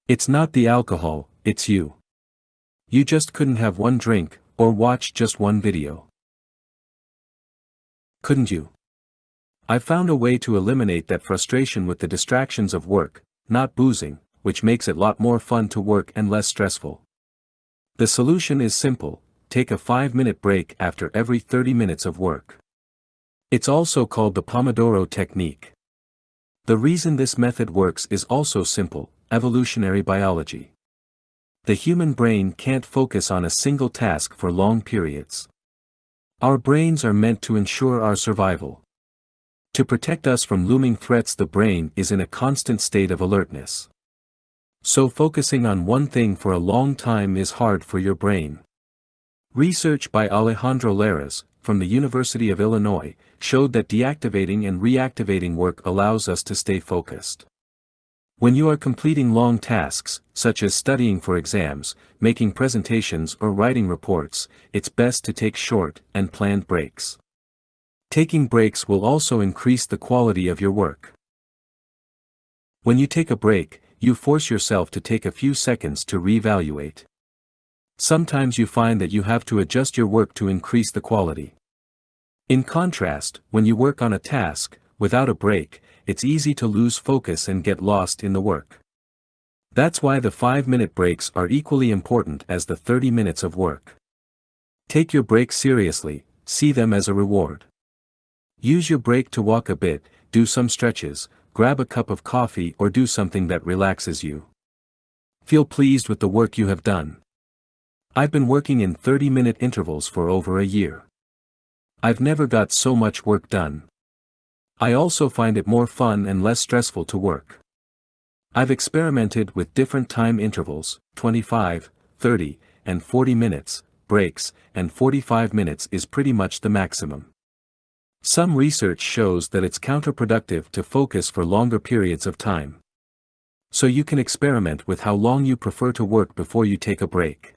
It's not the alcohol, it's you. You just couldn't have one drink, or watch just one video. Couldn't you? I've found a way to eliminate that frustration with the distractions of work, not boozing, which makes it a lot more fun to work and less stressful. The solution is simple: take a 5-minute break after every 30 minutes of work. It's also called the Pomodoro technique. The reason this method works is also simple: evolutionary biology. The human brain can't focus on a single task for long periods. Our brains are meant to ensure our survival. To protect us from looming threats, the brain is in a constant state of alertness. So focusing on one thing for a long time is hard for your brain. Research by Alejandro Leras, from the University of Illinois, showed that deactivating and reactivating work allows us to stay focused. When you are completing long tasks, such as studying for exams, making presentations or writing reports, it's best to take short and planned breaks. Taking breaks will also increase the quality of your work. When you take a break, you force yourself to take a few seconds to reevaluate. Sometimes you find that you have to adjust your work to increase the quality. In contrast, when you work on a task, without a break, it's easy to lose focus and get lost in the work. That's why the 5-minute breaks are equally important as the 30 minutes of work. Take your breaks seriously, see them as a reward. Use your break to walk a bit, do some stretches, grab a cup of coffee, or do something that relaxes you. Feel pleased with the work you have done. I've been working in 30-minute intervals for over a year. I've never got so much work done. I also find it more fun and less stressful to work. I've experimented with different time intervals, 25, 30, and 40 minutes, breaks, and 45 minutes is pretty much the maximum. Some research shows that it's counterproductive to focus for longer periods of time. So you can experiment with how long you prefer to work before you take a break.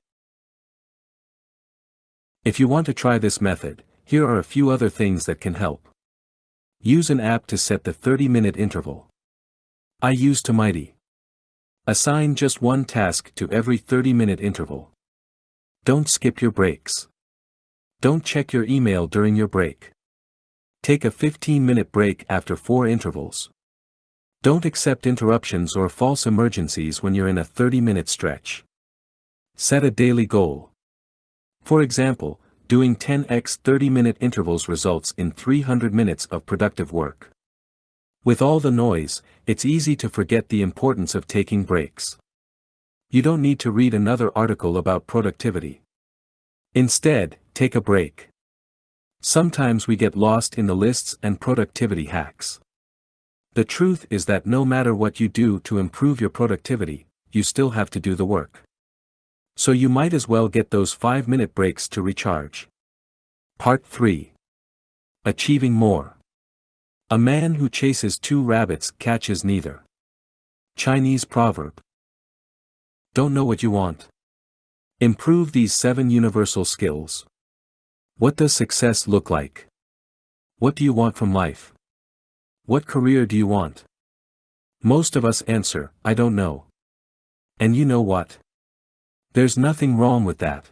If you want to try this method, here are a few other things that can help. Use an app to set the 30-minute interval. I use Mighty. Assign just one task to every 30-minute interval. Don't skip your breaks. Don't check your email during your break. Take a 15-minute break after 4 intervals. Don't accept interruptions or false emergencies when you're in a 30-minute stretch. Set a daily goal. For example, doing 10x 30-minute intervals results in 300 minutes of productive work. With all the noise, it's easy to forget the importance of taking breaks. You don't need to read another article about productivity. Instead, take a break. Sometimes we get lost in the lists and productivity hacks. The truth is that no matter what you do to improve your productivity, you still have to do the work. So you might as well get those 5-minute breaks to recharge. Part 3. Achieving more. A man who chases 2 rabbits catches neither. Chinese proverb. Don't know what you want? Improve these 7 universal skills. What does success look like? What do you want from life? What career do you want? Most of us answer, I don't know. And you know what? There's nothing wrong with that.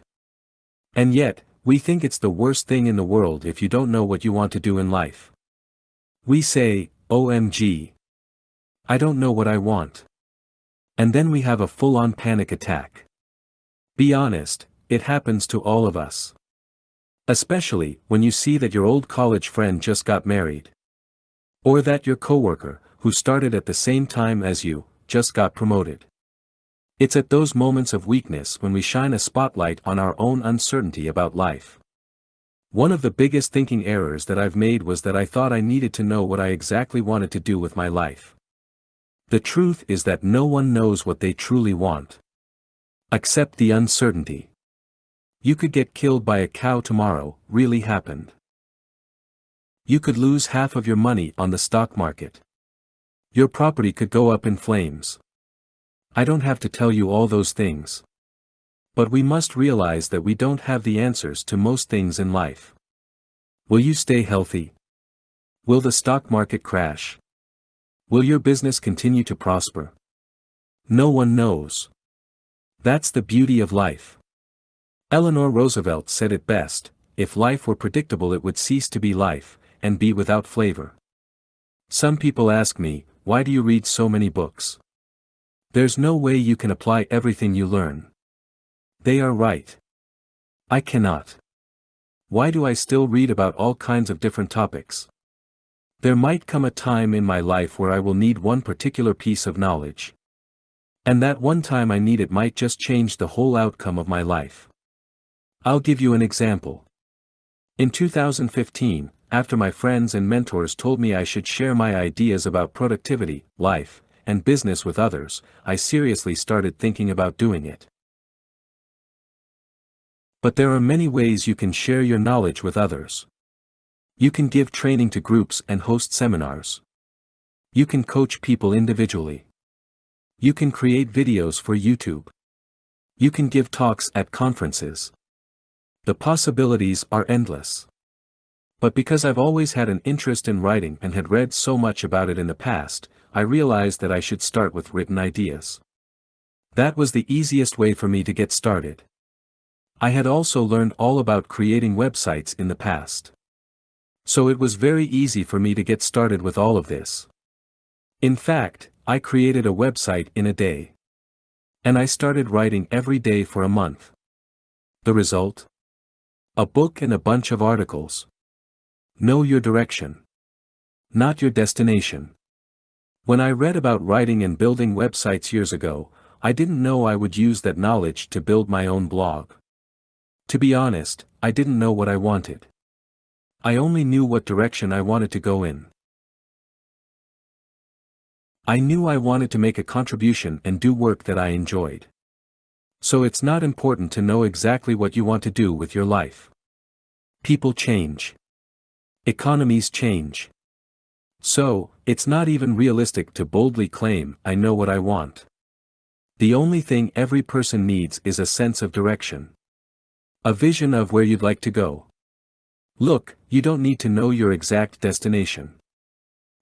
And yet, we think it's the worst thing in the world if you don't know what you want to do in life. We say, OMG. I don't know what I want. And then we have a full-on panic attack. Be honest, it happens to all of us. Especially when you see that your old college friend just got married. Or that your coworker, who started at the same time as you, just got promoted. It's at those moments of weakness when we shine a spotlight on our own uncertainty about life. One of the biggest thinking errors that I've made was that I thought I needed to know what I exactly wanted to do with my life. The truth is that no one knows what they truly want. Accept the uncertainty. You could get killed by a cow tomorrow, really happened. You could lose half of your money on the stock market. Your property could go up in flames. I don't have to tell you all those things. But we must realize that we don't have the answers to most things in life. Will you stay healthy? Will the stock market crash? Will your business continue to prosper? No one knows. That's the beauty of life. Eleanor Roosevelt said it best, if life were predictable it would cease to be life, and be without flavor. Some people ask me, why do you read so many books? There's no way you can apply everything you learn. They are right. I cannot. Why do I still read about all kinds of different topics? There might come a time in my life where I will need one particular piece of knowledge. And that one time I need it might just change the whole outcome of my life. I'll give you an example. In 2015, after my friends and mentors told me I should share my ideas about productivity, life, and business with others, I seriously started thinking about doing it. But there are many ways you can share your knowledge with others. You can give training to groups and host seminars. You can coach people individually. You can create videos for YouTube. You can give talks at conferences. The possibilities are endless. But because I've always had an interest in writing and had read so much about it in the past, I realized that I should start with written ideas. That was the easiest way for me to get started. I had also learned all about creating websites in the past. So it was very easy for me to get started with all of this. In fact, I created a website in a day. And I started writing every day for a month. The result? A book and a bunch of articles. Know your direction. Not your destination. When I read about writing and building websites years ago, I didn't know I would use that knowledge to build my own blog. To be honest, I didn't know what I wanted. I only knew what direction I wanted to go in. I knew I wanted to make a contribution and do work that I enjoyed. So it's not important to know exactly what you want to do with your life. People change. Economies change. So, it's not even realistic to boldly claim, I know what I want. The only thing every person needs is a sense of direction. A vision of where you'd like to go. Look, you don't need to know your exact destination.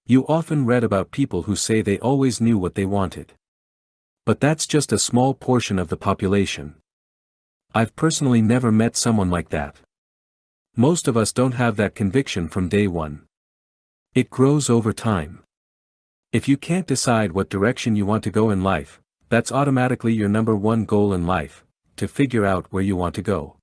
You often read about people who say they always knew what they wanted. But that's just a small portion of the population. I've personally never met someone like that. Most of us don't have that conviction from day one. It grows over time. If you can't decide what direction you want to go in life, that's automatically your number one goal in life, to figure out where you want to go.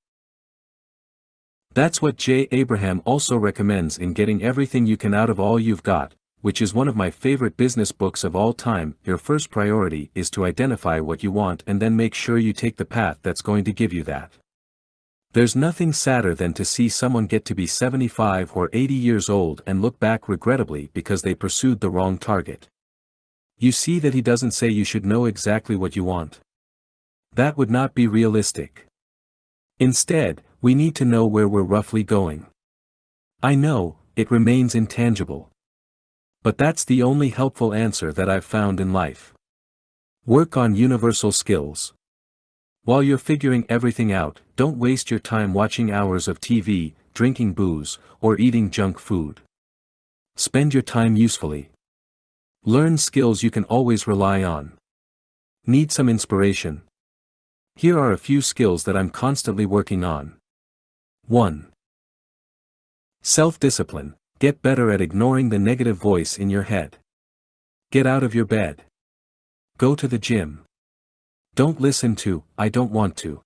That's what J. Abraham also recommends in Getting Everything You Can Out of All You've Got, which is one of my favorite business books of all time. Your first priority is to identify what you want and then make sure you take the path that's going to give you that. There's nothing sadder than to see someone get to be 75 or 80 years old and look back regrettably because they pursued the wrong target. You see that he doesn't say you should know exactly what you want. That would not be realistic. Instead, we need to know where we're roughly going. I know, it remains intangible. But that's the only helpful answer that I've found in life. Work on universal skills. While you're figuring everything out, don't waste your time watching hours of TV, drinking booze, or eating junk food. Spend your time usefully. Learn skills you can always rely on. Need some inspiration? Here are a few skills that I'm constantly working on. 1. Self-discipline. Get better at ignoring the negative voice in your head. Get out of your bed. Go to the gym. Don't listen to, I don't want to.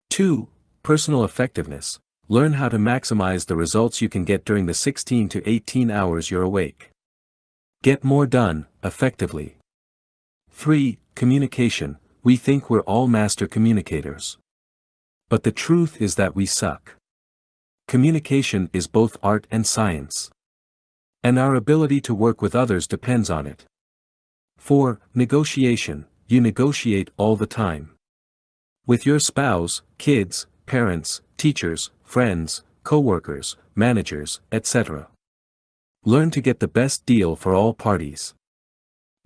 2. Personal effectiveness. Learn how to maximize the results you can get during the 16 to 18 hours you're awake. Get more done, effectively. 3. Communication. We think we're all master communicators. But the truth is that we suck. Communication is both art and science. And our ability to work with others depends on it. 4. Negotiation. You negotiate all the time. With your spouse, kids, parents, teachers, friends, co-workers, managers, etc. Learn to get the best deal for all parties.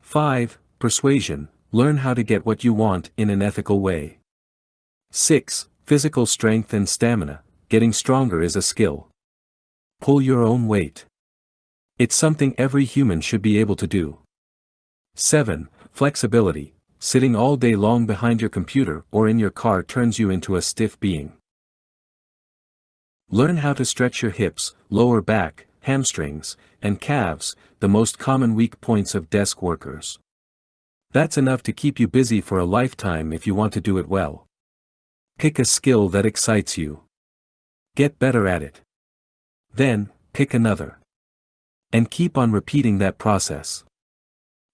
5. Persuasion. Learn how to get what you want in an ethical way. 6. Physical strength and stamina. Getting stronger is a skill. Pull your own weight. It's something every human should be able to do. 7. Flexibility. Sitting all day long behind your computer or in your car turns you into a stiff being. Learn how to stretch your hips, lower back, hamstrings, and calves, the most common weak points of desk workers. That's enough to keep you busy for a lifetime if you want to do it well. Pick a skill that excites you. Get better at it. Then, pick another. And keep on repeating that process.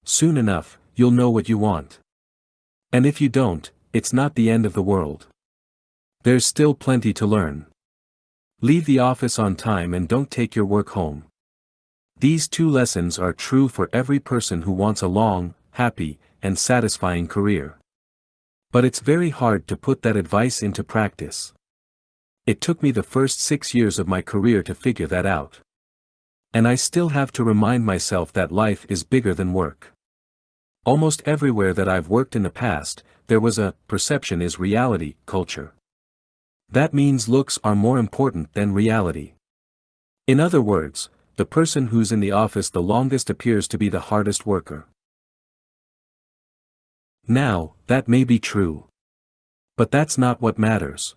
Soon enough, you'll know what you want. And if you don't, it's not the end of the world. There's still plenty to learn. Leave the office on time and don't take your work home. These 2 lessons are true for every person who wants a long, happy, and satisfying career. But it's very hard to put that advice into practice. It took me the first 6 years of my career to figure that out. And I still have to remind myself that life is bigger than work. Almost everywhere that I've worked in the past, there was a perception is reality culture. That means looks are more important than reality. In other words, the person who's in the office the longest appears to be the hardest worker. Now, that may be true. But that's not what matters.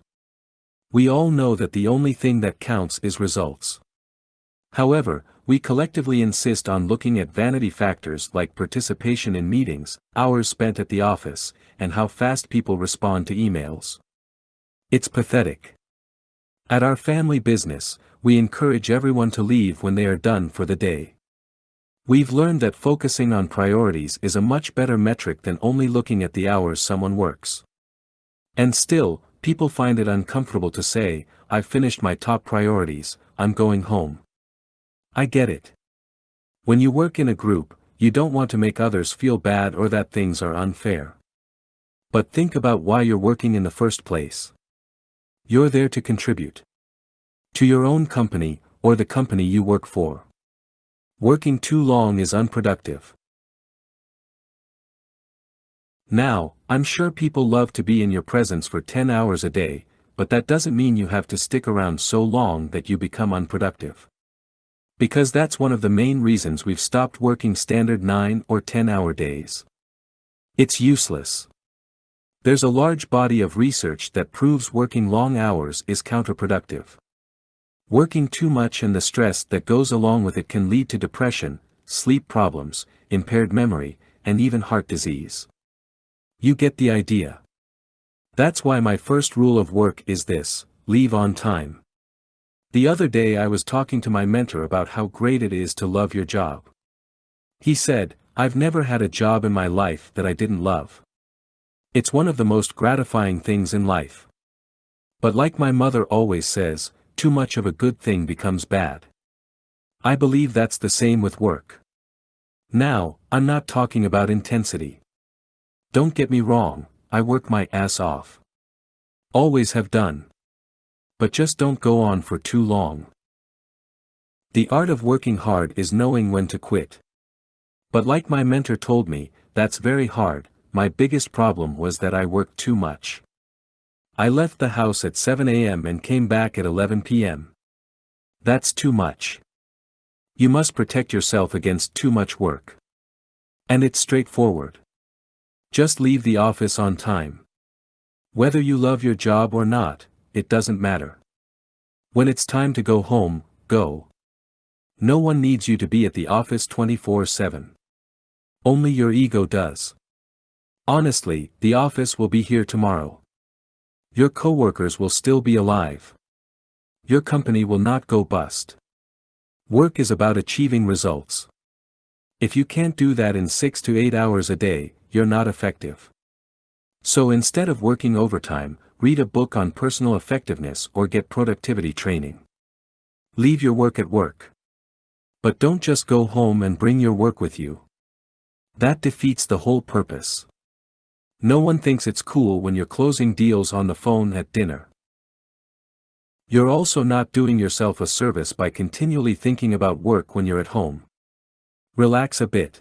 We all know that the only thing that counts is results. However, we collectively insist on looking at vanity factors like participation in meetings, hours spent at the office, and how fast people respond to emails. It's pathetic. At our family business, we encourage everyone to leave when they are done for the day. We've learned that focusing on priorities is a much better metric than only looking at the hours someone works. And still, people find it uncomfortable to say, "I've finished my top priorities, I'm going home." I get it. When you work in a group, you don't want to make others feel bad or that things are unfair. But think about why you're working in the first place. You're there to contribute. To your own company, or the company you work for. Working too long is unproductive. Now, I'm sure people love to be in your presence for 10 hours a day, but that doesn't mean you have to stick around so long that you become unproductive. Because that's one of the main reasons we've stopped working standard 9 or 10-hour days. It's useless. There's a large body of research that proves working long hours is counterproductive. Working too much and the stress that goes along with it can lead to depression, sleep problems, impaired memory, and even heart disease. You get the idea. That's why my first rule of work is this: leave on time. The other day I was talking to my mentor about how great it is to love your job. He said, "I've never had a job in my life that I didn't love. It's one of the most gratifying things in life. But like my mother always says, too much of a good thing becomes bad." I believe that's the same with work. Now, I'm not talking about intensity. Don't get me wrong, I work my ass off. Always have done. But just don't go on for too long. The art of working hard is knowing when to quit. But like my mentor told me, that's very hard. My biggest problem was that I worked too much. I left the house at 7 a.m. and came back at 11 p.m. That's too much. You must protect yourself against too much work. And it's straightforward. Just leave the office on time. Whether you love your job or not, it doesn't matter. When it's time to go home, go. No one needs you to be at the office 24/7. Only your ego does. Honestly, the office will be here tomorrow. Your coworkers will still be alive. Your company will not go bust. Work is about achieving results. If you can't do that in 6 to 8 hours a day, you're not effective. So instead of working overtime, read a book on personal effectiveness or get productivity training. Leave your work at work. But don't just go home and bring your work with you. That defeats the whole purpose. No one thinks it's cool when you're closing deals on the phone at dinner. You're also not doing yourself a service by continually thinking about work when you're at home. Relax a bit.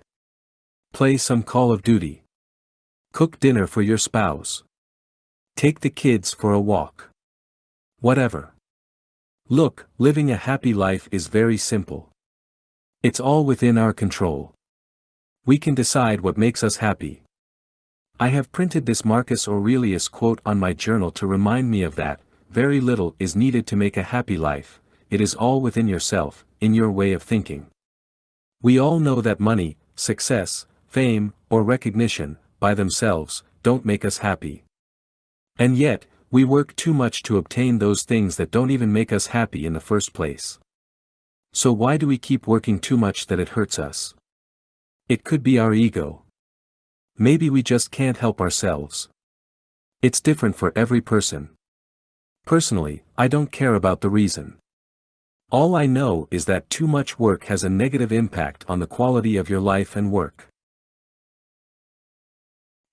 Play some Call of Duty. Cook dinner for your spouse. Take the kids for a walk. Whatever. Look, living a happy life is very simple. It's all within our control. We can decide what makes us happy. I have printed this Marcus Aurelius quote on my journal to remind me of that. Very little is needed to make a happy life, it is all within yourself, in your way of thinking. We all know that money, success, fame, or recognition, by themselves, don't make us happy. And yet, we work too much to obtain those things that don't even make us happy in the first place. So why do we keep working too much that it hurts us? It could be our ego. Maybe we just can't help ourselves. It's different for every person. Personally, I don't care about the reason. All I know is that too much work has a negative impact on the quality of your life and work.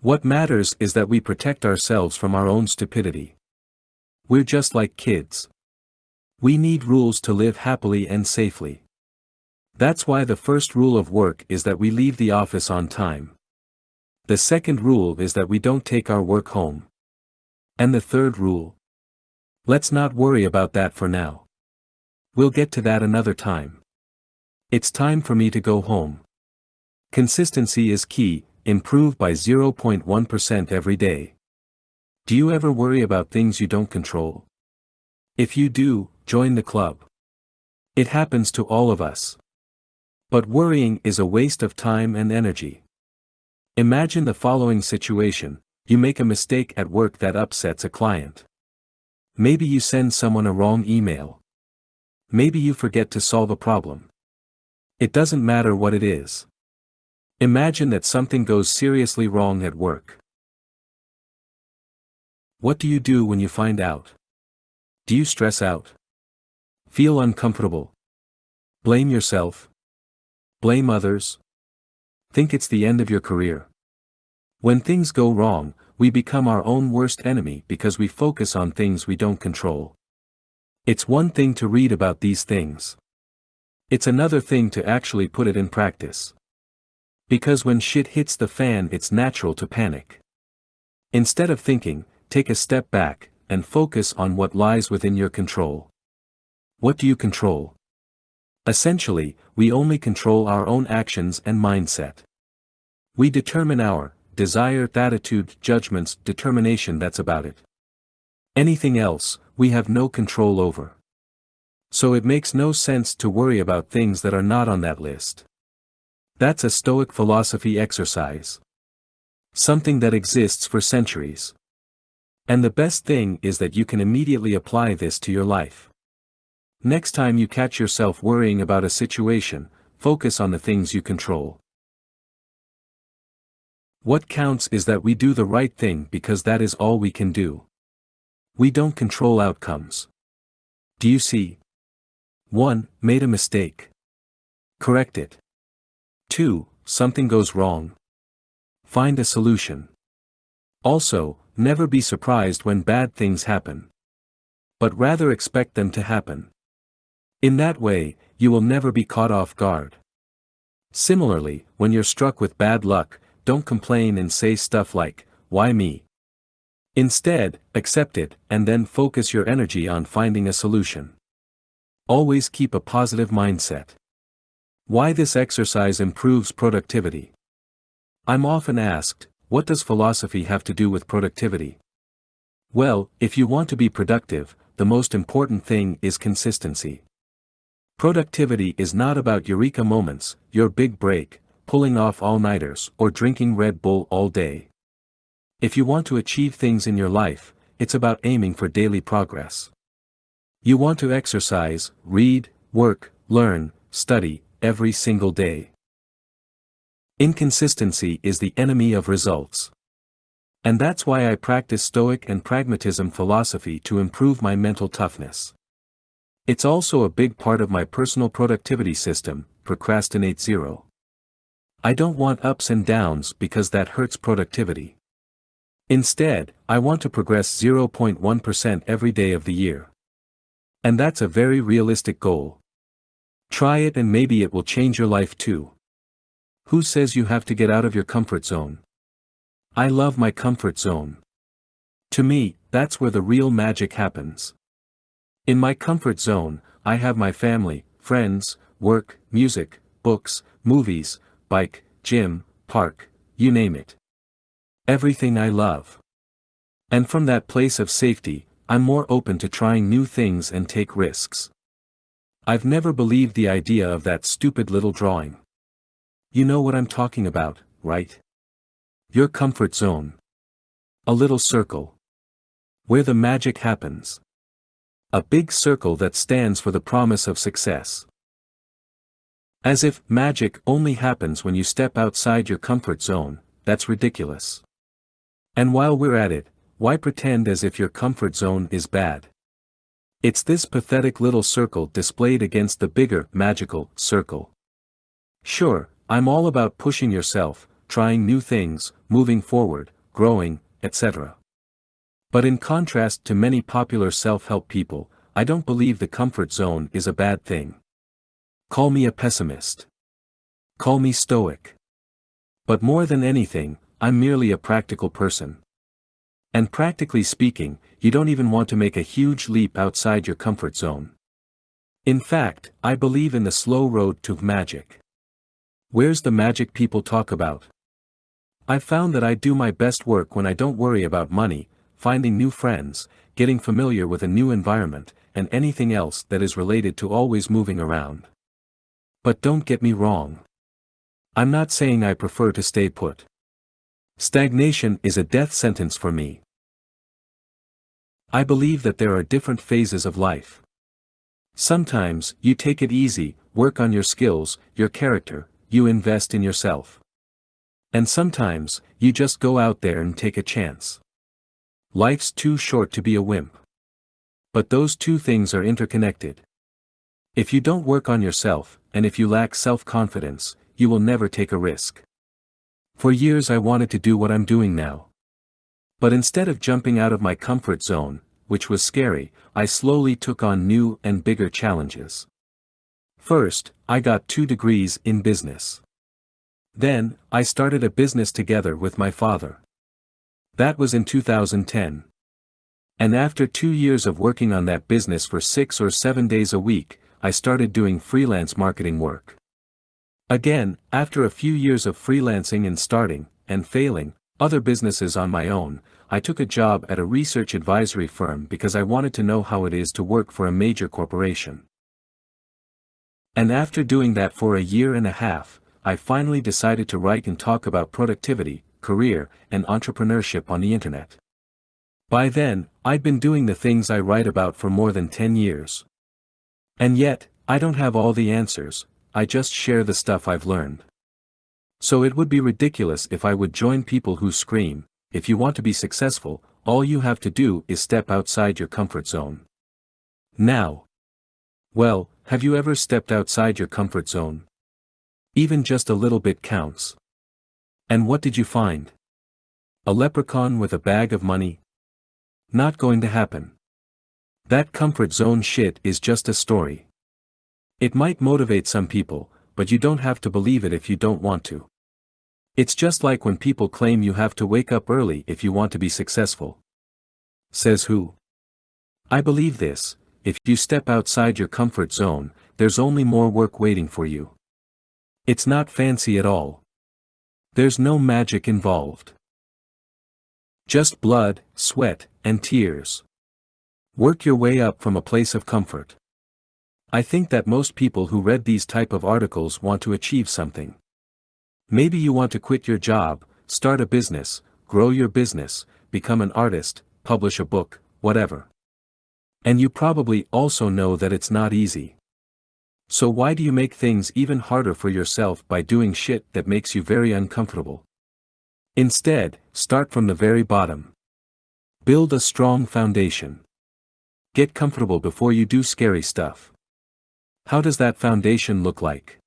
What matters is that we protect ourselves from our own stupidity. We're just like kids. We need rules to live happily and safely. That's why the first rule of work is that we leave the office on time. The second rule is that we don't take our work home. And the third rule? Let's not worry about that for now. We'll get to that another time. It's time for me to go home. Consistency is key, improve by 0.1% every day. Do you ever worry about things you don't control? If you do, join the club. It happens to all of us. But worrying is a waste of time and energy. Imagine the following situation: you make a mistake at work that upsets a client. Maybe you send someone a wrong email. Maybe you forget to solve a problem. It doesn't matter what it is. Imagine that something goes seriously wrong at work. What do you do when you find out? Do you stress out? Feel uncomfortable? Blame yourself? Blame others? Think it's the end of your career? When things go wrong, we become our own worst enemy because we focus on things we don't control. It's one thing to read about these things. It's another thing to actually put it in practice. Because when shit hits the fan, it's natural to panic. Instead of thinking, take a step back, and focus on what lies within your control. What do you control? Essentially, we only control our own actions and mindset. We determine our desire, attitude, judgments, determination, that's about it. Anything else, we have no control over. So it makes no sense to worry about things that are not on that list. That's a Stoic philosophy exercise. Something that exists for centuries. And the best thing is that you can immediately apply this to your life. Next time you catch yourself worrying about a situation, focus on the things you control. What counts is that we do the right thing because that is all we can do. We don't control outcomes. Do you see? 1. Made a mistake. Correct it. 2. Something goes wrong. Find a solution. Also, never be surprised when bad things happen. But rather expect them to happen. In that way, you will never be caught off guard. Similarly, when you're struck with bad luck, don't complain and say stuff like, "Why me?" Instead, accept it, and then focus your energy on finding a solution. Always keep a positive mindset. Why this exercise improves productivity? I'm often asked, what does philosophy have to do with productivity? Well, if you want to be productive, the most important thing is consistency. Productivity is not about eureka moments, your big break, pulling off all-nighters, or drinking Red Bull all day. If you want to achieve things in your life, it's about aiming for daily progress. You want to exercise, read, work, learn, study, every single day. Inconsistency is the enemy of results. And that's why I practice Stoic and pragmatism philosophy to improve my mental toughness. It's also a big part of my personal productivity system, procrastinate zero. I don't want ups and downs because that hurts productivity. Instead, I want to progress 0.1% every day of the year. And that's a very realistic goal. Try it and maybe it will change your life too. Who says you have to get out of your comfort zone? I love my comfort zone. To me, that's where the real magic happens. In my comfort zone, I have my family, friends, work, music, books, movies, bike, gym, park, you name it. Everything I love. And from that place of safety, I'm more open to trying new things and take risks. I've never believed the idea of that stupid little drawing. You know what I'm talking about, right? Your comfort zone. A little circle. Where the magic happens. A big circle that stands for the promise of success. As if magic only happens when you step outside your comfort zone, that's ridiculous. And while we're at it, why pretend as if your comfort zone is bad? It's this pathetic little circle displayed against the bigger, magical, circle. Sure, I'm all about pushing yourself, trying new things, moving forward, growing, etc. But in contrast to many popular self-help people, I don't believe the comfort zone is a bad thing. Call me a pessimist. Call me stoic. But more than anything, I'm merely a practical person. And practically speaking, you don't even want to make a huge leap outside your comfort zone. In fact, I believe in the slow road to magic. Where's the magic people talk about? I've found that I do my best work when I don't worry about money, finding new friends, getting familiar with a new environment, and anything else that is related to always moving around. But don't get me wrong. I'm not saying I prefer to stay put. Stagnation is a death sentence for me. I believe that there are different phases of life. Sometimes, you take it easy, work on your skills, your character, you invest in yourself. And sometimes, you just go out there and take a chance. Life's too short to be a wimp. But those two things are interconnected. If you don't work on yourself, and if you lack self-confidence, you will never take a risk. For years I wanted to do what I'm doing now. But instead of jumping out of my comfort zone, which was scary, I slowly took on new and bigger challenges. First, I got 2 degrees in business. Then, I started a business together with my father. That was in 2010. And after 2 years of working on that business for 6 or 7 days a week, I started doing freelance marketing work. Again, after a few years of freelancing and starting, and failing, other businesses on my own, I took a job at a research advisory firm because I wanted to know how it is to work for a major corporation. And after doing that for a year and a half, I finally decided to write and talk about productivity, career, and entrepreneurship on the internet. By then, I'd been doing the things I write about for more than 10 years. And yet, I don't have all the answers, I just share the stuff I've learned. So it would be ridiculous if I would join people who scream, if you want to be successful, all you have to do is step outside your comfort zone. Now. Well, have you ever stepped outside your comfort zone? Even just a little bit counts. And what did you find? A leprechaun with a bag of money? Not going to happen. That comfort zone shit is just a story. It might motivate some people, but you don't have to believe it if you don't want to. It's just like when people claim you have to wake up early if you want to be successful. Says who? I believe this: if you step outside your comfort zone, there's only more work waiting for you. It's not fancy at all. There's no magic involved. Just blood, sweat, and tears. Work your way up from a place of comfort. I think that most people who read these type of articles want to achieve something. Maybe you want to quit your job, start a business, grow your business, become an artist, publish a book, whatever. And you probably also know that it's not easy. So why do you make things even harder for yourself by doing shit that makes you very uncomfortable? Instead, start from the very bottom. Build a strong foundation. Get comfortable before you do scary stuff. How does that foundation look like?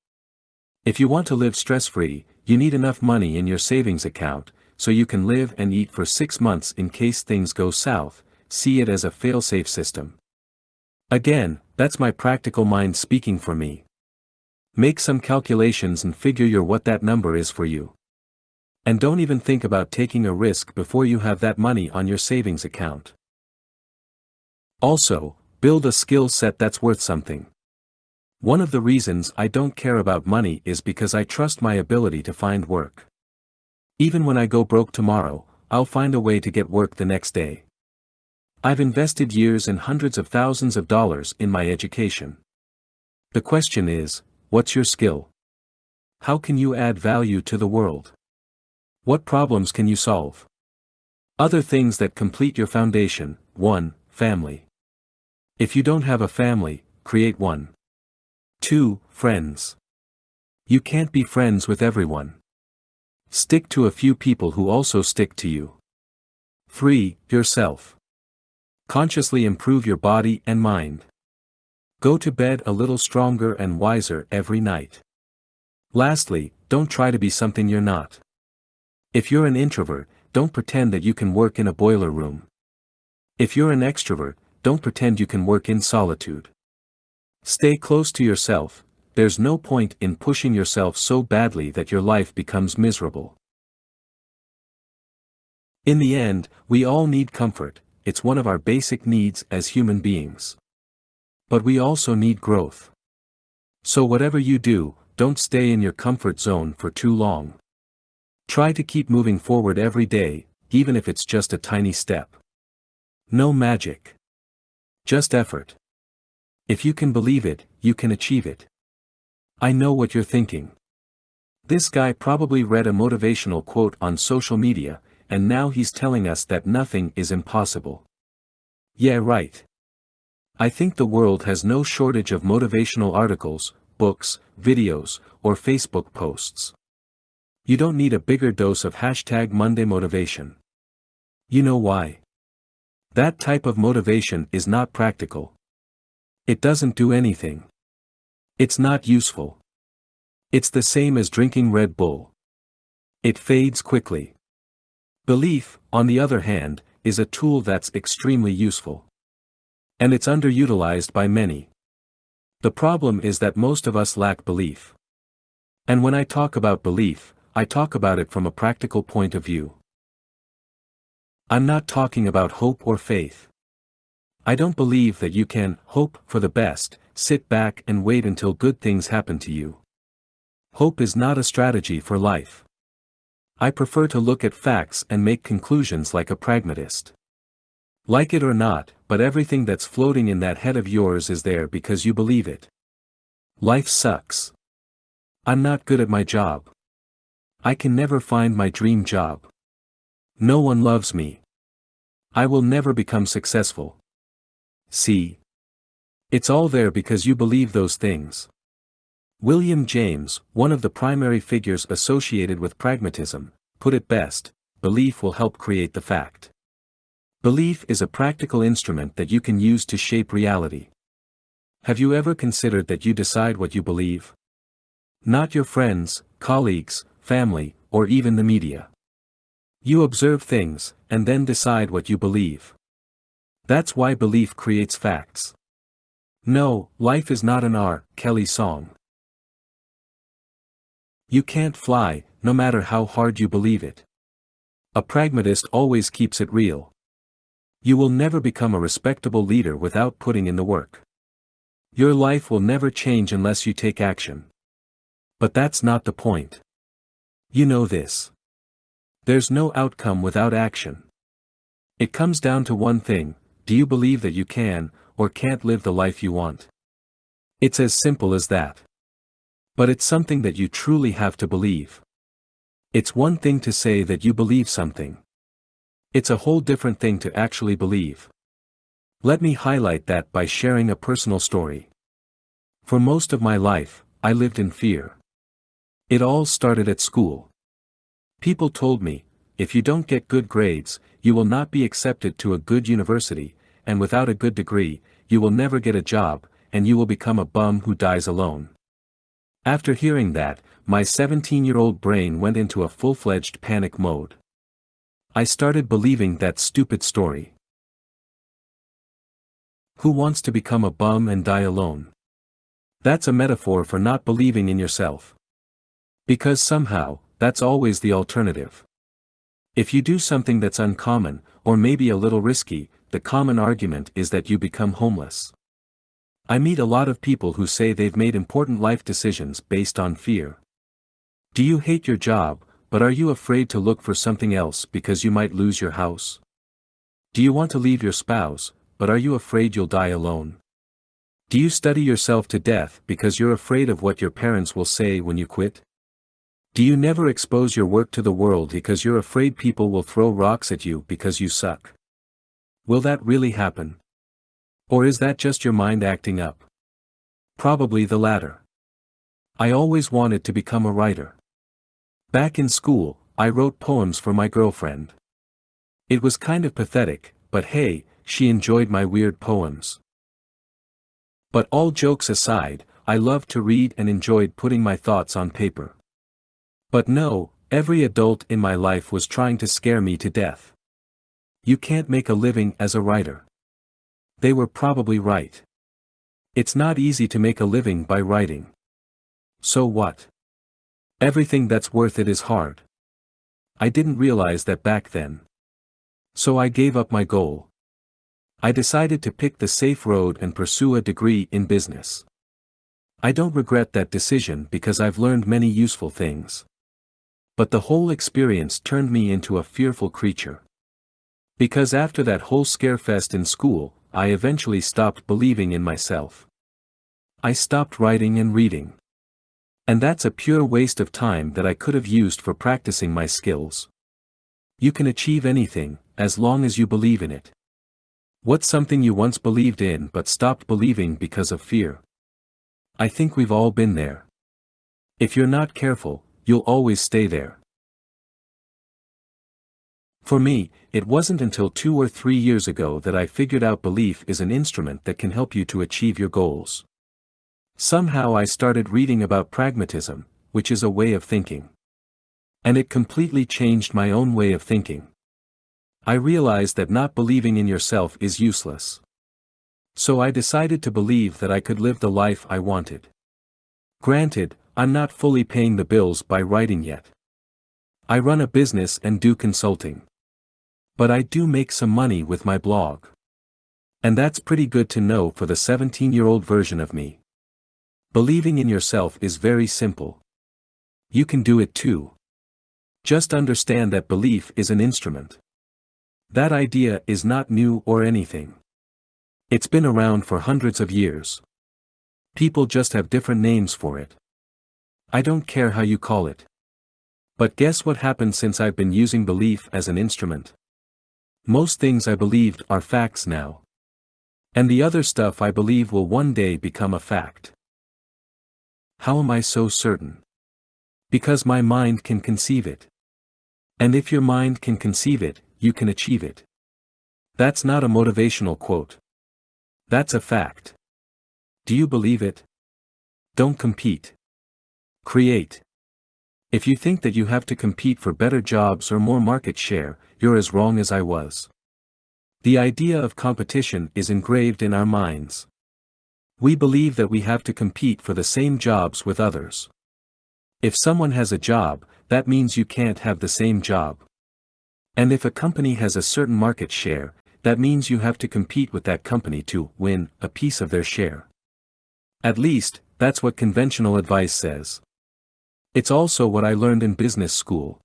If you want to live stress-free, you need enough money in your savings account, so you can live and eat for 6 months in case things go south. See it as a fail-safe system. Again, that's my practical mind speaking for me. Make some calculations and figure what that number is for you. And don't even think about taking a risk before you have that money on your savings account. Also, build a skill set that's worth something. One of the reasons I don't care about money is because I trust my ability to find work. Even when I go broke tomorrow, I'll find a way to get work the next day. I've invested years and hundreds of thousands of dollars in my education. The question is, what's your skill? How can you add value to the world? What problems can you solve? Other things that complete your foundation. 1. Family. If you don't have a family, create one. 2. Friends. You can't be friends with everyone. Stick to a few people who also stick to you. 3. Yourself. Consciously improve your body and mind. Go to bed a little stronger and wiser every night. Lastly, don't try to be something you're not. If you're an introvert, don't pretend that you can work in a boiler room. If you're an extrovert, don't pretend you can work in solitude. Stay close to yourself. There's no point in pushing yourself so badly that your life becomes miserable. In the end, we all need comfort. It's one of our basic needs as human beings. But we also need growth. So whatever you do, don't stay in your comfort zone for too long. Try to keep moving forward every day, even if it's just a tiny step. No magic. Just effort. If you can believe it, you can achieve it. I know what you're thinking. This guy probably read a motivational quote on social media, and now he's telling us that nothing is impossible. Yeah, right. I think the world has no shortage of motivational articles, books, videos, or Facebook posts. You don't need a bigger dose of #Monday motivation. You know why? That type of motivation is not practical. It doesn't do anything. It's not useful. It's the same as drinking Red Bull. It fades quickly. Belief, on the other hand, is a tool that's extremely useful. And it's underutilized by many. The problem is that most of us lack belief. And when I talk about belief, I talk about it from a practical point of view. I'm not talking about hope or faith. I don't believe that you can hope for the best, sit back and wait until good things happen to you. Hope is not a strategy for life. I prefer to look at facts and make conclusions like a pragmatist. Like it or not, but everything that's floating in that head of yours is there because you believe it. Life sucks. I'm not good at my job. I can never find my dream job. No one loves me. I will never become successful. See? It's all there because you believe those things. William James, one of the primary figures associated with pragmatism, put it best: belief will help create the fact. Belief is a practical instrument that you can use to shape reality. Have you ever considered that you decide what you believe? Not your friends, colleagues, family, or even the media. You observe things, and then decide what you believe. That's why belief creates facts. No, life is not an R. Kelly song. You can't fly, no matter how hard you believe it. A pragmatist always keeps it real. You will never become a respectable leader without putting in the work. Your life will never change unless you take action. But that's not the point. You know this. There's no outcome without action. It comes down to one thing: do you believe that you can, or can't live the life you want? It's as simple as that. But it's something that you truly have to believe. It's one thing to say that you believe something. It's a whole different thing to actually believe. Let me highlight that by sharing a personal story. For most of my life, I lived in fear. It all started at school. People told me, if you don't get good grades, you will not be accepted to a good university, and without a good degree, you will never get a job, and you will become a bum who dies alone. After hearing that, my 17-year-old brain went into a full-fledged panic mode. I started believing that stupid story. Who wants to become a bum and die alone? That's a metaphor for not believing in yourself. Because somehow, that's always the alternative. If you do something that's uncommon, or maybe a little risky, the common argument is that you become homeless. I meet a lot of people who say they've made important life decisions based on fear. Do you hate your job, but are you afraid to look for something else because you might lose your house? Do you want to leave your spouse, but are you afraid you'll die alone? Do you study yourself to death because you're afraid of what your parents will say when you quit? Do you never expose your work to the world because you're afraid people will throw rocks at you because you suck? Will that really happen? Or is that just your mind acting up? Probably the latter. I always wanted to become a writer. Back in school, I wrote poems for my girlfriend. It was kind of pathetic, but hey, she enjoyed my weird poems. But all jokes aside, I loved to read and enjoyed putting my thoughts on paper. But no, every adult in my life was trying to scare me to death. You can't make a living as a writer. They were probably right. It's not easy to make a living by writing. So what? Everything that's worth it is hard. I didn't realize that back then. So I gave up my goal. I decided to pick the safe road and pursue a degree in business. I don't regret that decision because I've learned many useful things. But the whole experience turned me into a fearful creature. Because after that whole scarefest in school, I eventually stopped believing in myself. I stopped writing and reading. And that's a pure waste of time that I could have used for practicing my skills. You can achieve anything, as long as you believe in it. What's something you once believed in but stopped believing because of fear? I think we've all been there. If you're not careful, you'll always stay there. For me, it wasn't until 2 or 3 years ago that I figured out belief is an instrument that can help you to achieve your goals. Somehow I started reading about pragmatism, which is a way of thinking. And it completely changed my own way of thinking. I realized that not believing in yourself is useless. So I decided to believe that I could live the life I wanted. Granted, I'm not fully paying the bills by writing yet. I run a business and do consulting. But I do make some money with my blog. And that's pretty good to know for the 17-year-old version of me. Believing in yourself is very simple. You can do it too. Just understand that belief is an instrument. That idea is not new or anything. It's been around for hundreds of years. People just have different names for it. I don't care how you call it. But guess what happened since I've been using belief as an instrument? Most things I believed are facts now. And the other stuff I believe will one day become a fact. How am I so certain? Because my mind can conceive it. And if your mind can conceive it, you can achieve it. That's not a motivational quote. That's a fact. Do you believe it? Don't compete. Create. If you think that you have to compete for better jobs or more market share, you're as wrong as I was. The idea of competition is engraved in our minds. We believe that we have to compete for the same jobs with others. If someone has a job, that means you can't have the same job. And if a company has a certain market share, that means you have to compete with that company to win a piece of their share. At least, that's what conventional advice says. It's also what I learned in business school.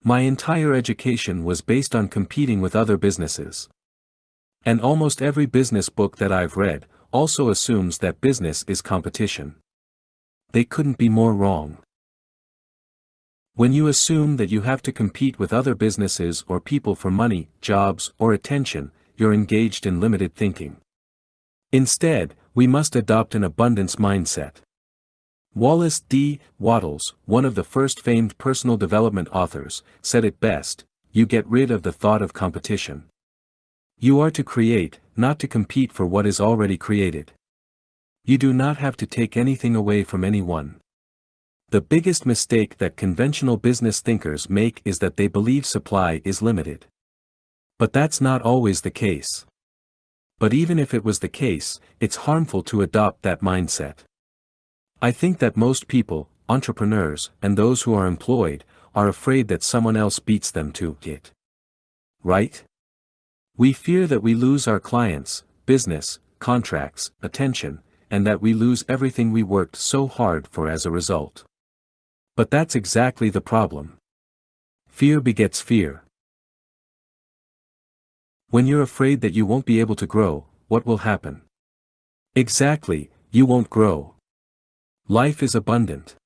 My entire education was based on competing with other businesses. And almost every business book that I've read also assumes that business is competition. They couldn't be more wrong. When you assume that you have to compete with other businesses or people for money, jobs, or attention, you're engaged in limited thinking. Instead, we must adopt an abundance mindset. Wallace D. Wattles, one of the first famed personal development authors, said it best: you get rid of the thought of competition. You are to create, not to compete for what is already created. You do not have to take anything away from anyone. The biggest mistake that conventional business thinkers make is that they believe supply is limited. But that's not always the case. But even if it was the case, it's harmful to adopt that mindset. I think that most people, entrepreneurs, and those who are employed, are afraid that someone else beats them to it. Right? We fear that we lose our clients, business, contracts, attention, and that we lose everything we worked so hard for as a result. But that's exactly the problem. Fear begets fear. When you're afraid that you won't be able to grow, what will happen? Exactly, you won't grow. Life is abundant.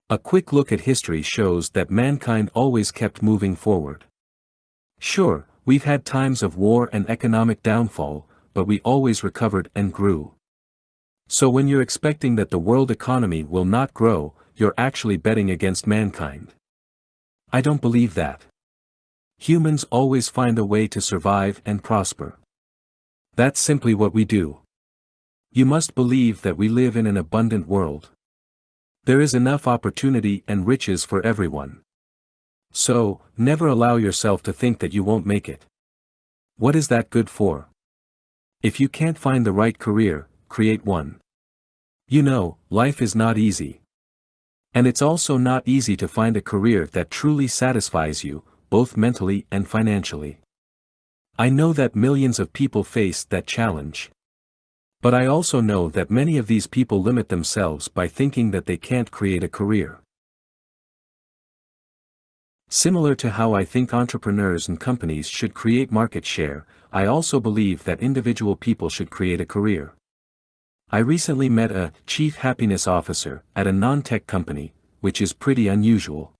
A quick look at history shows that mankind always kept moving forward. Sure, we've had times of war and economic downfall, but we always recovered and grew. So when you're expecting that the world economy will not grow, you're actually betting against mankind. I don't believe that. Humans always find a way to survive and prosper. That's simply what we do. You must believe that we live in an abundant world. There is enough opportunity and riches for everyone. So, never allow yourself to think that you won't make it. What is that good for? If you can't find the right career, create one. You know, life is not easy. And it's also not easy to find a career that truly satisfies you, both mentally and financially. I know that millions of people face that challenge. But I also know that many of these people limit themselves by thinking that they can't create a career. Similar to how I think entrepreneurs and companies should create market share, I also believe that individual people should create a career. I recently met a chief happiness officer at a non-tech company, which is pretty unusual.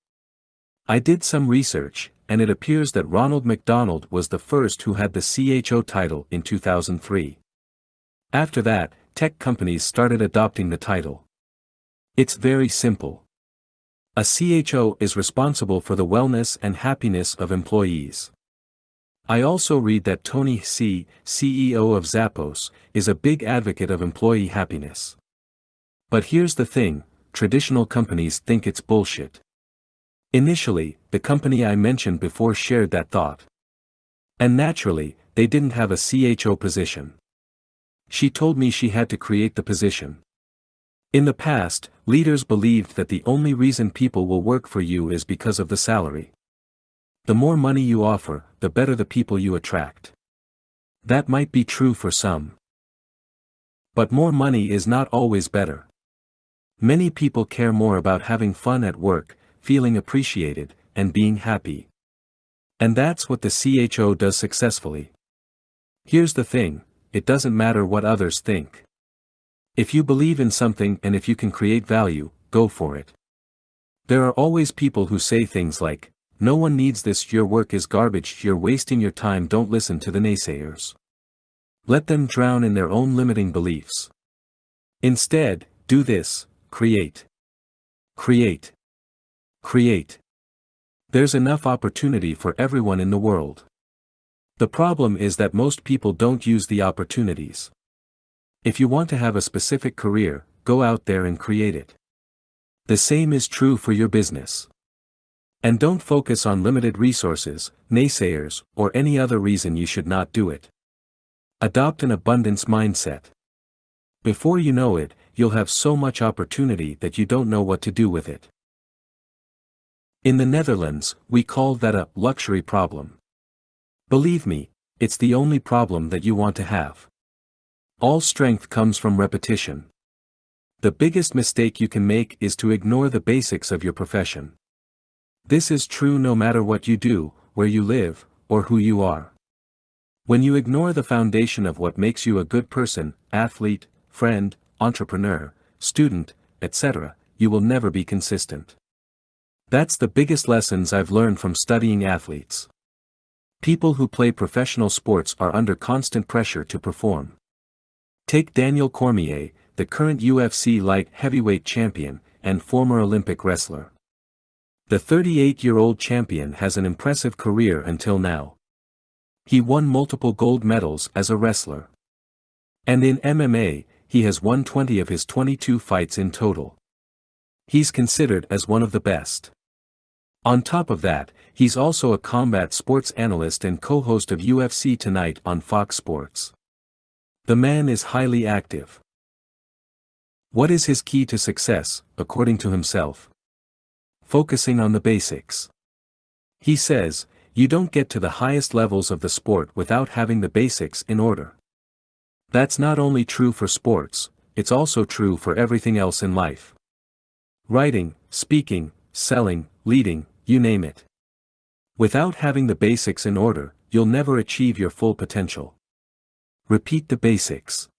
I did some research, and it appears that Ronald McDonald was the first who had the CHO title in 2003. After that, tech companies started adopting the title. It's very simple. A CHO is responsible for the wellness and happiness of employees. I also read that Tony Hsieh, CEO of Zappos, is a big advocate of employee happiness. But here's the thing, traditional companies think it's bullshit. Initially, the company I mentioned before shared that thought. And naturally, they didn't have a CHO position. She told me she had to create the position. In the past, leaders believed that the only reason people will work for you is because of the salary. The more money you offer, the better the people you attract. That might be true for some. But more money is not always better. Many people care more about having fun at work, feeling appreciated, and being happy. And that's what the CHO does successfully. Here's the thing, it doesn't matter what others think. If you believe in something and if you can create value, go for it. There are always people who say things like, "No one needs this, your work is garbage, you're wasting your time." Don't listen to the naysayers. Let them drown in their own limiting beliefs. Instead, do this: create. Create. Create. There's enough opportunity for everyone in the world. The problem is that most people don't use the opportunities. If you want to have a specific career, go out there and create it. The same is true for your business. And don't focus on limited resources, naysayers, or any other reason you should not do it. Adopt an abundance mindset. Before you know it, you'll have so much opportunity that you don't know what to do with it. In the Netherlands, we call that a luxury problem. Believe me, it's the only problem that you want to have. All strength comes from repetition. The biggest mistake you can make is to ignore the basics of your profession. This is true no matter what you do, where you live, or who you are. When you ignore the foundation of what makes you a good person, athlete, friend, entrepreneur, student, etc., you will never be consistent. That's the biggest lessons I've learned from studying athletes. People who play professional sports are under constant pressure to perform. Take Daniel Cormier, the current UFC light heavyweight champion, and former Olympic wrestler. The 38-year-old champion has an impressive career until now. He won multiple gold medals as a wrestler. And in MMA, he has won 20 of his 22 fights in total. He's considered as one of the best. On top of that, he's also a combat sports analyst and co-host of UFC Tonight on Fox Sports. The man is highly active. What is his key to success, according to himself? Focusing on the basics. He says, you don't get to the highest levels of the sport without having the basics in order. That's not only true for sports, it's also true for everything else in life. Writing, speaking, selling, leading, you name it. Without having the basics in order, you'll never achieve your full potential. Repeat the basics.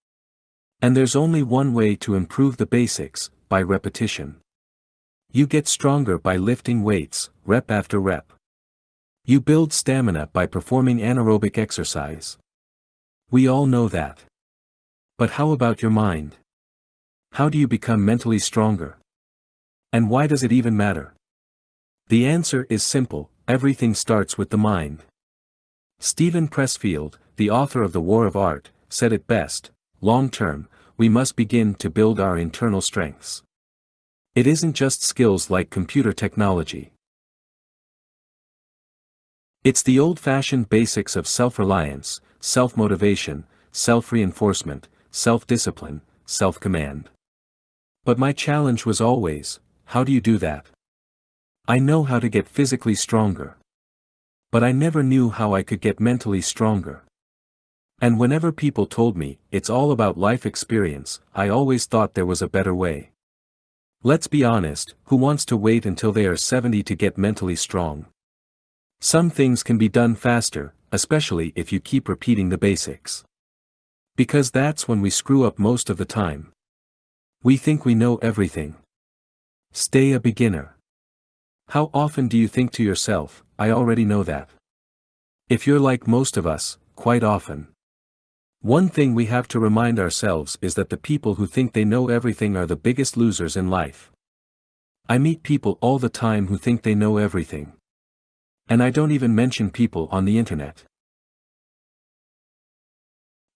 And there's only one way to improve the basics, by repetition. You get stronger by lifting weights, rep after rep. You build stamina by performing anaerobic exercise. We all know that. But how about your mind? How do you become mentally stronger? And why does it even matter? The answer is simple: everything starts with the mind. Stephen Pressfield, the author of The War of Art, said it best: long term, we must begin to build our internal strengths. It isn't just skills like computer technology. It's the old-fashioned basics of self-reliance, self-motivation, self-reinforcement, self-discipline, self-command. But my challenge was always, how do you do that? I know how to get physically stronger. But I never knew how I could get mentally stronger. And whenever people told me, it's all about life experience, I always thought there was a better way. Let's be honest, who wants to wait until they are 70 to get mentally strong? Some things can be done faster, especially if you keep repeating the basics. Because that's when we screw up most of the time. We think we know everything. Stay a beginner. How often do you think to yourself, I already know that? If you're like most of us, quite often. One thing we have to remind ourselves is that the people who think they know everything are the biggest losers in life. I meet people all the time who think they know everything. And I don't even mention people on the internet.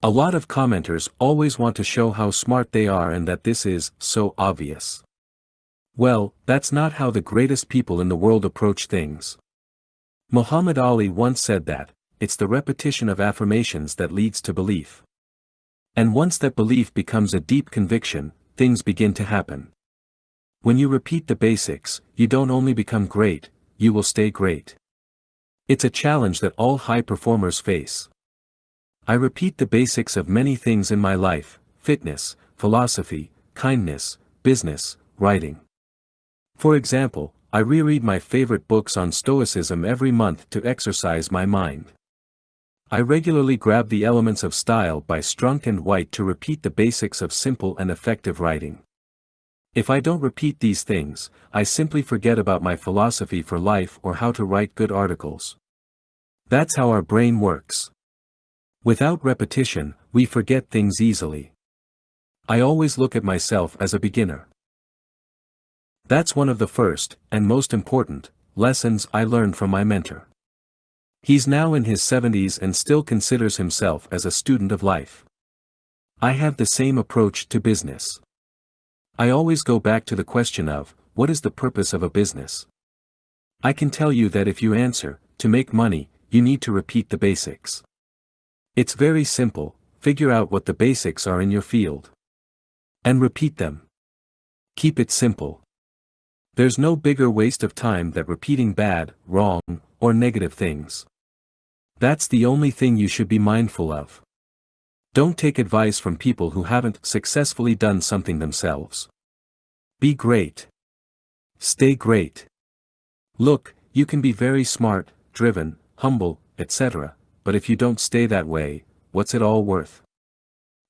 A lot of commenters always want to show how smart they are and that this is so obvious. Well, that's not how the greatest people in the world approach things. Muhammad Ali once said that, it's the repetition of affirmations that leads to belief. And once that belief becomes a deep conviction, things begin to happen. When you repeat the basics, you don't only become great, you will stay great. It's a challenge that all high performers face. I repeat the basics of many things in my life: fitness, philosophy, kindness, business, writing. For example, I reread my favorite books on Stoicism every month to exercise my mind. I regularly grab the elements of style by Strunk and White to repeat the basics of simple and effective writing. If I don't repeat these things, I simply forget about my philosophy for life or how to write good articles. That's how our brain works. Without repetition, we forget things easily. I always look at myself as a beginner. That's one of the first, and most important, lessons I learned from my mentor. He's now in his 70s and still considers himself as a student of life. I have the same approach to business. I always go back to the question of, what is the purpose of a business? I can tell you that if you answer, to make money, you need to repeat the basics. It's very simple: figure out what the basics are in your field. And repeat them. Keep it simple. There's no bigger waste of time than repeating bad, wrong, or negative things. That's the only thing you should be mindful of. Don't take advice from people who haven't successfully done something themselves. Be great. Stay great. Look, you can be very smart, driven, humble, etc., but if you don't stay that way, what's it all worth?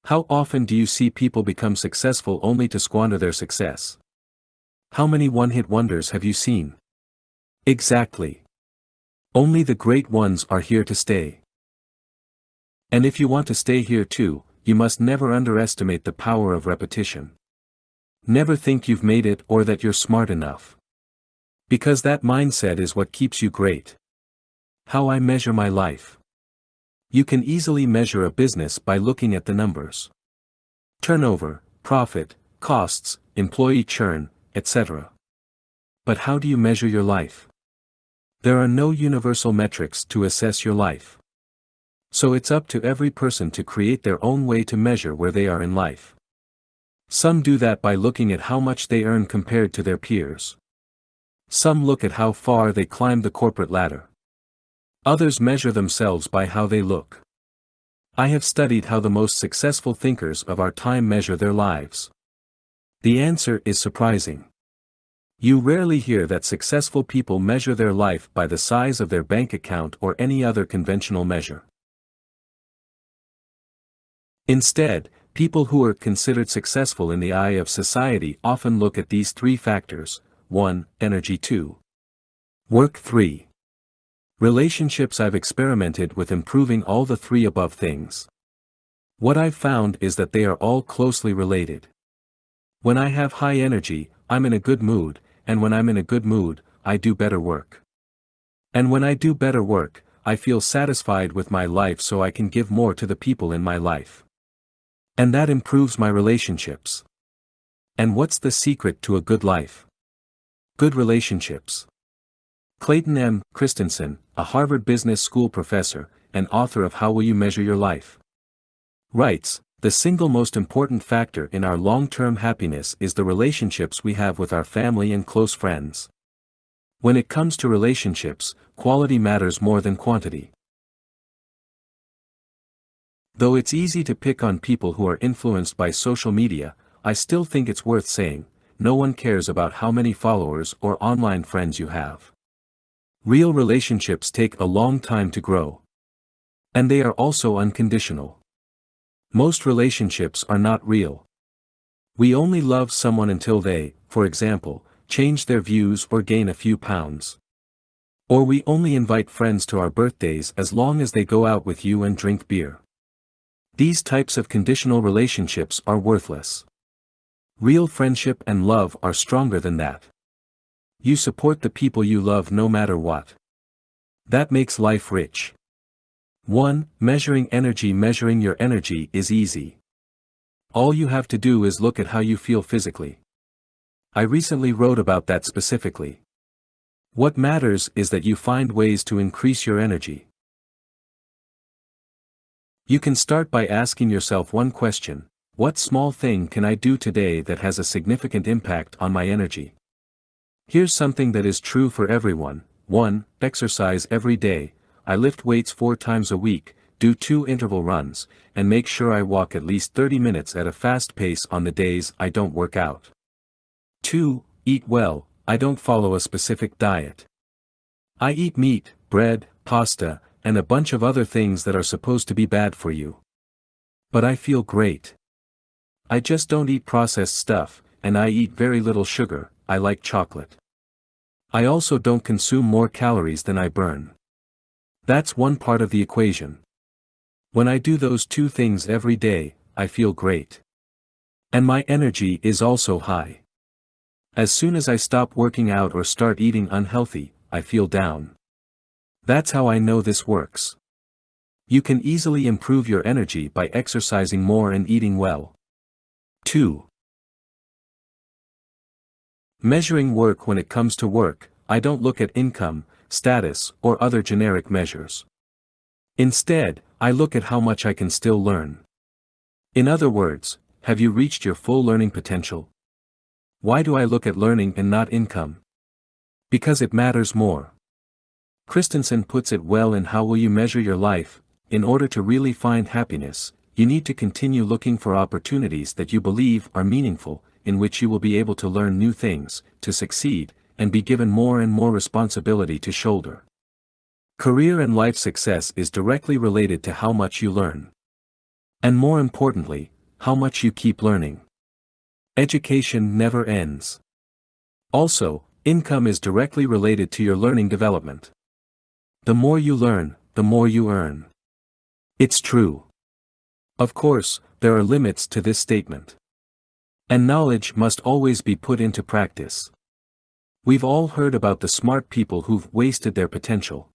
How often do you see people become successful only to squander their success? How many one-hit wonders have you seen? Exactly. Only the great ones are here to stay. And if you want to stay here too, you must never underestimate the power of repetition. Never think you've made it or that you're smart enough. Because that mindset is what keeps you great. How I measure my life. You can easily measure a business by looking at the numbers. Turnover, profit, costs, employee churn, etc. But how do you measure your life? There are no universal metrics to assess your life. So it's up to every person to create their own way to measure where they are in life. Some do that by looking at how much they earn compared to their peers. Some look at how far they climb the corporate ladder. Others measure themselves by how they look. I have studied how the most successful thinkers of our time measure their lives. The answer is surprising. You rarely hear that successful people measure their life by the size of their bank account or any other conventional measure. Instead, people who are considered successful in the eye of society often look at these three factors: 1. Energy. 2. Work. 3. Relationships. I've experimented with improving all the three above things. What I've found is that they are all closely related. When I have high energy, I'm in a good mood, and when I'm in a good mood, I do better work. And when I do better work, I feel satisfied with my life, so I can give more to the people in my life. And that improves my relationships. And what's the secret to a good life? Good relationships. Clayton M. Christensen, a Harvard Business School professor, and author of How Will You Measure Your Life, writes, "The single most important factor in our long-term happiness is the relationships we have with our family and close friends. When it comes to relationships, quality matters more than quantity." Though it's easy to pick on people who are influenced by social media, I still think it's worth saying, no one cares about how many followers or online friends you have. Real relationships take a long time to grow. And they are also unconditional. Most relationships are not real. We only love someone until they, for example, change their views or gain a few pounds. Or we only invite friends to our birthdays as long as they go out with you and drink beer. These types of conditional relationships are worthless. Real friendship and love are stronger than that. You support the people you love no matter what. That makes life rich. 1. Measuring energy. Measuring your energy is easy. All you have to do is look at how you feel physically. I recently wrote about that specifically. What matters is that you find ways to increase your energy. You can start by asking yourself one question: what small thing can I do today that has a significant impact on my energy? Here's something that is true for everyone. 1. Exercise every day. I lift weights 4 times a week, do 2 interval runs, and make sure I walk at least 30 minutes at a fast pace on the days I don't work out. 2. Eat well. I don't follow a specific diet. I eat meat, bread, pasta, and a bunch of other things that are supposed to be bad for you. But I feel great. I just don't eat processed stuff, and I eat very little sugar. I like chocolate. I also don't consume more calories than I burn. That's one part of the equation. When I do those 2 things every day, I feel great. And my energy is also high. As soon as I stop working out or start eating unhealthy, I feel down. That's how I know this works. You can easily improve your energy by exercising more and eating well. 2. Measuring work. When it comes to work, I don't look at income, status, or other generic measures. Instead, I look at how much I can still learn. In other words, have you reached your full learning potential? Why do I look at learning and not income? Because it matters more. Christensen puts it well in How Will You Measure Your Life? In order to really find happiness, you need to continue looking for opportunities that you believe are meaningful, in which you will be able to learn new things, to succeed, and be given more and more responsibility to shoulder. Career and life success is directly related to how much you learn. And more importantly, how much you keep learning. Education never ends. Also, income is directly related to your learning development. The more you learn, the more you earn. It's true. Of course, there are limits to this statement. And knowledge must always be put into practice. We've all heard about the smart people who've wasted their potential.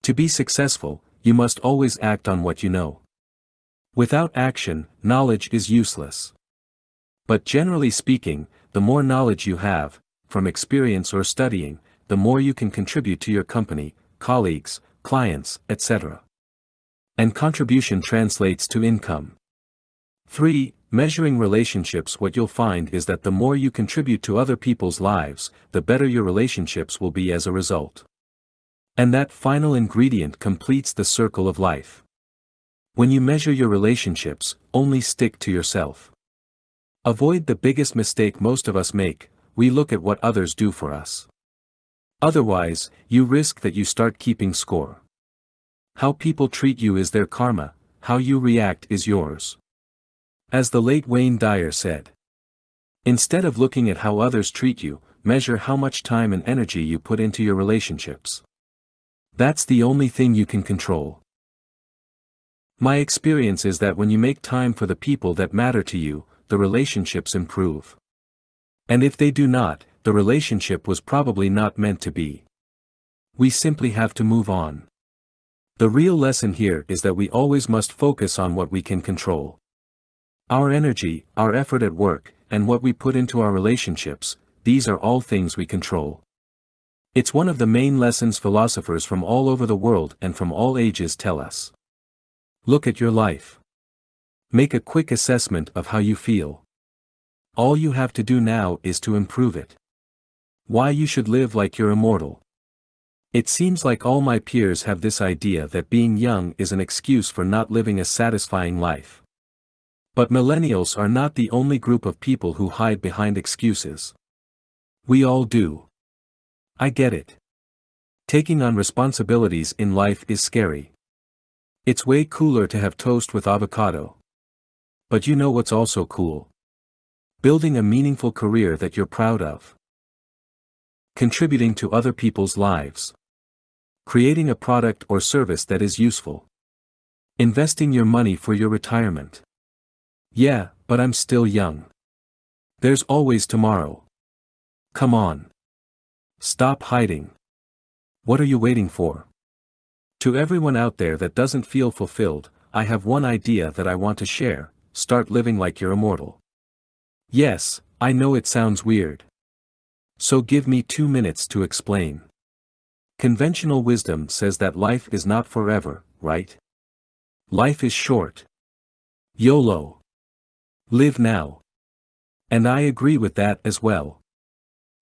To be successful, you must always act on what you know. Without action, knowledge is useless. But generally speaking, the more knowledge you have, from experience or studying, the more you can contribute to your company, colleagues, clients, etc. And contribution translates to income. 3. Measuring relationships. What you'll find is that the more you contribute to other people's lives, the better your relationships will be as a result. And that final ingredient completes the circle of life. When you measure your relationships, only stick to yourself. Avoid the biggest mistake most of us make: we look at what others do for us. Otherwise, you risk that you start keeping score. How people treat you is their karma, how you react is yours. As the late Wayne Dyer said, instead of looking at how others treat you, measure how much time and energy you put into your relationships. That's the only thing you can control. My experience is that when you make time for the people that matter to you, the relationships improve. And if they do not, the relationship was probably not meant to be. We simply have to move on. The real lesson here is that we always must focus on what we can control. Our energy, our effort at work, and what we put into our relationships, these are all things we control. It's one of the main lessons philosophers from all over the world and from all ages tell us. Look at your life. Make a quick assessment of how you feel. All you have to do now is to improve it. Why you should live like you're immortal. It seems like all my peers have this idea that being young is an excuse for not living a satisfying life. But millennials are not the only group of people who hide behind excuses. We all do. I get it. Taking on responsibilities in life is scary. It's way cooler to have toast with avocado. But you know what's also cool? Building a meaningful career that you're proud of. Contributing to other people's lives. Creating a product or service that is useful. Investing your money for your retirement. Yeah, but I'm still young. There's always tomorrow. Come on. Stop hiding. What are you waiting for? To everyone out there that doesn't feel fulfilled, I have one idea that I want to share: start living like you're immortal. Yes, I know it sounds weird. So give me 2 minutes to explain. Conventional wisdom says that life is not forever, right? Life is short. YOLO. Live now. And I agree with that as well.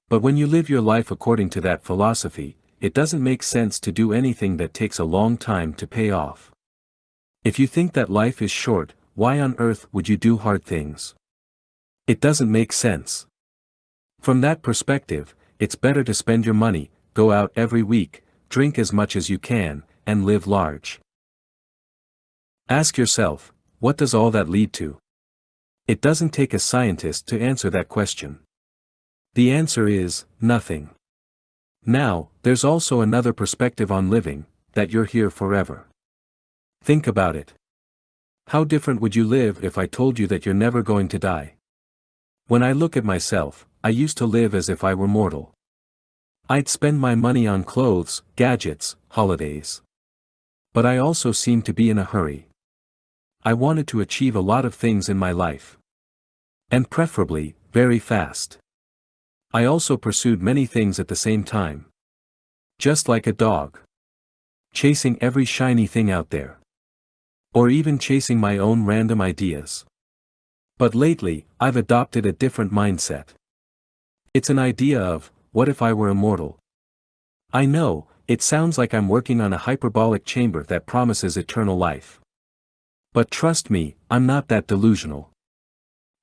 But when you live your life according to that philosophy, it doesn't make sense to do anything that takes a long time to pay off. If you think that life is short, why on earth would you do hard things? It doesn't make sense. From that perspective, it's better to spend your money, go out every week, drink as much as you can, and live large. Ask yourself, what does all that lead to? It doesn't take a scientist to answer that question. The answer is, nothing. Now, there's also another perspective on living, that you're here forever. Think about it. How different would you live if I told you that you're never going to die? When I look at myself, I used to live as if I were mortal. I'd spend my money on clothes, gadgets, holidays. But I also seemed to be in a hurry. I wanted to achieve a lot of things in my life. And preferably, very fast. I also pursued many things at the same time. Just like a dog. Chasing every shiny thing out there. Or even chasing my own random ideas. But lately, I've adopted a different mindset. It's an idea of, what if I were immortal? I know, it sounds like I'm working on a hyperbolic chamber that promises eternal life. But trust me, I'm not that delusional.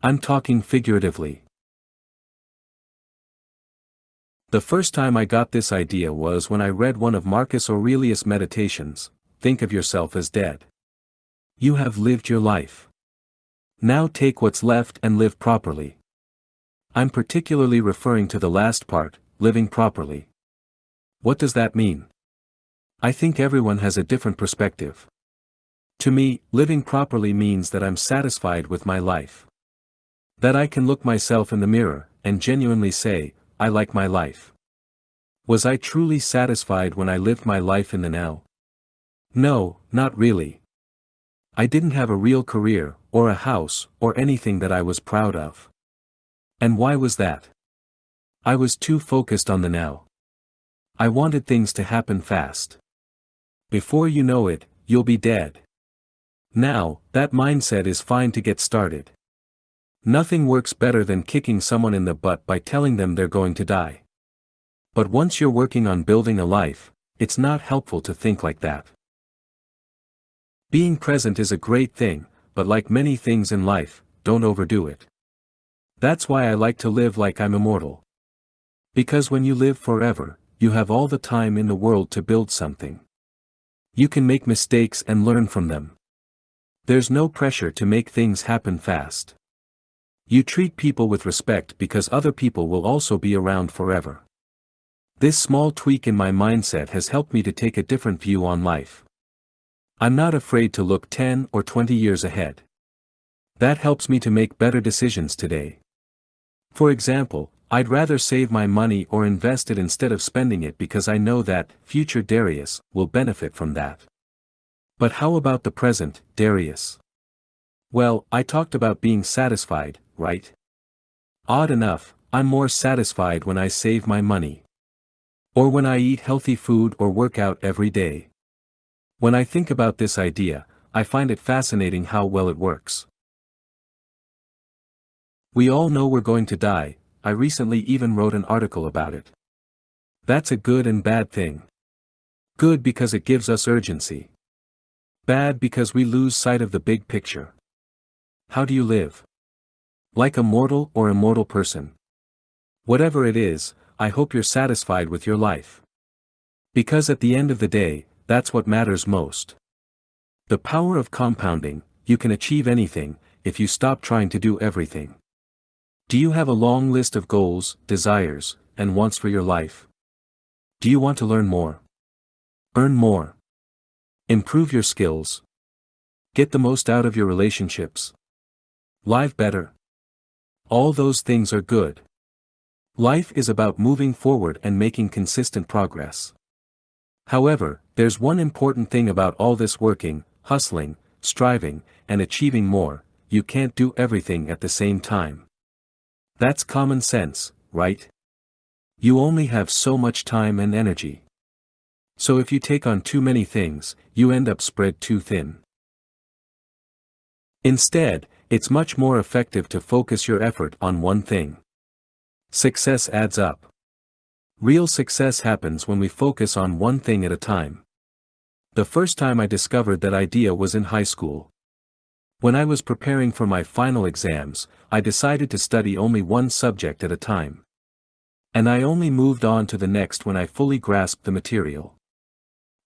I'm talking figuratively. The first time I got this idea was when I read one of Marcus Aurelius' meditations: think of yourself as dead. You have lived your life. Now take what's left and live properly. I'm particularly referring to the last part, living properly. What does that mean? I think everyone has a different perspective. To me, living properly means that I'm satisfied with my life. That I can look myself in the mirror, and genuinely say, I like my life. Was I truly satisfied when I lived my life in the now? No, not really. I didn't have a real career, or a house, or anything that I was proud of. And why was that? I was too focused on the now. I wanted things to happen fast. Before you know it, you'll be dead. Now, that mindset is fine to get started. Nothing works better than kicking someone in the butt by telling them they're going to die. But once you're working on building a life, it's not helpful to think like that. Being present is a great thing, but like many things in life, don't overdo it. That's why I like to live like I'm immortal. Because when you live forever, you have all the time in the world to build something. You can make mistakes and learn from them. There's no pressure to make things happen fast. You treat people with respect because other people will also be around forever. This small tweak in my mindset has helped me to take a different view on life. I'm not afraid to look 10 or 20 years ahead. That helps me to make better decisions today. For example, I'd rather save my money or invest it instead of spending it because I know that future Darius will benefit from that. But how about the present, Darius? Well, I talked about being satisfied, right? Odd enough, I'm more satisfied when I save my money. Or when I eat healthy food or work out every day. When I think about this idea, I find it fascinating how well it works. We all know we're going to die. I recently even wrote an article about it. That's a good and bad thing. Good because it gives us urgency. Bad because we lose sight of the big picture. How do you live? Like a mortal or immortal person? Whatever it is, I hope you're satisfied with your life. Because at the end of the day, that's what matters most. The power of compounding, you can achieve anything, if you stop trying to do everything. Do you have a long list of goals, desires, and wants for your life? Do you want to learn more? Earn more? Improve your skills? Get the most out of your relationships? Live better? All those things are good. Life is about moving forward and making consistent progress. However, there's one important thing about all this working, hustling, striving, and achieving more: you can't do everything at the same time. That's common sense, right? You only have so much time and energy. So if you take on too many things, you end up spread too thin. Instead, it's much more effective to focus your effort on one thing. Success adds up. Real success happens when we focus on one thing at a time. The first time I discovered that idea was in high school. When I was preparing for my final exams, I decided to study only one subject at a time. And I only moved on to the next when I fully grasped the material.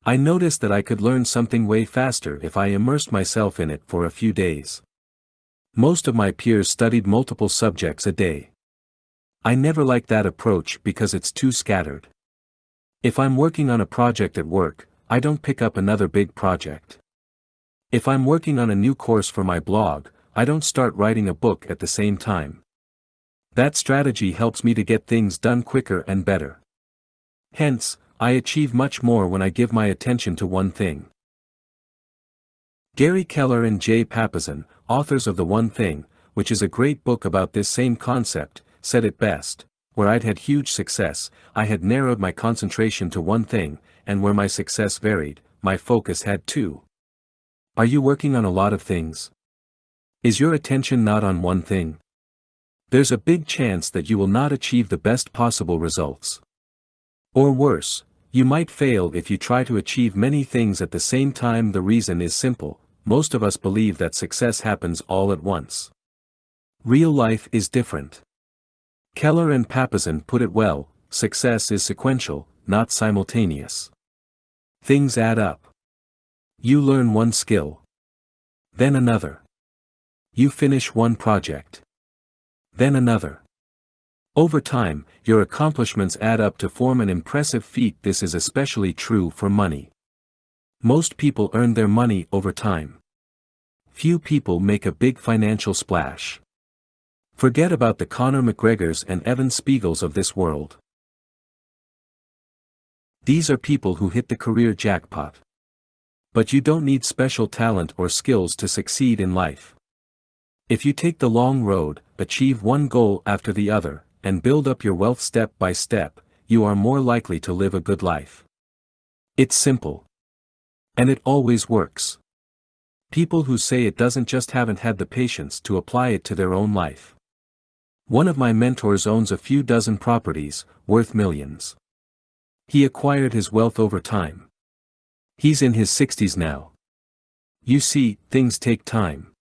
I noticed that I could learn something way faster if I immersed myself in it for a few days. Most of my peers studied multiple subjects a day. I never liked that approach because it's too scattered. If I'm working on a project at work, I don't pick up another big project. If I'm working on a new course for my blog, I don't start writing a book at the same time. That strategy helps me to get things done quicker and better. Hence, I achieve much more when I give my attention to one thing. Gary Keller and Jay Papasan, authors of The One Thing, which is a great book about this same concept, said it best: where I'd had huge success, I had narrowed my concentration to one thing, and where my success varied, my focus had too. Are you working on a lot of things? Is your attention not on one thing? There's a big chance that you will not achieve the best possible results. Or worse, you might fail if you try to achieve many things at the same time. The reason is simple: most of us believe that success happens all at once. Real life is different. Keller and Papasan put it well: success is sequential, not simultaneous. Things add up. You learn one skill. Then another. You finish one project. Then another. Over time, your accomplishments add up to form an impressive feat. This is especially true for money. Most people earn their money over time. few people make a big financial splash. Forget about the Conor McGregors and Evan Spiegels of this world. These are people who hit the career jackpot. But you don't need special talent or skills to succeed in life. If you take the long road, achieve one goal after the other, and build up your wealth step by step, you are more likely to live a good life. It's simple. And it always works. People who say it doesn't just haven't had the patience to apply it to their own life. One of my mentors owns a few dozen properties, worth millions. He acquired his wealth over time. He's in his 60s now. You see, things take time.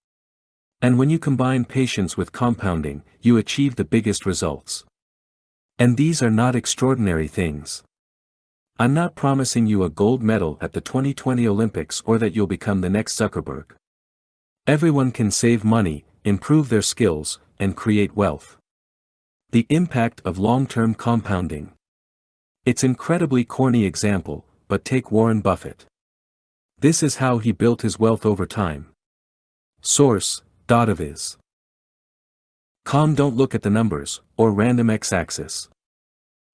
And when you combine patience with compounding, you achieve the biggest results. And these are not extraordinary things. I'm not promising you a gold medal at the 2020 Olympics or that you'll become the next Zuckerberg. Everyone can save money, improve their skills, and create wealth. The impact of long-term compounding. It's an incredibly corny example, but take Warren Buffett. This is how he built his wealth over time. Source: .aviz. Com. Don't look at the numbers, or random x-axis.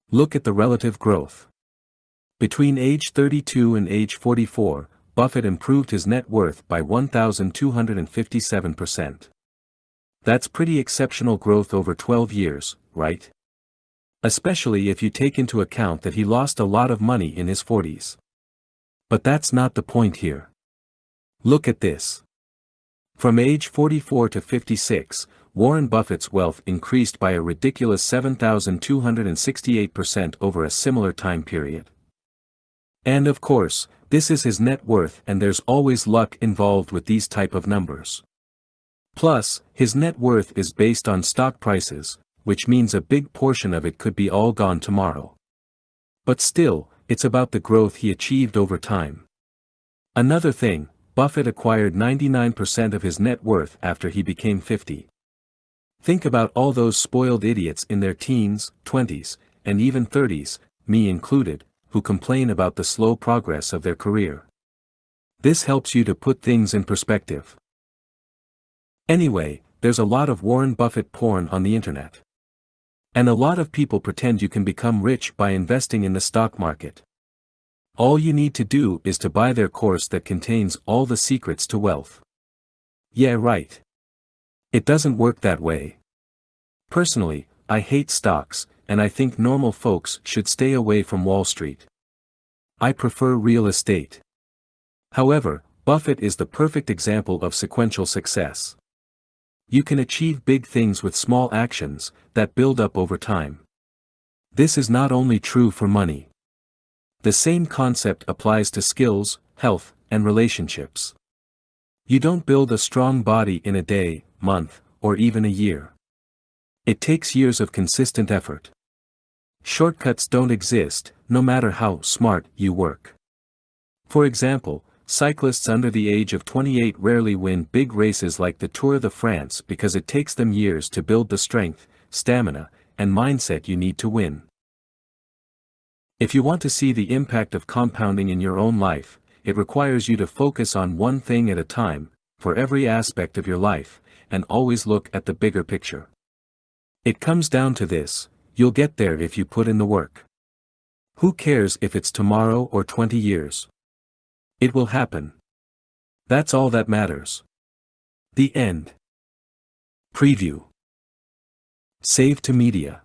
Look at the relative growth. Between age 32 and age 44, Buffett improved his net worth by 1,257%. That's pretty exceptional growth over 12 years, right? Especially if you take into account that he lost a lot of money in his 40s. But that's not the point here. Look at this. From age 44 to 56, Warren Buffett's wealth increased by a ridiculous 7,268% over a similar time period. And of course, this is his net worth, and there's always luck involved with these type of numbers. Plus, his net worth is based on stock prices, which means a big portion of it could be all gone tomorrow. But still, it's about the growth he achieved over time. Another thing, Buffett acquired 99% of his net worth after he became 50. Think about all those spoiled idiots in their teens, 20s, and even 30s, me included, who complain about the slow progress of their career. This helps you to put things in perspective. Anyway, there's a lot of Warren Buffett porn on the internet. And a lot of people pretend you can become rich by investing in the stock market. All you need to do is to buy their course that contains all the secrets to wealth. Yeah, right. It doesn't work that way. Personally, I hate stocks, and I think normal folks should stay away from Wall Street. I prefer real estate. However, Buffett is the perfect example of sequential success. You can achieve big things with small actions that build up over time. This is not only true for money. The same concept applies to skills, health, and relationships. You don't build a strong body in a day, month, or even a year. It takes years of consistent effort. Shortcuts don't exist, no matter how smart you work. For example, cyclists under the age of 28 rarely win big races like the Tour de France because it takes them years to build the strength, stamina, and mindset you need to win. If you want to see the impact of compounding in your own life, it requires you to focus on one thing at a time, for every aspect of your life, and always look at the bigger picture. It comes down to this: you'll get there if you put in the work. Who cares if it's tomorrow or 20 years? It will happen. That's all that matters. The end. Preview. Save to media.